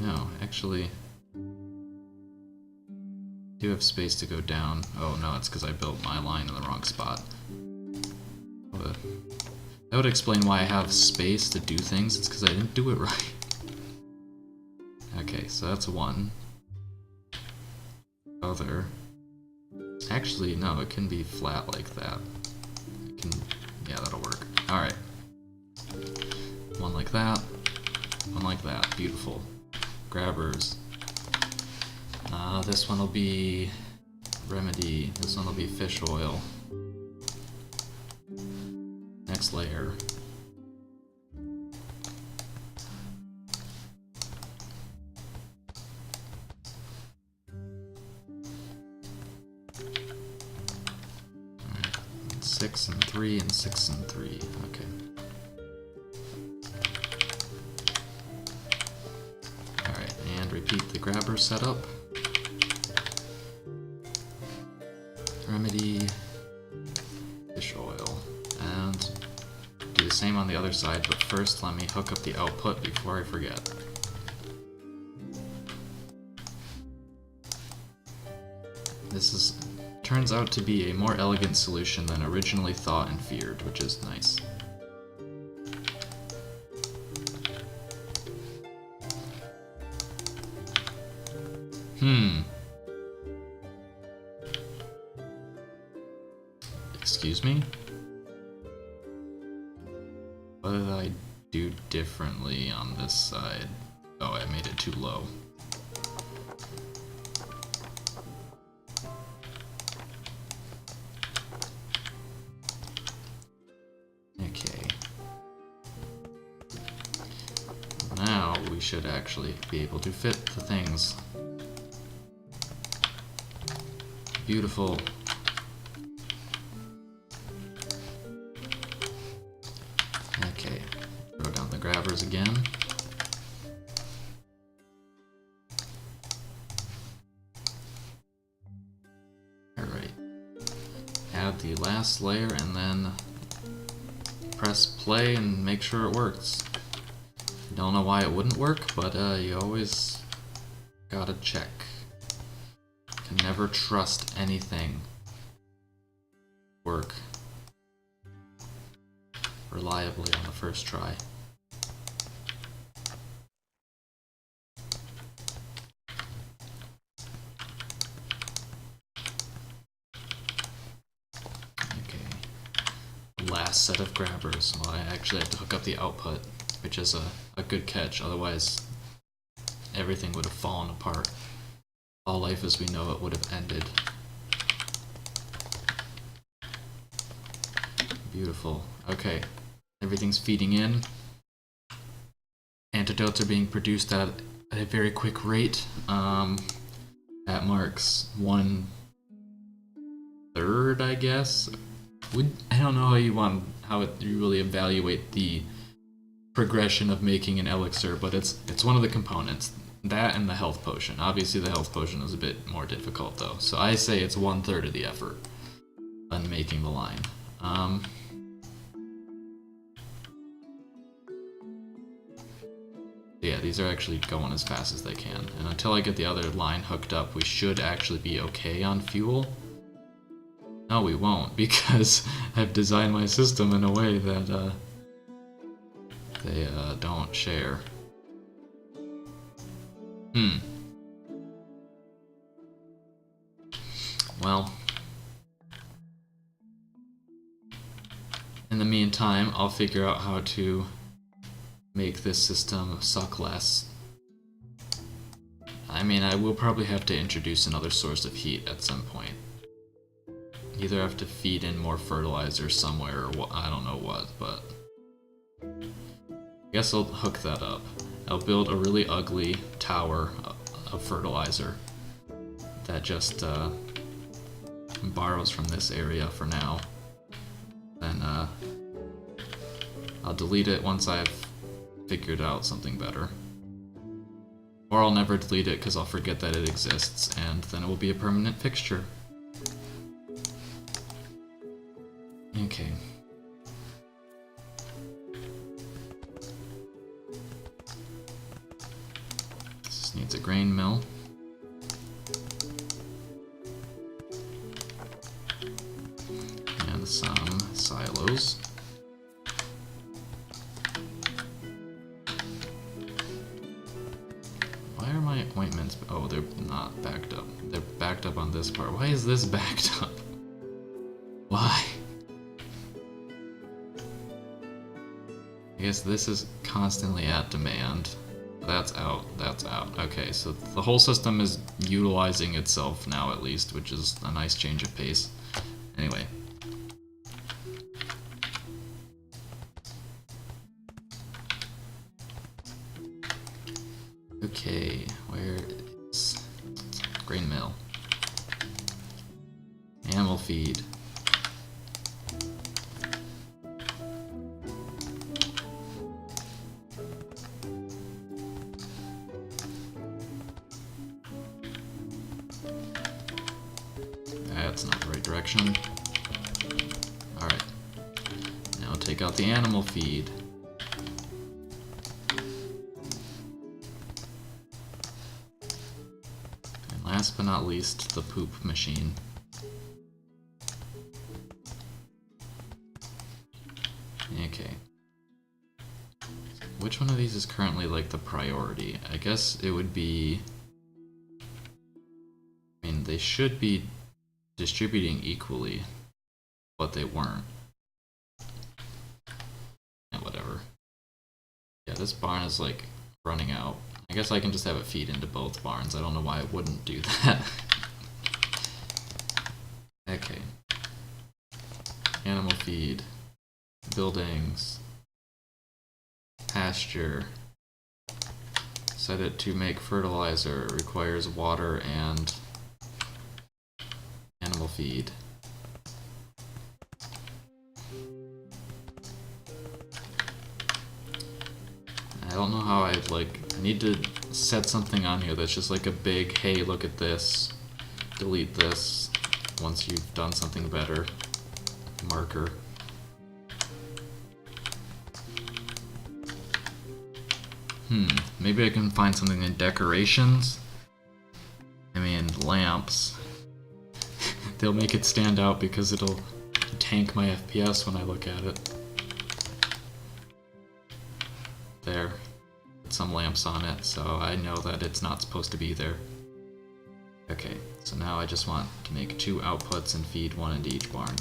No, actually, I do have space to go down. Oh no, it's because I built my line in the wrong spot. That would explain why I have space to do things. It's because I didn't do it right. Okay, so that's 1. Other. Actually, no, it can be flat like that. Yeah, that'll work. Alright. 1 like that. 1 like that. Beautiful. Grabbers. This one will be remedy. This one will be fish oil. Next layer. 6 and 3 and 6 and 3. Okay. Alright, and repeat the grabber setup. Remedy, fish oil, and do the same on the other side, but first let me hook up the output before I forget. This turns out to be a more elegant solution than originally thought and feared, which is nice. Excuse me? What did I do differently on this side? Oh, I made it too low. Okay. Now we should actually be able to fit the things. Beautiful. Okay, throw down the grabbers again. Alright. Add the last layer and then press play and make sure it works. Don't know why it wouldn't work, but you always gotta check. Can never trust anything work reliably on the first try. Okay. Last set of grabbers. Well, I actually have to hook up the output, which is a good catch, otherwise everything would have fallen apart. All life as we know it would have ended. Beautiful. Okay. Everything's feeding in. Antidotes are being produced at a very quick rate. At marks 1/3, I guess. I don't know how you really evaluate the progression of making an elixir, but it's one of the components. That and the health potion. Obviously the health potion is a bit more difficult though. So I say it's 1/3 of the effort on making the line. Yeah, these are actually going as fast as they can. And until I get the other line hooked up, we should actually be okay on fuel. No, we won't, because I've designed my system in a way that they don't share. Well, in the meantime, I'll figure out how to make this system suck less. I mean, I will probably have to introduce another source of heat at some point. Either have to feed in more fertilizer somewhere, or I don't know what, but I guess I'll hook that up. I'll build a really ugly tower of fertilizer that just borrows from this area for now. Then I'll delete it once I've figured out something better. Or I'll never delete it because I'll forget that it exists, and then it will be a permanent fixture. Okay. This needs a grain mill. And some silos. Why are my ointments... Oh, they're not backed up. They're backed up on this part. Why is this backed up? Why? I guess this is constantly at demand. That's out. That's out. Okay, so the whole system is utilizing itself now at least, which is a nice change of pace. Anyway. Okay, where is grain mill? Animal feed. That's not the right direction. Alright. Now take out the animal feed. And last but not least, the poop machine. Okay. Which one of these is currently like the priority? I guess it would be... I mean, they should be distributing equally, but they weren't. Yeah, whatever. Yeah, this barn is like running out. I guess I can just have it feed into both barns. I don't know why I wouldn't do that. Okay. Animal feed. Buildings. Pasture. Set it to make fertilizer. It requires water and animal feed. I don't know how I need to set something on here that's just like a big, hey, look at this, delete this once you've done something better marker. Maybe I can find something in decorations. I mean, lamps. They'll make it stand out because it'll tank my FPS when I look at it. There. Put some lamps on it, so I know that it's not supposed to be there. Okay, so now I just want to make 2 outputs and feed 1 into each barn.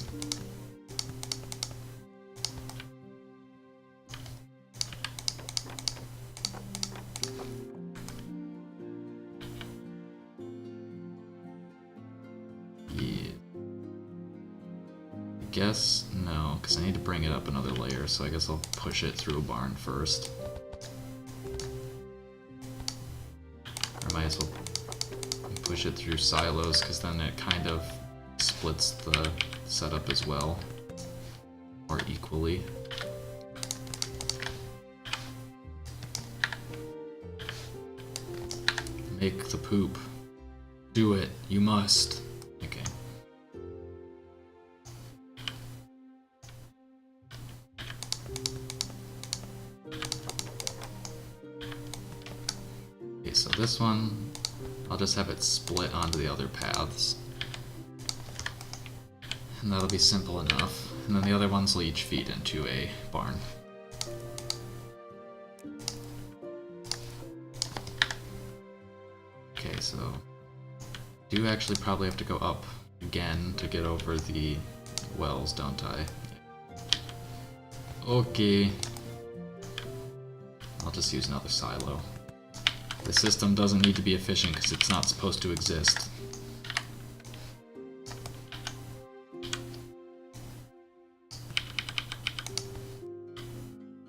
Guess no, because I need to bring it up another layer, so I guess I'll push it through a barn first. Or I might as well push it through silos, because then it kind of splits the setup as well, or equally. Make the poop. Do it. You must. Okay. So this one, I'll just have it split onto the other paths. And that'll be simple enough. And then the other ones will each feed into a barn. Okay, so I do actually probably have to go up again to get over the wells, don't I? Okay. I'll just use another silo. The system doesn't need to be efficient because it's not supposed to exist.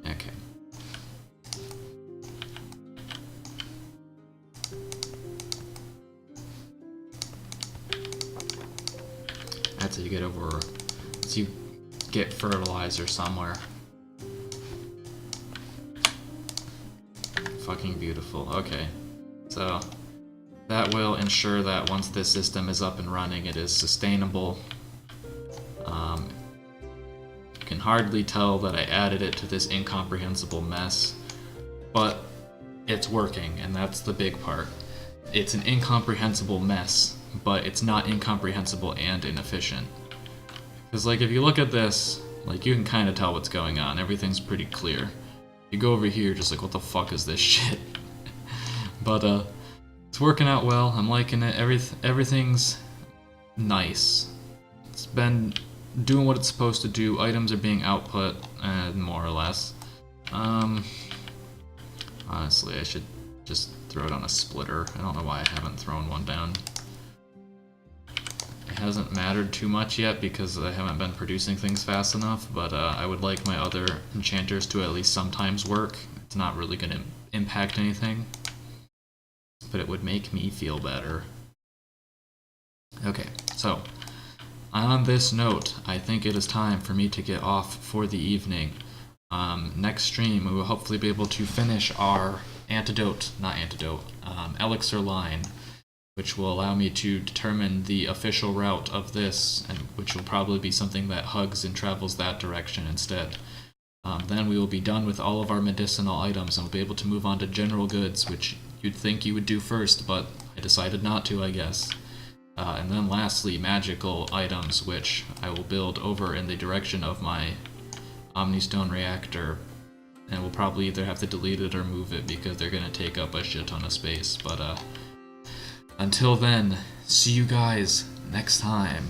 Okay. That's how you get over... So you get fertilizer somewhere. Fucking beautiful. Okay, so that will ensure that once this system is up and running, it is sustainable. You can hardly tell that I added it to this incomprehensible mess, but it's working, and that's the big part. It's an incomprehensible mess, but it's not incomprehensible and inefficient. Because, like, if you look at this, like, you can kind of tell what's going on. Everything's pretty clear. You go over here, just like, what the fuck is this shit? But, it's working out well. I'm liking it. Everything's nice. It's been doing what it's supposed to do. Items are being output, more or less. Honestly, I should just throw it on a splitter. I don't know why I haven't thrown one down. It hasn't mattered too much yet because I haven't been producing things fast enough, but I would like my other enchanters to at least sometimes work. It's not really going to impact anything, but it would make me feel better. Okay, so on this note, I think it is time for me to get off for the evening. Next stream, we will hopefully be able to finish our elixir line. which will allow me to determine the official route of this, and which will probably be something that hugs and travels that direction instead. Then we will be done with all of our medicinal items, and we'll be able to move on to general goods, which you'd think you would do first, but I decided not to, I guess. And then lastly, magical items, which I will build over in the direction of my Omnistone reactor, and we'll probably either have to delete it or move it because they're going to take up a shit ton of space. But until then, see you guys next time.